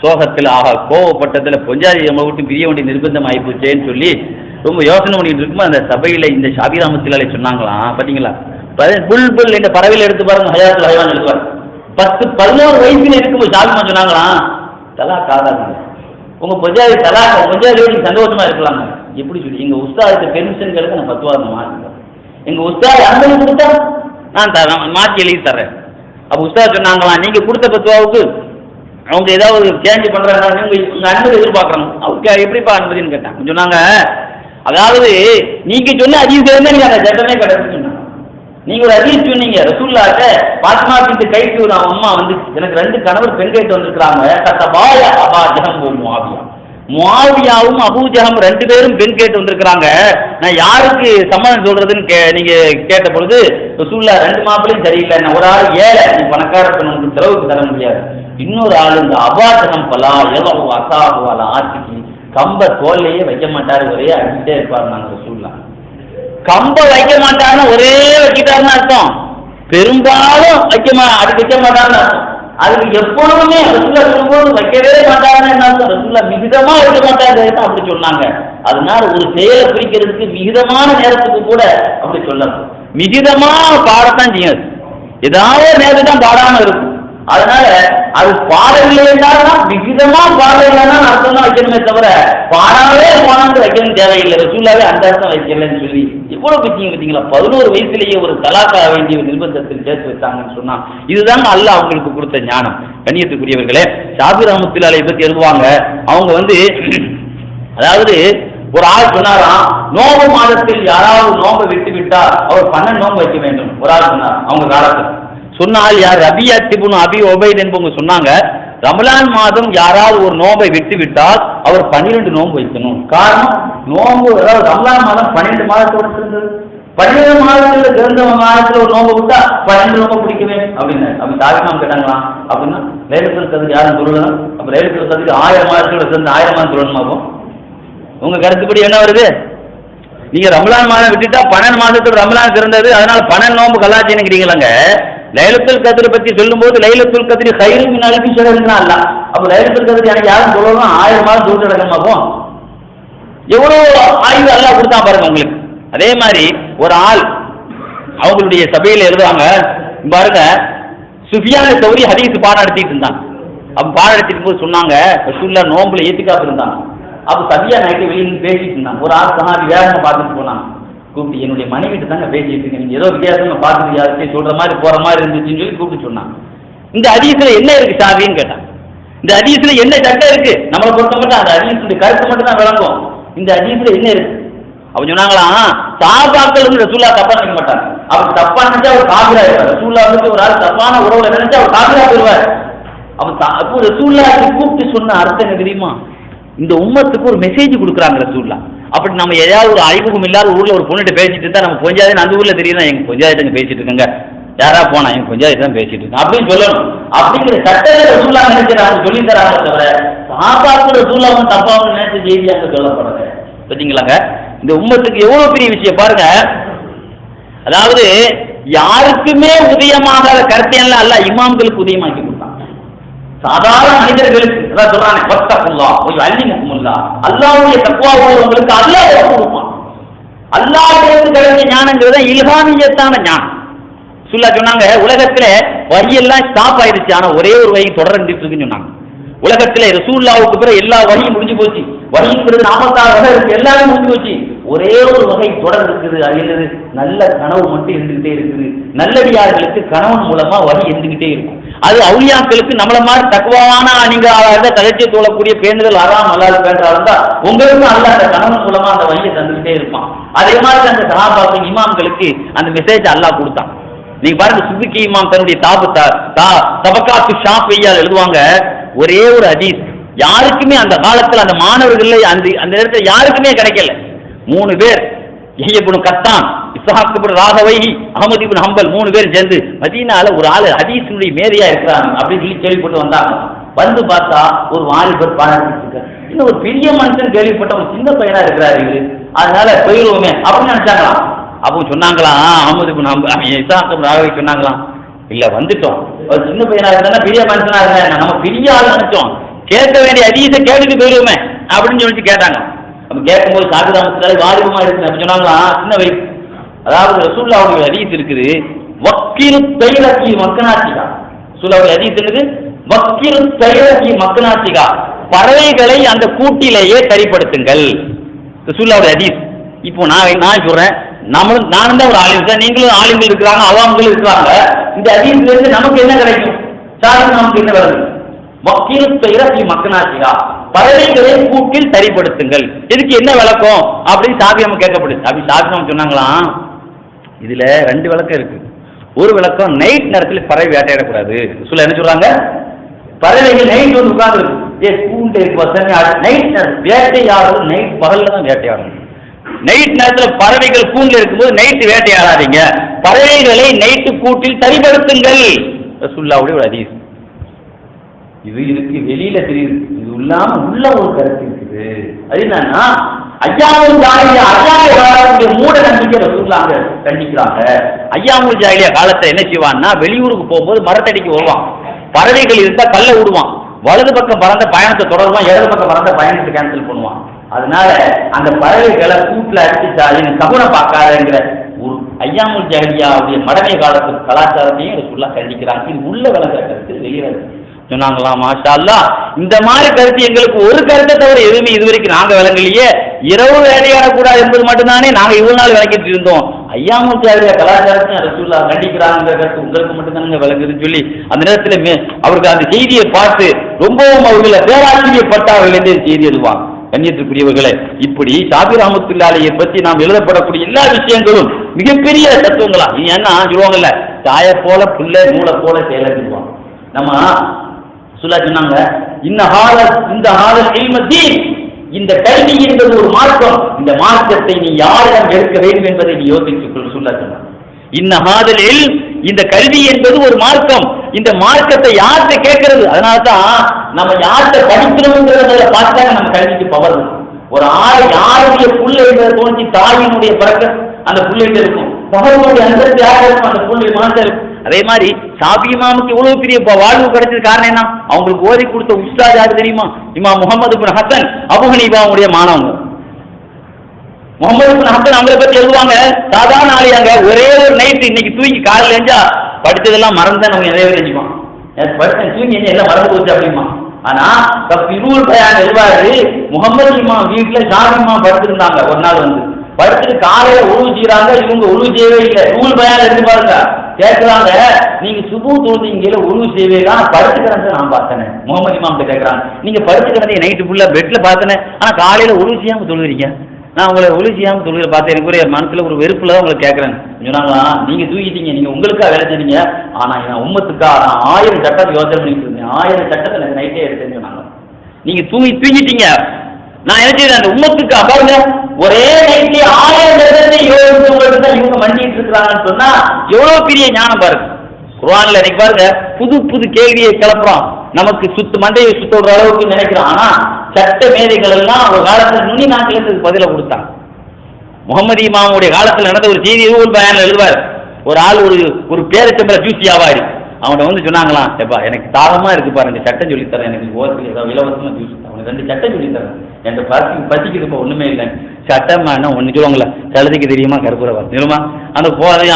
சோகத்தில் கோவப்பட்டதில் பஞ்சாயத்து நம்ம விட்டு பிரிய வேண்டிய நிர்பந்தம் ஆகிப்போச்சேன்னு சொல்லி ரொம்ப யோசனை பண்ணிட்டு இருக்கும்போது அந்த சபையில் இந்த ஷாபி ரஹ்மத்துல்லாஹி சொன்னாங்களாம், பார்த்தீங்களா, புல்புல் இந்த பறவையில் எடுத்து பாருங்க, ஹயாத்துல் ஹயவான் எடுத்துவார். 10-11 வயசுல இருக்கும்போது ஷாபிமா சொன்னாங்களாம், தலாக் ஆகாதுங்க, உங்க பஞ்சாயத்து தலாக், பஞ்சாயத்து நீங்க சந்தோஷமா இருக்கலாங்க. எப்படி சொல்லி எங்க உஸ்தாதுக்கு பெர்மிஷன் கேளுங்க, நான் 10 வாரம் மாற்றிக்கிறேன். எங்க உஸ்தாது அனுமதி கொடுத்தா நான் தரேன், மாற்றி எழுதி தர்றேன். அப்போ உஸ்தாது சொன்னாங்களாம், நீங்க கொடுத்த 10 வாவுக்கு அவங்க ஏதாவது சேஞ்ச் பண்றாங்க, உங்க அனுமதி எதிர்பார்க்கறாங்க. அவருக்கு எப்படிப்பா அனுமதினு கேட்டாங்க. சொன்னாங்க, அதாவது நீங்க சொன்ன அதிகம் சேர்ந்தா நீங்க அந்த சட்டமே கிடையாது சொன்னாங்க. நீங்க ஒரு அதிகம் சொன்னீங்க, ரசூலுல்லாஹ் பாத்திமா பின்த் கைஸ் ஒரு அம்மா வந்து எனக்கு 2 கணவர் பெண் கேட்டு வந்திருக்கிறாங்க, தத்தபாய அபா ஜஹம் முஆவியா, முஆவியாவும் அபூ ஜஹம் 2 பேரும் பெண் கேட்டு வந்திருக்கிறாங்க, நான் யாருக்கு சம்மதம் சொல்றதுன்னு நீங்க கேட்ட பொழுது ரசூலுல்லாஹ் 2 மாப்பிளையும் சரியில்லை, நான் ஒரு ஆள் ஏழை, நீ பணக்கார பெண்ணுக்கு செலவுக்கு தர முடியாது, இன்னொரு ஆள் இந்த அபா ஜஹம் பலா எவ்வளவு அசாபுவால ஆட்சிக்கு கம்ப தோல்லையே வைக்க மாட்டாரு, ஒரே அடிச்சுட்டே இருப்பாரு. நாங்கள் ரசூலுல்லாஹ் கம்ப வைக்க மாட்டாருன்னு ஒரே வைக்கிட்டாருன்னு அர்த்தம், பெரும்பாலும் வைக்க மாட்டாருன்னு அர்த்தம். அதுக்கு எப்பொழுதுமே ரசூலுல்லாஹ் சொல்லும்போது வைக்கவே மாட்டாருன்னு என்ன அர்த்தம், ரசூலுல்லாஹ் மிகுதமா வைக்க மாட்டாரு அப்படி சொன்னாங்க. அதனால ஒரு செயலை பிரிக்கிறதுக்கு மிகுதமான நேரத்துக்கு கூட அப்படி சொல்லணும், மிகுதமா பாடத்தான் செய்யாது, ஏதாவது நேரத்துக்கு தான் பாடாம இருக்கும். அதனால அது பாடவில்லை என்றால்தான் விகிதமா பாடவில்லைன்னா அர்த்தம் தான் வைக்கணுமே தவிர பாடாவே போனான்னு வைக்கணும் தேவையில்லை. ரசூலுல்லாஹ் அந்த அர்த்தம் வைக்கலன்னு சொல்லி எவ்வளவு பத்திங்க பார்த்தீங்களா, 11 வயசுலேயே ஒரு தலாக்கா வேண்டிய நிர்பந்தத்தில் சேர்த்து வச்சாங்கன்னு சொன்னா இதுதாங்க அல்லாஹ் அவங்களுக்கு கொடுத்த ஞானம். கண்ணியத்துக்குரியவர்களே, ஷாபி ரஹ்மத்துல்லாஹி அலைஹி பத்தி எழுதுவாங்க. அவங்க வந்து அதாவது ஒரு ஆள் சொன்னாராம், நோம்பு மாதத்தில் யாராவது நோம்பை விட்டு விட்டால் அவர் 12 நோன்பு வைக்க வேண்டும். ஒரு ஆள் சொன்னார் அவங்க காலத்தில். சொன்னால் யார்? ரபியா இப்னு அபி உபைத் என்பவங்க சொன்னாங்க, ரமலான் மாதம் யாராவது ஒரு நோன்பை விட்டு விட்டால் அவர் 12 நோன்பு வைக்கணும். காரணம், நோன்பு அதாவது ரமலான் மாதம் 12 மாதத்தோடு இருந்தது. 12 மாதத்துல சிறந்த மாதத்துல ஒரு நோன்பு விட்டா 12 நோன்பு பிடிக்குமே அப்படின்னு அப்படி தாய்மாம் கேட்டாங்களா? அப்படின்னா லைலத்துல் கத்ர் யாரும் சொல்லலாம். அப்ப லைலத்துல் கத்ர் 1000 மாதத்தோட சேர்ந்து 1000 மாதம் சொல்லணுமாகும். உங்க கருத்துப்படி என்ன வருது? நீங்க ரமலான் மாதம் விட்டுட்டா 12 மாதத்தோட ரமலான் சிறந்தது, அதனால 12 நோன்பு கலாச்சினுங்கிறீங்களாங்க. லைலத்துல் கத்ர் பத்தி சொல்லும்போது லைலத்துல் கத்ர் கைரும் மின் அல்ஃபி ஷஹ்ரின்னா அல்ல. அப்ப லைலத்துல் கத்ர் எனக்கு யாரும் சொல்லணும் 1000 மாதம் சொல்லிட்டு நடக்கணுமாகும். எவ்வளவு ஆய்வு அல்லாஹ் கொடுத்தா பாருங்க உங்களுக்கு. அதே மாதிரி ஒரு ஆள் அவங்களுடைய சபையில் எழுதுவாங்க பாருங்க, சுஃபியான் சௌரி ஹதீஸ் பாடம் நடத்திட்டு இருந்தாங்க. அப்ப பாடம் நடத்திட்டு போது சொன்னாங்க, ரசூலுல்லாஹ் நோம்புல ஏத்திக்காப்பு இருந்தாங்க. அப்ப சபியா நைட்டு வெளியில் பேசிட்டு இருந்தாங்க. ஒரு ஆள் சஹாபி வேகமா பார்த்துட்டு போனாங்க. கூப்பிட்டு என்னுடைய மனைவிட்டு தாங்க பேசிட்டு இருக்கேன், நீங்க ஏதோ வித்தியாசமா பார்த்துட்டு யாருக்கே சொல்ற மாதிரி போற மாதிரி இருந்துச்சுன்னு சொல்லி கூப்பிட்டு சொன்னாங்க. இந்த ஹதீஸ்ல என்ன இருக்கு சாபின்னு கேட்டாங்க. இந்த ஹதீஸ்ல என்ன சட்டம் இருக்கு? நம்மளை பொறுத்த மட்டும் அந்த ஹதீஸுடைய கருத்து மட்டும் தான் விளங்கும். இந்த ஹதீஸ்ல என்ன இருக்கு? அப்ப சொன்னாங்களாம், சாபாக்கள் வந்து ரசூலுல்லாஹ் தப்பா நினைக்க மாட்டாங்க. அவர் தப்பா நினைச்சா அவர் காபிரா இருப்பார். ரசூலுல்லாஹ் வந்து ஒரு ஆள் தப்பான உறவுல நினைச்சா அவர் காபிரா போயிருவார். அப்போ ரசூலுல்லாஹ் கூப்பிட்டு சொன்ன அர்த்தம் என்ன தெரியுமா? இந்த உம்மத்துக்கு ஒரு மெசேஜ் கொடுக்குறாங்க ரசூலுல்லாஹ். அப்படி நம்ம ஏதாவது ஒரு அறிமுகம் இல்லாத ஊர்ல ஒரு பொண்ணுகிட்ட பேசிட்டு இருந்தா நம்ம கொஞ்சம் அந்த ஊர்ல தெரியுதா, எங்க கொஞ்சம் பேசிட்டு இருக்காங்க, யாரா போனா எங்க கொஞ்சம் தான் பேசிட்டு இருக்காங்க அப்படின்னு சொல்லணும். அப்படிங்கிற சட்டத்தை ரசூலுல்லாஹ் நினைக்கிறாங்க, சொல்லி தராங்க. தவிர சாபாக்கள் ரசூலுல்லாஹ் தப்பாக நினைச்ச செய்தி அங்க சொல்லப்படுறது பார்த்தீங்களாங்க. இந்த உம்மத்துக்கு எவ்வளவு பெரிய விஷயம் பாருங்க. அதாவது யாருக்குமே உதயமாகாத கருத்தையெல்லாம் அல்ல இமாம்களுக்கு உதயமாக்கி கொடுத்தான். சாதாரண மனிதர்களுக்கு அதான் சொல்றானே, வத்தகுல்லாஹ் வ யுஅல்லிமுக்குமுல்லாஹ், அல்லாஹ்வுடைய தக்வா உள்ளவங்களுக்கு அல்லாஹ் கொடுப்பான். அல்லாஹ்விடமிருந்து கிடைச்ச ஞானங்கிறது இல்ஹாமியத்தான ஞானம். ரசூலுல்லாஹ் சொன்னாங்க, உலகத்துல வஹியெல்லாம் ஸ்டாப் ஆயிடுச்சு, ஆனா ஒரே ஒரு வஹி தொடர்ந்துட்டு இருக்குன்னு சொன்னாங்க. உலகத்துல ரசூலுல்லாஹ்வுக்கு பிறகு எல்லா வஹியும் முடிஞ்சு போச்சு. வஹிங்கிறது 46 வகை இருக்கு, எல்லாமே முடிஞ்சு போச்சு. ஒரே ஒரு வகை தொடர்ந்து இருக்குது. அது என்னது? நல்ல கனவு மட்டும் இருந்துகிட்டே இருக்குது. நல்லடியார்களுக்கு கணவன் மூலமா வஹி இருந்துகிட்டே இருக்கும். அது அவுலியாக்களுக்கு நம்மள மாதிரி தக்வாவான நீங்க தகச்சை தோழக்கூடிய பேணுதல் ஆறாம் அல்லாஹ் பேண்டாருந்தா உங்களுக்கும் அல்லாஹ் அந்த கணவன் மூலமா அந்த வழியை தந்துகிட்டே இருப்பான். அதே மாதிரி அந்த சஹாபாக்கள் இமாம்களுக்கு அந்த மெசேஜ் அல்லாஹ் கொடுத்தான். நீங்க பாருங்க, சுதுக்கி இமாம் தன்னுடைய தபக்காத்து ஷாஃபிய்யால் எழுதுவாங்க, ஒரே ஒரு ஹதீஸ் யாருக்குமே அந்த காலத்துல அந்த மாணவர்கள் அந்த நேரத்துல யாருக்குமே கிடைக்கல. 3 பேர், யஹ்யா இப்னு கத்தான், இஸ்ஹாக் இப்னு ராகவைஹி, அஹ்மத் இப்னு ஹம்பல் 3 பேர் சேர்ந்து மதீனால ஒரு ஆள் ஹதீஸினுடைய மேதையா இருக்கிறாங்க அப்படின்னு சொல்லி கேள்விப்பட்டு வந்தாங்க. வந்து பார்த்தா ஒரு வாலிபர் பாராட்டிட்டு இருக்காரு. இன்னும் ஒரு பெரிய மனுஷன் கேள்விப்பட்ட ஒரு சின்ன பையனா இருக்கிறாரு இவரு, அதனால போயிடுவோமே அப்படின்னு நினைச்சாங்களாம். அப்போ சொன்னாங்களாம், அஹ்மத் இப்னு ஹம்பல் இஸ்ஹாக் இப்னு ராகவை சொன்னாங்களாம், இல்ல வந்துட்டோம், ஒரு சின்ன பையனா இருந்தா பெரிய மனுஷனா இருந்தா நம்ம பெரிய ஆள் நினைச்சோம், கேட்க வேண்டிய ஹதீஸை கேட்டுட்டு போயிடுவோமே அப்படின்னு சொல்லிட்டு கேட்டாங்க. அப்ப கேட்கும்போது சாகுதாமத்தாலே வாலிபமா இருக்கு அப்படி சொன்னாங்களா, சின்ன வயசு. அதாவது ரசூலுல்லாஹ்வுடைய ஹதீஸ் இருக்குது, வக்கிரு தைரகி மக்கனாத்திகா. ரசூலுல்லாஹ்வுடைய ஹதீஸ் இருக்குது, வக்கிரு தைரகி மக்கனாத்திகா, பறவைகளை அந்த கூட்டிலேயே சரிப்படுத்துங்கள். ரசூலுல்லாஹ்வுடைய ஹதீஸ். இப்போ நான் சொல்றேன், நானும் தான் ஒரு ஆலிம் தான், நீங்களும் ஆலிம்கள் இருக்கிறாங்க, அவாம்கள் இருக்கிறாங்க. இந்த ஹதீஸ்ல இருந்து நமக்கு என்ன கிடைக்கும்? சாருக்கு நமக்கு என்ன வருது? வக்கிரு தைரகி மக்கனாத்திகா, பறவைகளை கூட்டில் சரிப்படுத்துங்கள். இதுக்கு என்ன விளக்கம் அப்படின்னு சாபியம் கேட்கப்படுது. அப்படி சாபியம் சொன்னாங்களாம், இதுல 2 விளக்கம் இருக்கு. ஒரு விளக்கம், நைட் நேரத்தில் பறவை வேட்டையாடக்கூடாது. சொல்ல என்ன சொல்றாங்க, பறவைகள் நைட் வந்து உட்கார்ந்து நைட் வேட்டையாடுறது நைட் பகல்ல தான் வேட்டையாடணும். நைட் நேரத்தில் பறவைகள் கூண்டில் இருக்கும்போது நைட்டு வேட்டையாடாதீங்க, பறவைகளை நைட்டு கூட்டில் சரிப்படுத்துங்கள். ரசூலுல்லாஹ்வுடைய ஒரு ஹதீஸ். இது இருக்கு, வெளியில தெரியுது, இது இல்லாம உள்ள ஒரு கருத்து இருக்குது. அது என்னன்னா, ஐயாமுல் ஜாஹிலியா மூட நம்பிக்கை ரசூலுல்லாஹ் கண்டிக்கிறாங்க. ஐயாமுல் ஜாஹிலியா காலத்தை என்ன செய்வான்னா, வெளியூருக்கு போகும்போது மரத்தடிக்கு வருவான், பறவைகள் இருந்தா கல்ல விடுவான், வலது பக்கம் பறந்த பயணத்தை தொடருவான், இடது பக்கம் பறந்த பயணத்தை கேன்சல் பண்ணுவான். அதனால அந்த பறவைகளை கூட்டுல அடிச்சுட்டா எனக்கு சகுனம் பார்க்காதுங்கிற ஒரு ஐயாமுல் ஜாஹிலியாவுடைய மடமை காலத்து கலாச்சாரத்தையும் ரசூலுல்லாஹ் கண்டிக்கிறாங்க. இது உள்ள விளங்குற கருத்து, வெளியில சொன்னாங்களாம். மாஷா அல்லாஹ், இந்த மாதிரி கருத்து எங்களுக்கு ஒரு கருத்தை தவிர எதுவுமே இதுவரைக்கும் நாங்க விளங்கலையே. இரவு வேலையாடக்கூடாது என்பது மட்டும்தானே நாங்க இவ்வளவு நாள் விளக்கிட்டு இருந்தோம். ஐயாமுல் ஜாஹிலியா கலாச்சாரத்தையும் ரசூலுல்லாஹ் கண்டிக்கிறாங்க கருத்து உங்களுக்கு மட்டும்தானங்க விளங்குதுன்னு சொல்லி அந்த நேரத்தில் அவருக்கு அந்த செய்தியை பார்த்து ரொம்பவும் அவர்களை பேராச்சரியப்பட்டார்கள் என்று செய்தி எழுதுவாங்க. கண்ணியத்துக்குரியவர்களே, இப்படி ஷாபிர் ரஹ்மத்துல்லாஹி அலைஹி பற்றி நாம் எழுதப்படக்கூடிய எல்லா விஷயங்களும் மிகப்பெரிய தத்துவங்களா. ஏன்னா சொல்லுவாங்கல்ல, தாயை போல புள்ள நூலை போல செயலுவாங்க. நம்ம சொல்ல சொன்னாங்க, இந்த ஹாலல் இல்மத்தீன், இந்த கல்வி என்பது ஒரு மார்க்கம், இந்த மார்க்கத்தை நீ யாரிடம் எடுக்க வேண்டும் என்பதை நீ யோசித்துக்கொள் சொல்ல சொன்னாங்க. இன்னஹாதல் இல்ம், இந்த கல்வி என்பது ஒரு மார்க்கம், இந்த மார்க்கத்தை யார்கிட்ட கேட்கறது? அதனால தான் நம்ம யார்கிட்ட படிக்கிறோம்ங்கிறத பார்த்தாங்க நம்ம கல்விக்கு பவர். ஒரு ஆள் யாருடைய புள்ள என்பதை தோன்றி தாயினுடைய பறக்க அந்த புள்ளைகிட்ட இருக்கும், பகவனுடைய அந்தஸ்து யாரும் இருக்கும், அந்த புள்ளை மாற்ற இருக்கும். அதே மாதிரி ஷாஃபி இமாமுக்கு இவ்வளவு பெரிய வாழ்வு கிடைச்சது காரணம் என்ன? அவங்களுக்கு ஓதி கொடுத்த உஸ்தாத் யாரு தெரியுமா? இமாம் முகமது பின் ஹசன் அபு ஹனீஃபாவுடைய மாணவங்க. முகமது பின் ஹசன் அவங்களை பத்தி எழுதுவாங்க, சாதாரண ஆளியாங்க, ஒரே ஒரு நைட்டு இன்னைக்கு தூக்கி காலையில் எழுந்தா படித்ததெல்லாம் மறந்தேன் அவங்க நிறைய பேர் எழுதிப்பான், படித்தேன் தூங்கி எல்லாம் மறந்து போச்சு அப்படிமா. ஆனா இருள் பயான் எழுவாரு, முகமது இமாம் வீட்டுல ஷாஃபி இமாம் படுத்திருந்தாங்க. ஒரு நாள் வந்து படுத்துட்டு காலையில உழுவு செய்யறாங்க, இவங்க உழுவு செய்யவே இல்லை. இருள் பயான் எடுத்து பாருங்க, கேட்கிறாங்க, நீங்க சுபு தொழுதீங்கள உழுவு செய்வே தான் படுத்து கிடந்த நான் பார்த்தேன். முகமது இமாம் கேட்கறாங்க, நீங்க படுத்து கிடந்தீங்க நைட்டு ஃபுல்லா பெட்ல பார்த்தேன், ஆனா காலையில உழுவு செய்யாம தொழுகிறீங்க, நான் உங்களை ஒளி செய்யாம தொழில பார்த்தேன், எனக்கு ஒரு மனசுல ஒரு வெறுப்புல தான் உங்களை கேட்கறேன். சொன்னாங்களா, நீங்க தூக்கிட்டீங்க, நீங்க உங்களுக்காக வேலை செஞ்சீங்க, ஆனா நான் உம்மத்துக்காக நான் 1000 சட்டத்தை யோசனை பண்ணிட்டு இருந்தேன், 1000 சட்டத்தை எனக்கு நைட்டே எடுத்தேன்னு சொன்னாங்க. நீங்க தூங்கிட்டீங்க, நான் என்ன செய்யறேன், அந்த உம்மத்துக்கு பாருங்க, ஒரே நைட்டே 1000 சட்டத்தை யோசிச்சு தான் இவங்க மண்டிட்டு இருக்கிறாங்கன்னு சொன்னா எவ்வளவு பெரிய ஞானம் பாருங்க. குர்ஆன்ல இன்னைக்கு பாருங்க, புது புது கேள்வியை கிளப்புறான், நமக்கு மண்டையை சுத்த விடுற அளவுக்கு நினைக்கிறான். ஆனா சட்ட மேதைகள் எல்லாம் ஒரு காலத்தில் நுனி நாட்டிலேருந்து பதில கொடுத்தாங்க. முகமது இமாமுடைய காலத்தில் நடந்த ஒரு செய்தி இருள் பயான்ல எழுதுவார். ஒரு ஆள் ஒரு பேரச்சம்பள ஜூஸ் வியாபாரி அவன்கிட்ட வந்து சொன்னாங்களாம், எப்பா எனக்கு தாகமா இருக்கு பாருங்க, சட்டம் சொல்லித்தரேன், எனக்கு ஓரத்தில் ஏதாவது இலவசமா ஜூஸ் அவனுக்கு 2 சட்டம் சொல்லித்தரேன், எனக்கு பசிக்குது இப்போ ஒண்ணுமே இல்லை. சட்டமா என்ன ஒண்ணு சொல்லுவாங்களா, கழுதைக்கு தெரியுமா கருப்புரவா தெரியுமா, அந்த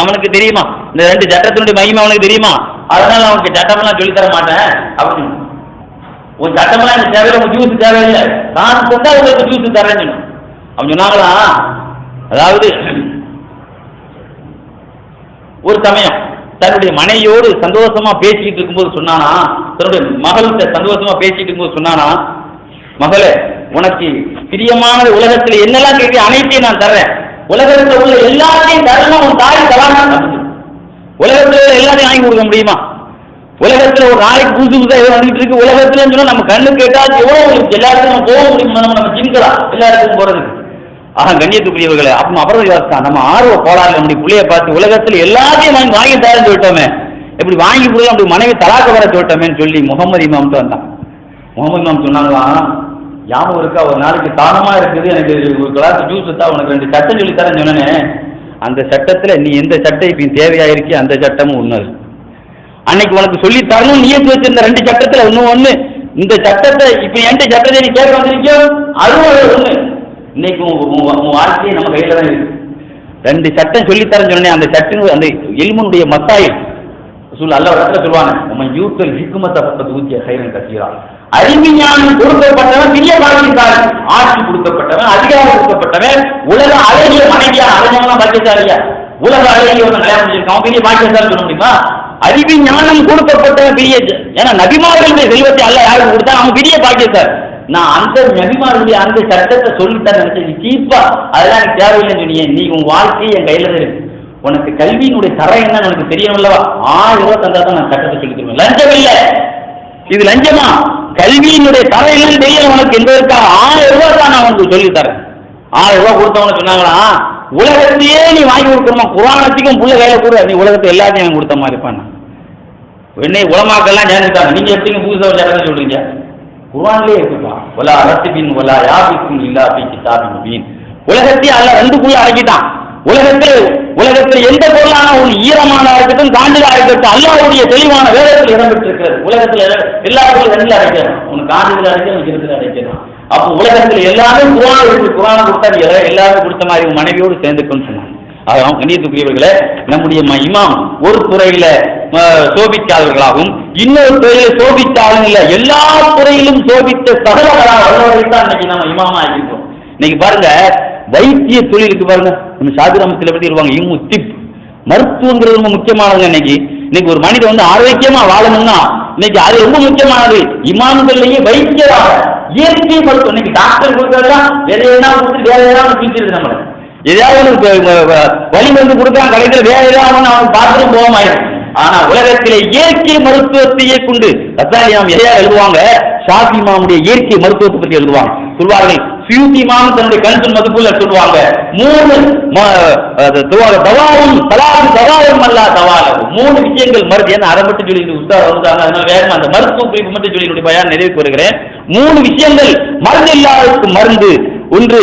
அவனுக்கு தெரியுமா, இந்த 2 சட்டத்தினுடைய மகிமை அவனுக்கு தெரியுமா, அதனால அவனுக்கு சட்டமெல்லாம் சொல்லித்தர மாட்டேன் அப்படின்னு. ஒரு சட்டமெல்லாம் எனக்கு தேவையில்லை, உங்க ஜூஸ் தேவையில்லை, நான் சொன்னா உங்களுக்கு ஜூஸ் தரேன்னு சொன்னான். அவன் சொன்னாங்களா, அதாவது ஒரு சமயம் தன்னுடைய மனைவியோடு சந்தோஷமா பேசிக்கிட்டு இருக்கும்போது சொன்னானா, தன்னுடைய மகள்கிட்ட சந்தோஷமா பேசிட்டு இருக்கும்போது சொன்னானா, மகளே உனக்கு பிரியமான உலகத்தில் என்னெல்லாம் கேட்க அனைத்தையும் நான் தர்றேன், உலகத்தில் உள்ள எல்லாத்தையும் தரணும், உன் தாய் தரான். உலகத்தில் எல்லாத்தையும் வாங்கி கொடுக்க முடியுமா? உலகத்தில் ஒரு நாளைக்கு புதுசு புதுசாக எதுவும் வந்துட்டு இருக்கு, உலகத்துல சொன்னா நம்ம கண்ணு கேட்டால் எவ்வளவு எல்லாருக்கும் நம்ம போக முடியுமா, நம்ம சிந்திக்கலாம் எல்லாருக்கும் போறதுக்கு. ஆக கண்ணியத்துக்குரியவர்களே, அப்போ அப்புறம் யோசித்தான், நம்ம ஆர்வ கோளாறு நம்முடைய பிள்ளைய பார்த்து உலகத்தில் எல்லாத்தையும் வாங்கி தரேன்னு சொல்லிட்டோமே, எப்படி வாங்கி கொடுக்க அப்படி மனைவி தலாக்க வர சொல்லிட்டோமேன்னு சொல்லி முகமது இமாம்ட்டு வந்தான். முகமது இமாம் சொன்னாங்களா, ஞாபகம் இருக்கா, ஒரு நாளைக்கு தானமா இருக்குது, எனக்கு ஒரு கிளாஸ் ஜூஸ் தான், உனக்கு 2 சட்டம் சொல்லி தரேன்னு சொன்னேனே, அந்த சட்டத்துல நீ எந்த சட்டம் இப்ப தேவையாயிருக்கே அந்த சட்டமும் ஒண்ணு, அன்னைக்கு உனக்கு சொல்லி தரணும் நியத்து வச்சிருந்த 2 சட்டத்துல ஒண்ணு, இந்த சட்டத்தை இப்ப எந்த சட்டத்தை நீ கேட்க வந்திருக்கோ அதுவும் ஒண்ணு. இன்னைக்கு உன் வாழ்க்கையை நம்ம கையில தான் இருக்கு. 2 சட்டம் சொல்லித்தரேன்னு சொன்னேன், அந்த சட்டம் அந்த இல்முனுடைய மத்தாயில் அல்ல இடத்துல சொல்லுவாங்க, நம்ம யூத்தல் ஹிக்குமத்தை பத்தி ஊத்திய கைரன் கசீரா, அறிவிஞானம் கொடுக்கப்பட்டவன் பெரிய பாக்கியசாலி, ஆட்சி கொடுக்கப்பட்டவன், அதிகாரம் கொடுக்கப்பட்டவன், உலக அழகிய மனைவியா அழகெல்லாம் பாக்கியசாலியா, உலக அழகிய ஒரு கல்யாணம் பண்ணிருக்கான் பெரிய பாக்கியசாலி சொல்ல முடியுமா? அறிவு ஞானம் கொடுக்கப்பட்டவன் பெரிய, ஏன்னா நபிமார்களுடைய செல்வத்தை அல்ல யாருக்கு கொடுத்தா அவன் பெரிய பாக்கியசாலி. நான் அந்த நபிமார்களுடைய அந்த சட்டத்தை சொல்லித்தரேன் நினைச்சேன், நீ சீப்பா அதெல்லாம் எனக்கு தேவையில்லைன்னு சொன்னீங்க, நீ உன் வாழ்க்கையை என் கையில தான் இருக்கு, உனக்கு கல்வியினுடைய தரம் என்னன்னு உனக்கு தெரியணும்லவா, 1000 ரூபாய் தந்தா தான் நான் சட்டத்தை சொல்லி தருவேன், லஞ்சம் இல்லை, இது லஞ்சமா, கல்வியினுடைய தரம் என்னன்னு தெரியல உனக்கு என்பதற்காக 1000 ரூபாய் தான் நான் உனக்கு சொல்லி தரேன். 1000 ரூபாய் கொடுத்தவனு சொன்னாங்களா, உலகத்தையே நீ வாங்கி கொடுக்கணுமா, குர்ஆனத்துக்கும் புள்ள கையில கூட நீ உலகத்தை எல்லாத்தையும் வாங்கி கொடுத்த மாதிரி இருப்பான். என்னை உலமாக்கெல்லாம் சேர்ந்துட்டாங்க, நீங்க எப்படிங்க புதுசாக சட்டத்தை சொல்றீங்க, குர்ஆன்லயே இருக்குப்பா, வலா ரத்திபின் வலா யாபிக்கும் இல்லா ஃபீ கிதாபின் முபீன். உலகத்தையே அல்ல 2 அடக்கிட்டான். உலகத்தில் எந்த பொருளான ஒரு ஈரமான இருக்கட்டும் காண்டிலா இருக்கட்டும் அல்லாஹ்வுடைய தெளிவான வேதத்தில் இடம்பெற்றிருக்கிறது. உலகத்தில் எல்லா பொருளும் 2 அடைக்கலாம், உனக்கு காண்டில அடைக்கலாம், ஈரத்தில் அடைக்கலாம். அப்போ உலகத்தில் எல்லாமே குர்ஆன் கொடுத்தா எல்லாரும் கொடுத்த மாதிரி மனைவியோடு சேர்ந்துக்கொண்டு சொன்னாங்க. அதான் கண்ணியத்துக்குரியவர்களே, நம்முடைய இமாம் ஒரு துறையில சோபிக்காதவர்களாகவும் இன்னொரு துறையில சோபித்தாலும் இல்லை, எல்லா துறையிலும் சோபித்த சகலவர்களாக தான் இன்னைக்கு நம்ம இமாமா ஆகிருக்கோம். இன்னைக்கு பாருங்க, வைத்திய தொழிலுக்கு பாருங்க, நம்ம சாதிராமத்தில் பற்றி சொல்லுவாங்க, திப் மருத்துவங்கிறது ரொம்ப முக்கியமானது. இன்னைக்கு ஒரு மனிதன் வந்து ஆரோக்கியமா வாழணும்னா இன்னைக்கு அது ரொம்ப முக்கியமானது. இமாம்கள்லயே வைத்தியராக இயற்கை மருத்துவம், இன்னைக்கு டாக்டர் கொடுக்கறதா வேற எதாவது கொடுத்து வேற ஏதாவது பிரிச்சிருக்கு நம்மள. ஏதாவது வழி வந்து கொடுத்தான், கடைசியில் வேற ஏதாவது அவன் பார்த்துட்டு போக மாட்டேன். ஆனா உலகத்திலே இயற்கை மருத்துவத்தையே கொண்டு ரசாயனம் எதையா எழுதுவாங்க, ஷாஃபி இமாமுடைய இயற்கை மருத்துவத்தை பற்றி எழுதுவாங்க. சொல்வார்கள் சியூத்தி இமாம் தன்னுடைய கன்சல் மதுக்குள்ள சொல்லுவாங்க, 3 விஷயங்கள் மருந்து. ஏன்னா அதை மட்டும் சொல்லி உஸ்தாத் வந்துட்டாங்க, அதனால வேகமா அந்த மருத்துவ குறிப்பு மட்டும் சொல்லி என்னுடைய பயான் நிறைவேற்றி வருகிறேன். 3 விஷயங்கள் மருந்து இல்லாததுக்கு மருந்து. ஒன்று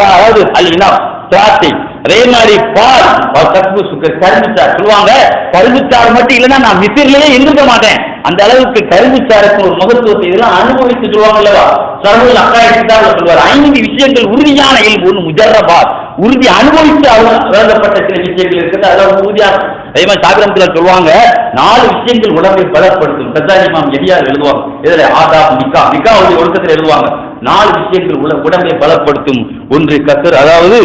அதாவது அல்லா திராட்சை, அதே மாதிரி பால், கரும்புச்சாறு சொல்லுவாங்க. கரும்புச்சாறு மட்டும் இல்லைன்னா நான் மிசிறிலேயே இருந்திருக்க மாட்டேன். அந்த அளவுக்கு கரும்புச்சாருக்கு ஒரு மகத்துவத்தை இதெல்லாம் அனுபவித்து சொல்லுவாங்க அல்லவா. சரகுல் அக்காயிட்டாக சொல்வார் 5 விஷயங்கள் உறுதியான இயல்பு. ஒன்று முஜர்ரபாத், உறுதி அனுபவித்து வழங்கப்பட்ட சில விஷயங்கள் இருக்குது, அதெல்லாம் உறுதியான. அதே மாதிரி சாபிரமத்தில் சொல்லுவாங்க 4 விஷயங்கள் உடம்பை பலப்படுத்தும். கத்தாரிமாம் எடியார் எழுதுவாங்க. இதில் ஆதாப் நிக்காவுடைய ஒழுக்கத்தில் எழுதுவாங்க 4 விஷயங்கள் உடம்பை பலப்படுத்தும். ஒன்று கசர், அதாவது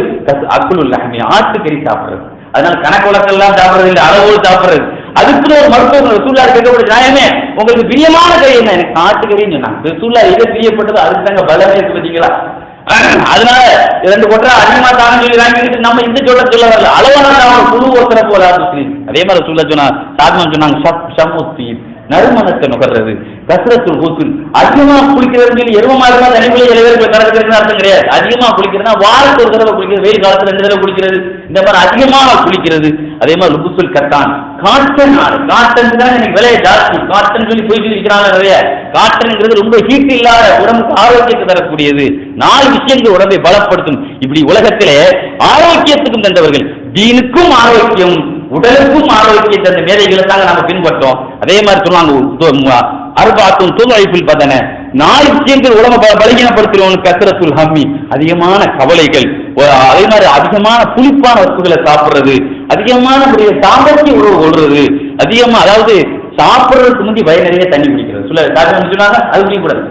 அக்குலுல் லஹ்மி, ஆட்டுக்கறி சாப்பிடுறது. அதனால கணக்கு வழக்கெல்லாம் சாப்பிடுறது இல்லை, அளவோடு சாப்பிடுறது. அதுக்குன்னு ஒரு மருத்துவ ரசூல்லா கேட்கக்கூடிய நியாயமே, உங்களுக்கு பிரியமான கறி என்ன? எனக்கு ஆட்டுக்கறின்னு சொன்னாங்க. ரசூல்லா எதை பிரியப்பட்டது அதுக்கு தாங்க பலமே இருக்கு பார்த்தீங்களா. அதனால 2 கொட்டை அதிகமா தாங்க சொல்லி வாங்கிட்டு நம்ம இந்த சொல்ல வரல, அளவான குழு ஒருத்தர போல. அதே மாதிரி ரசூல்லா சொன்னாங்க, சாதனம் சொன்னாங்க நறுமணத்தை நுகர்றது, கசரத்துல் ஹுஸ்ன், அதிகமா குளிக்கிறதுன்னு சொல்லி எருவமா இருந்தா தனிமொழி இளைஞர்கள் கலக்கிறதுன்னு அர்த்தம் கிடையாது. அதிகமா குளிக்கிறதுனா வாரத்துக்கு ஒரு தடவை குளிக்கிறது, வெயில் காலத்துல 2 தடவை குளிக்கிறது, இந்த மாதிரி அதிகமாக குளிக்கிறது. அதே மாதிரி லுபுசுல் கத்தான், காட்டன் ஆடு. காட்டன் தான் எனக்கு விலை ஜாஸ்தி, காட்டன் சொல்லி போய் இருக்கிறாங்க நிறைய. காட்டன்ங்கிறது ரொம்ப ஹீட் இல்லாத, உடம்புக்கு ஆரோக்கியத்தை தரக்கூடியது. 4 விஷயங்கள் உடம்பை பலப்படுத்தும். இப்படி உலகத்திலே ஆரோக்கியத்துக்கும் தந்தவர்கள், தீனுக்கும் ஆரோக்கியம், உடலுக்கும் ஆரோக்கியம் தந்த மேதைகளை தாங்க நாம பின்பற்றோம். அதே மாதிரி சொன்னாங்க அர்பாத்தும் தொழில் பார்த்தன 4 விஷயங்கள் உடம்பை பலகீனப்படுத்துறவங்க. கசரத்துல் ஹம்மி, அதிகமான கவலைகள். அதே மாதிரி அதிகமான புளிப்பான வஸ்துகளை சாப்பிடுறது, அதிகமான சாம்பத்திய உறவு கொள்றது, அதிகமா அதாவது சாப்பிடுறதுக்கு முந்தி வய நிறைய தண்ணி குடிக்கிறது. சொன்னாங்க அது குடிக்கூடாது.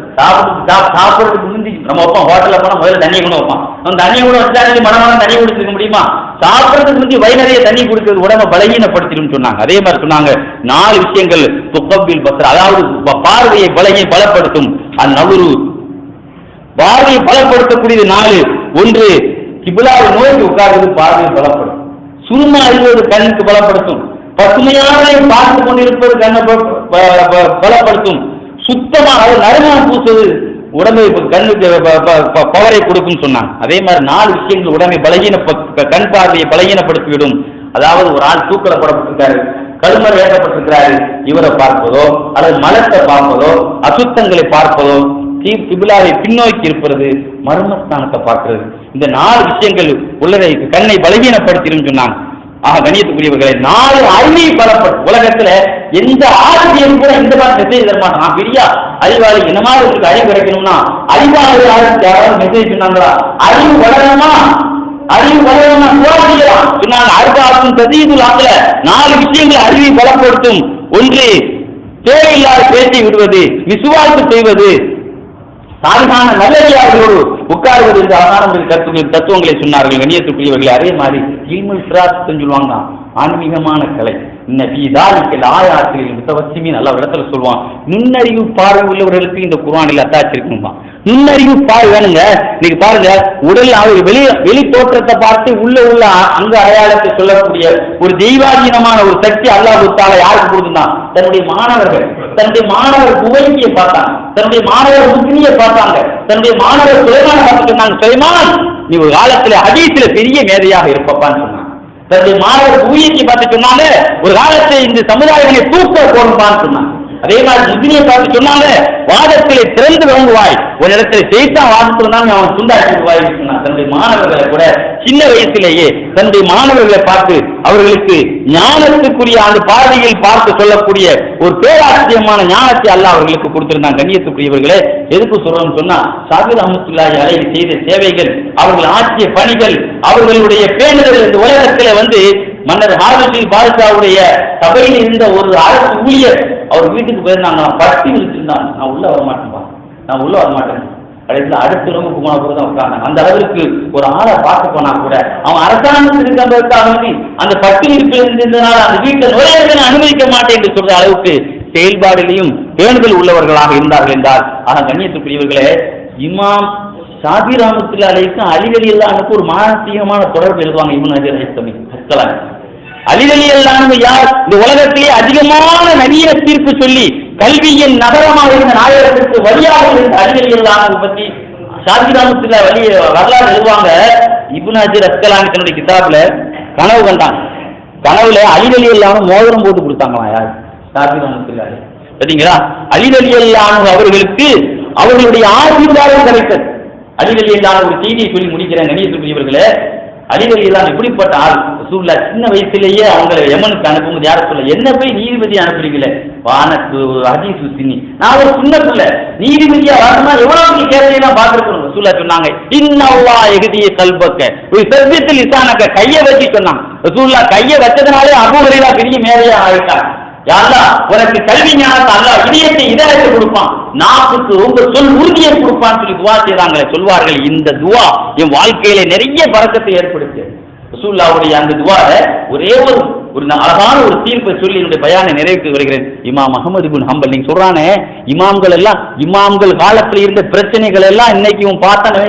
சாப்பிடுறதுக்கு முந்தி நம்ம வைப்போம், ஹோட்டல்ல போனா முதல்ல தண்ணியை கூட வைப்பான். நம்ம தண்ணியை கூட வச்சா மனமான தண்ணி குடிச்சிருக்க முடியுமா? சாப்பிடுறதுக்கு முந்தி வய நிறைய தண்ணி குடிக்கிறது உடம்பை பலகீனப்படுத்திடும் சொன்னாங்க. அதே மாதிரி சொன்னாங்க 4 விஷயங்கள் துக்கபில் பஸ்ர, அதாவது பார்வையை பலப்படுத்தும். அந்நவரு பார்வையை பலப்படுத்தக்கூடியது 4. ஒன்று கிபிலாவை நோக்கி உட்கார்வது பார்வையை பலப்படுத்தும். சுருமா அறிவது கண்ணுக்கு பலப்படுத்தும். பசுமையானதை பார்த்து கொண்டிருப்பது கண்ணை பலப்படுத்தும். சுத்தமாக நறுமணம் பூசுவது உடம்பை கண்ணுக்கு பவரை கொடுக்கும் சொன்னாங்க. அதே மாதிரி 4 விஷயங்கள் உடம்பை கண் பார்வையை பலகீனப்படுத்திவிடும். அதாவது ஒரு ஆள் தூக்கல போடப்பட்டிருக்காரு, கழுமர் ஏற்றப்பட்டிருக்கிறாரு, இவரை பார்ப்பதோ அல்லது மலத்தை பார்ப்பதோ அசுத்தங்களை பார்ப்பதோ, கிபிலாவை பின்னோக்கி இருப்பது, மர்மஸ்தானத்தை பார்க்கிறது, இந்த 4 விஷயங்கள் உள்ளதை கண்ணை பலகீனப்படுத்திடும் சொன்னாங்க. கணியத்துக்குரியவர்களை 4 அறிவை பலப்படும். உலகத்துல எந்த ஆசிரியரும் கூட இந்த மாதிரி மெசேஜ் தர மாட்டான். நான் பெரிய அறிவாளி, என்ன மாதிரி உங்களுக்கு அறிவு கிடைக்கணும்னா அறிவாளி யாராவது மெசேஜ் சொன்னாங்களா? அறிவு வளரணுமா சொன்னாங்க. அர்பாத்தும் ததீதுல் அக்ல, 4 விஷயங்கள் அறிவை பலப்படுத்தும். ஒன்று தேவையில்லாத பேச்சை விடுவது, விசுவாசம் செய்வது, சாதாரண நல்லடியார்களோடு உட்கார்வது என்று அழகான தத்துவங்களை சொன்னார்கள். கண்ணியத்துக்குரியவர்களை அதே மாதிரி இல்முல் ஃபிராஸ்ன்னு சொல்லுவாங்க, ஆன்மீகமான கலை. ஆயாத்திரிகள் முத்தவசிமின் நல்ல இடத்துல சொல்லுவான், நுண்ணறிவு பார்வை உள்ளவர்களுக்கு இந்த குர்ஆனில் அத்தாட்சி இருக்குமா? நுண்ணறிவு பார்வை வேணுங்க. இன்னைக்கு பாருங்க, உடல் வெளி தோற்றத்தை பார்த்து உள்ள அங்க அடையாளத்தை சொல்லக்கூடிய ஒரு தெய்வாதீனமான ஒரு சக்தி அல்லாஹ் தஆலா யாருக்கு கொடுத்தான்? தன்னுடைய மாணவர் குவைத்தியை பார்த்தாங்க, தன்னுடைய மாணவர் முஸ்லியை பார்த்தாங்க, தன்னுடைய மாணவர் சுலைமான பார்த்து சொன்னாங்க, சுலைமான் நீ ஒரு காலத்துல ஹதீஸ்ல பெரிய மேதையாக இருப்பப்பான்னு சொன்னாங்க. தன்னுடைய மாணவர் குவைத்தியை பார்த்து சொன்னாங்க, ஒரு காலத்தை இந்த சமுதாயங்களை தூக்க போடுப்பான்னு சொன்னாங்க. அதே மாதிரி முஸ்லியை பார்த்து சொன்னாங்க, வாதத்திலே திறந்து விளங்குவாய், ஒரு இடத்துல செய்தான் வாதத்திருந்தாங்க அவன் சுண்டாக்கிடுவாய் சொன்னான். தன்னுடைய மாணவர்களை கூட சின்ன வயசிலேயே தன்னுடைய மாணவர்களை பார்த்து அவர்களுக்கு ஞானத்துக்குரிய அந்த பார்வையில் பார்த்து சொல்லக்கூடிய ஒரு பேராச்சரியமான ஞானத்தை அல்லாஹ் அவர்களுக்கு கொடுத்திருந்தாங்க. கண்ணியத்துக்குரியவர்களே, எதுக்கு சொல்றோம்னு சொன்னா, சாபிர் ரஹ்மத்துல்லாஹி அலைஹி செய்த சேவைகள், அவர்கள் ஆற்றிய பணிகள், அவர்களுடைய பேணுதல் இந்த உலகத்தில் மன்னர் ஹாரிஸ் பாதுஷாவுடைய சபையில் இருந்த ஒரு அரசு ஊழியர் அவர் வீட்டுக்கு போயிருந்தாங்க, பட்டி விழிச்சிருந்தாங்க, நான் உள்ள வரமாட்டேன். கடைசியில் அடுத்த ரூமுக்கு போன போது தான் உட்கார்ந்தாங்க. அந்த அளவிற்கு ஒரு ஆளை பார்க்க போனா கூட அவன் அரசாங்கத்திற்கு அந்த பட்டி விழிப்பில் இருந்ததுனால அந்த வீட்டை நுழையதை அனுமதிக்க மாட்டேன் என்று சொல்ற அளவுக்கு செயல்பாடுகளையும் பேணுதல் உள்ளவர்களாக இருந்தார்கள் என்றால், ஆனால் கண்ணியத்துக்குரியவர்களே, இமாம் ஷாஃபி ரஹ்மத்துல்லாஹி அலைஹிக்கும் அலி ரலியல்லாஹு அன்ஹுக்கு ஒரு மானசீகமான தொடர்பு எழுதுவாங்க இப்னு ஹஜர் ஹைத்தமி அஸ்கலானி. அலி ரலியல்லாஹு அன்ஹு யார்? இந்த உலகத்திலே அதிகமான நவீன தீர்ப்பு சொல்லி கல்வியின் நகரமாக இருந்த நாயகத்திற்கு வழியாக இருந்த அலி ரலியல்லாஹு அன்ஹு பற்றி ஷாஃபி ரஹ்மத்துல்லாஹி வழி வரலாறு எழுதுவாங்க. இப்னு ஹஜர் அஸ்கலானி தன்னுடைய கிதாப்ல கனவு கண்டாங்க. கனவுல அலி ரலியல்லாஹு அன்ஹு மோதிரம் போட்டு கொடுத்தாங்களாம். யார்? ஷாஃபி ரஹ்மத்துல்லாஹி. சரிங்களா? அலி ரலியல்லாஹு அன்ஹு அவர்களுக்கு அவர்களுடைய ஆசீர்வாதம் கிடைத்தது. அலி ரலியல்லாஹு அன்ஹு ஒரு செய்தியை சொல்லி முடிக்கிறேன். கணியத்துக்குரியவர்களே, அலி ரலியல்லாஹு அன்ஹு இப்படிப்பட்ட ஆள். ரசூலுல்லாஹ் சின்ன வயசுலேயே அவங்களை யமனுக்கு அனுப்பும்போது யார சொல்ல, என்ன போய் நீதிபதி அனுப்புறீங்களே, வானக்கு ஹதீஸ் சின்னி, நான் ஒரு சின்ன பிள்ளை, நீதிபதியா வரணும்னா எவ்வளவு கேள்வியெல்லாம் பார்த்துருக்கணும். ரசூலுல்லாஹ் சொன்னாங்க, இன்னல்லாஹ் யஹ்தி கல்பக்க ஒரு சர்வத்தில் இசானக்க, கையை வச்சு சொன்னாங்க. ரசூலுல்லாஹ் கையை வச்சதுனாலே அபூ ஹுரைரா பெரிய மேலையா ஆயிட்டாங்க. யாரா உனக்கு கல்வி ஞானத்தை அல்லாஹ் இதயத்தை இதயத்தை கொடுப்பான், நாக்குக்கு ரொம்ப சொல் உறுதியை கொடுப்பான்னு சொல்லி துவா செய்றாங்களே, சொல்வார்கள் இந்த துவா என் வாழ்க்கையில நிறைய பரக்கத்தை ஏற்படுத்து. ரசூலுல்லாஹ்வுடைய அந்த துவாவை ஒரே ஒரு அழகான ஒரு தீர்ப்பை சொல்லி என்னுடைய பயானை நிறைவேற்றி வருகிறேன். இமாம் அஹ்மது இப்னு ஹம்பல், நீங்க சொல்றானே இமாம்கள் காலத்துல இருந்த பிரச்சனைகள் எல்லாம் இன்னைக்கு இவன் பார்த்தான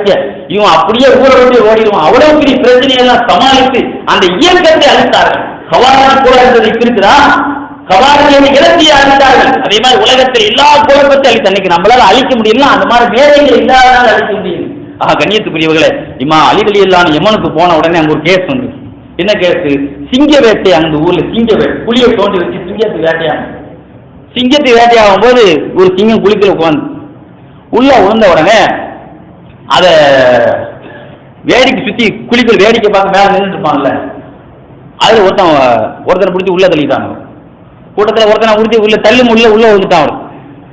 இவன் அப்படியே ஊரை விட்டு ஓடிடுவான். அவ்வளவு பெரிய பிரச்சனையெல்லாம் சமாளித்து அந்த இயக்கத்தை அளித்தார்கள். கவாரிகள் கூட இருந்தது இருக்குதா, கவாரிகளை இலக்கிய அளித்தார்கள். அதே மாதிரி உலகத்தில் எல்லா குழப்பத்தை அளித்த அன்னைக்கு நம்மளால அழிக்க முடியல, அந்த மாதிரி மேதைகள் இல்லாதனால அழிக்க முடியும். கண்ணியத்துக்குரியவர்களே, அலி ரலியல்லாஹு அன்ஹு யமனுக்கு போன உடனே அங்க ஒரு கேஸ் வந்து, என்ன கேஸ்? சிங்க வேட்டை. அந்த ஊர்ல சிங்க வேட்டை, புளியை தோண்டி வச்சு சிங்கத்தை வேட்டையாகும். சிங்கத்தை வேட்டையாகும் போது ஒரு சிங்கம் குளிக்கல உட்காந்து உள்ள உழுந்த உடனே அத வேடிக்கை சுத்தி குளிக்கிற வேடிக்கை பார்க்க மேல நின்றுட்டு இருப்பான்ல, அதுல ஒருத்தனை பிடிச்சி உள்ள தள்ளிட்டாங்க. கூட்டத்தில் ஒருத்தனை பிடிச்சி உள்ள தள்ளி உள்ள விழுந்துட்டான்.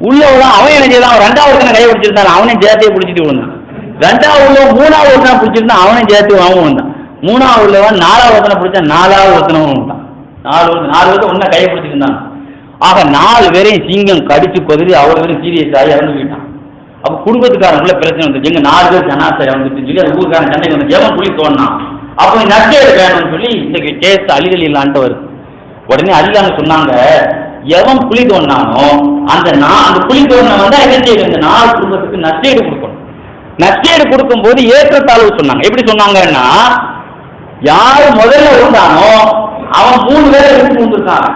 உள்ள அவன் என்ன செய்தான், ரெண்டாவது கையை பிடிச்சிருந்தான், அவனையும் சேர்த்தையை பிடிச்சிட்டு விழுந்தான். ரெண்டாவது மூணாவது ஒருத்தனை பிடிச்சிருந்தான், அவனையும் சேர்த்து அவன் வந்தான். மூணாவது உள்ளவன் நாலாவது ஒருத்தனை பிடிச்சா நாலாவது ஒருத்தனவன் வந்தான். நாலு வருஷம் ஒன்ன கையை பிடிச்சிருந்தான். ஆக 4 பேரையும் சிங்கம் கடிச்சு கொதிரி அவ்வளவு பேரும் சீரியஸ் ஆகி இறந்து போயிட்டான். அப்ப குடும்பத்துக்காரங்களுக்குள்ள பிரச்சனை வந்துச்சு, எங்க 4 பேர் ஜனாசை இறந்துட்டு சொல்லி அந்த ஊருக்காரன் சண்டைக்கு வந்து எவன் குழி தோணான், அப்போ நஷ்டம் வேணும்னு சொல்லி இந்த கேஸ் அலி ரலியல்லாஹு வருது. உடனே அலிலான்னு சொன்னாங்க, எவன் குழி தோணானோ அந்த குழி தோணவன் வந்து என்ன செய்யணும், இந்த 4 குடும்பத்துக்கு நஷ்டீடு கொடுக்கணும். நஷ்டீடு கொடுக்கும் போது ஏற்றத்தாழ்வு சொன்னாங்க. எப்படி சொன்னாங்கன்னா, யாரு முதல்ல இருந்தானோ அவன் 3 பேரை எடுத்து வந்துருக்கான்.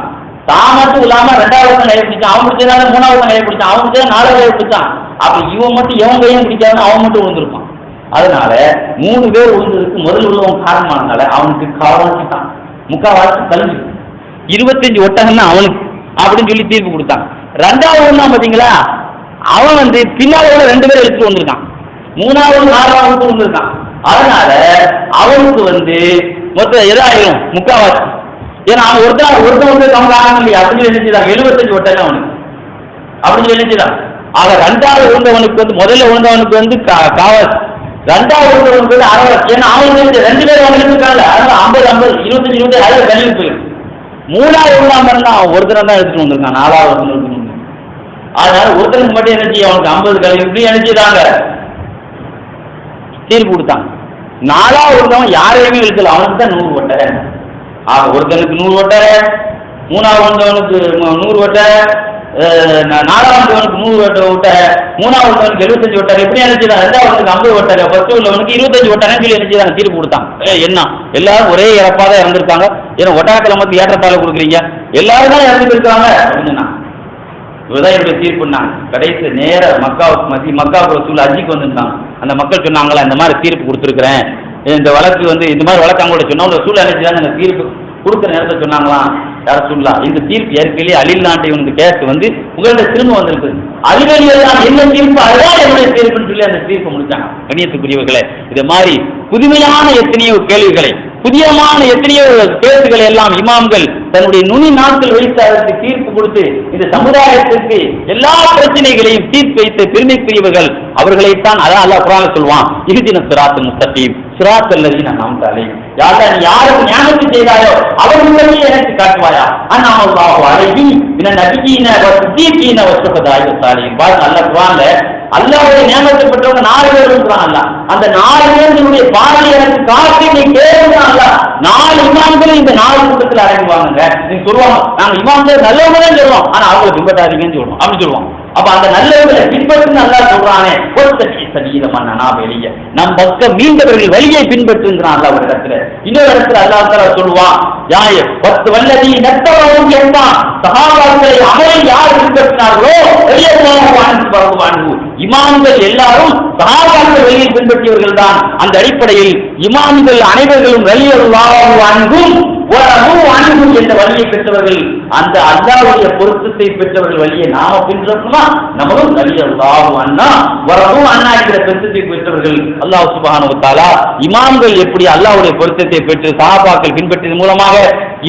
தான் மட்டும் இல்லாம 2வது கையை பிடிச்சான், அவன் பிடிச்சதால 3வது கையை பிடிச்சான், அவன் பிடிச்சா 4வது கையை பிடிச்சான். அப்ப இவன் மட்டும் எவன் கையும் பிடிக்காதுன்னு அவன் மட்டும் விழுந்திருப்பான். அதனால 3 பேர் விழுந்ததுக்கு முதல் உள்ளவன் காரணமானதால அவனுக்கு காவாச்சிட்டான், முக்காவாசி கல்வி 25 ஒட்டகம்னா அவனுக்கு அப்படின்னு சொல்லி தீர்ப்பு கொடுத்தான். 2வது ஒண்ணா பாத்தீங்களா, அவன் வந்து பின்னால 2 பேர் எடுத்துட்டு வந்திருக்கான், 3வது 4வது வந்திருக்கான். அதனால அவனுக்கு வந்து மொத்தம் எதாயிரும் முக்காவாசி. ஏன்னா அவன் ஒருத்தன் வந்து கவனம் இல்லையா அப்படின்னு நினைச்சுதான் 75 ஒட்டகம் அவனுக்கு அப்படின்னு நினைச்சுதான். ஆக 2வது விழுந்தவனுக்கு வந்து முதல்ல விழுந்தவனுக்கு வந்து காவாசி, 2வது விழுந்தவனுக்கு வந்து அரைவாசி. ஏன்னா அவன் 2 பேர் அவன் எடுத்துருக்காங்க, அதனால 50 25 அதில் கல்வி போயிடும். 3வது விழுந்தாம இருந்தா அவன் ஒருத்தரம் தான் எடுத்துட்டு வந்திருக்கான், 4வது ஒருத்தன் எடுத்துட்டு வந்திருக்கான். அதனால ஒருத்தருக்கு மட்டும் என்ன செய்ய, அவனுக்கு 50 கல்வி இப்படி நினைச்சுட்டாங்க, தீர்ப்பு கொடுத்தாங்க. 4வது ஒருத்தவன் யாரையுமே இழுக்கல, அவனுக்கு தான் 100 ஒட்டகை. ஆக ஒருத்தனுக்கு 100 ஒட்டகை, 3வது வந்தவனுக்கு 100 ஒட்டகை, 4வது வந்தவனுக்கு 100 ஒட்டகை, 3வது வந்தவனுக்கு 75 ஒட்டகை. எப்படி நினைச்சுதான் 2வது 50 ஒட்டகை, 1 உள்ளவனுக்கு 25 ஒட்டகைன்னு சொல்லி நினைச்சுதான் தீர்ப்பு கொடுத்தாங்க. என்ன எல்லாரும் ஒரே இறப்பா தான் இறந்துருக்காங்க, ஏன்னா ஒட்டகத்தில் மட்டும் ஏற்றத்தாழ கொடுக்குறீங்க, எல்லாரும் தான் இறந்துட்டு இருக்காங்க அப்படின்னா இவதான் என்னுடைய தீர்ப்புன்னா. கடைசி நேர மக்காவுக்கு ரசூல் ஹஜ்ஜுக்கு வந்திருந்தாங்க. அந்த மக்கள் சொன்னாங்களா, இந்த மாதிரி தீர்ப்பு கொடுத்துருக்குறேன், இந்த வழக்கு வந்து இந்த மாதிரி வழக்கு அவங்களோட சொன்னவங்க ரசூல் நினைச்சுதான் அந்த தீர்ப்பு கொடுக்குற நேரத்தில் சொன்னாங்களாம், யார் சொல்லலாம் இந்த தீர்ப்பு ஏற்கனவே அலில்லாண்ட இவனுக்கு கேஸ் வந்து உங்கள்கிட்ட திரும்ப வந்திருக்கு, அலி ரலியல்லாஹு என்ன தீர்ப்பு அதுதான் என்னுடைய தீர்ப்புன்னு சொல்லி அந்த தீர்ப்பை முடிச்சாங்க. கண்ணியத்துக்குரியவர்களே, இது மாதிரி புதுமையான எத்தனையோ கேள்விகளை, புதியமான எத்தனையோ கேள்விகளை எல்லாம் இமாம்கள் தன்னுடைய நுனி நாட்கள் வைத்து அதற்கு தீர்ப்பு கொடுத்து இந்த சமுதாயத்திற்கு எல்லா பிரச்சனைகளையும் தீர்ப்பு வைத்த பெருமைக்குரியவர்கள் அவர்களைத்தான். அதான் அல்லாஹ் குர்ஆன்ல சொல்வான், இஹ்தின ஸிராத்தல் முஸ்தகீம் ஸிராத்தல் லதீன அன்அம்த அலைஹிம், யாரெல்லாம் நீ யாருக்கு ஞானத்தை செய்தாயோ அவர்களுக்கு எனக்கு காட்டுவாயா, அன்அல்லாஹு அலைஹிம் மினன் நபியீன வஸ்ஸிதீன வஸ்ஸுஹதாஇ வஸ்ஸாலிஹீன். பாருங்க அல்லாஹ் குர்ஆன்ல அல்லாஹ்வுடைய ஞானத்தை பெற்றவங்க 4 பேர் இருக்கிறான். அல்லாஹ் அந்த 4 பேருடைய பார்வை எனக்கு காட்டி நீ கேளுங்க. அல்லாஹ் 4 இமாம்களும் இந்த 4 கூட்டத்தில் அடங்குவாங்க. நீங்க சொல்லுவாங்க நாங்க இமாம்கள் நல்லவங்க தான் சொல்லுவோம், ஆனா அவங்களை பின்பற்றாதீங்கன்னு சொல்லுவோம், அப்படி சொல்லுவோம். அப்ப அந்த நல்லவர்களை பின்பற்று நல்லா சொல்றானே சரீரமான வெளியே நம் பக்கம் மீண்டவர்கள் வழியை பின்பற்றுங்கிறான் அல்ல ஒரு இடத்துல. இன்னொரு இடத்துல அல்லாஹ் தஆலா சொல்லுவான், 10 வல்லதி நத்தவரும் என்பான், சஹாபாக்களை அமலில் யார் பின்பற்றினார்களோ இமாம்கள் எல்லாரும் சஹாபாக்கள் வழியை பின்பற்றியவர்கள் தான். அந்த அடிப்படையில் இமாம்கள் அனைவர்களும் ரலியல்லாஹு அன்ஹும் என்ற வழியை பெற்றவர்கள், அந்த அல்லாஹ்வுடைய பொருத்தத்தை பெற்றவர்கள் வழியை நாம பின்பற்றணுமா? நம்மளும் ரலியல்லாஹு அன்ஹா வரது அண்ணா என்ற பொருத்தத்தை பெற்றவர்கள். அல்லாஹ் சுப்ஹானஹு வ தஆலா இமாம்கள் எப்படி அல்லாஹ்வுடைய பொருத்தத்தை பெற்று சஹாபாக்கள் பின்பற்றியதன் மூலமாக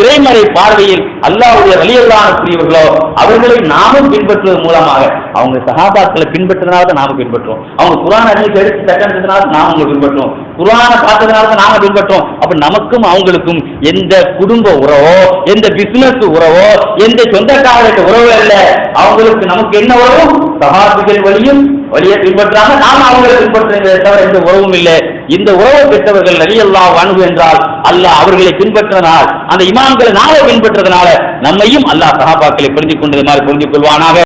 இறைமறை பார்வையில் அல்லாஹ்வுடைய ரலியல்லாஹு அன்ஹுவர்களோ அவர்களை நாமும் பின்பற்றுவதன் மூலமாக, அவங்க சஹாபாக்களை பின்பற்றினால தான் நாம பின்பற்றுவோம், அவங்க குர்ஆன் ஹதீஸ் எடுத்து தட்டன்றதுனால நாம அவங்க பின்பற்றுவோம், குர்ஆனை பார்த்ததுனால தான் நாம பின்பற்றுவோம். அப்ப நமக்கும் அவங்களுக்கும் எந்த குடும்ப உறவோ, எந்த பிசினஸ் உறவோ, எந்த சொந்தக்காரர்கிட்ட உறவோ இல்லை. அவங்களுக்கு நமக்கு என்ன உறவு? சஹாபிகள் வழியை பின்பற்றாங்க, நாம அவங்களை பின்பற்றுறதை தவிர எந்த உறவும் இல்லை. இந்த உறவை பெற்றவர்கள் ரலியல்லாஹு அன்ஹு என்றால் அல்லாஹ் அவர்களை பின்பற்றினால், அந்த இமாம்களை நாம பின்பற்றதுனால நம்மையும் அல்லாஹ் சஹாபாக்களை புரிந்து கொண்டது மாதிரி புரிந்து கொள்வானாக.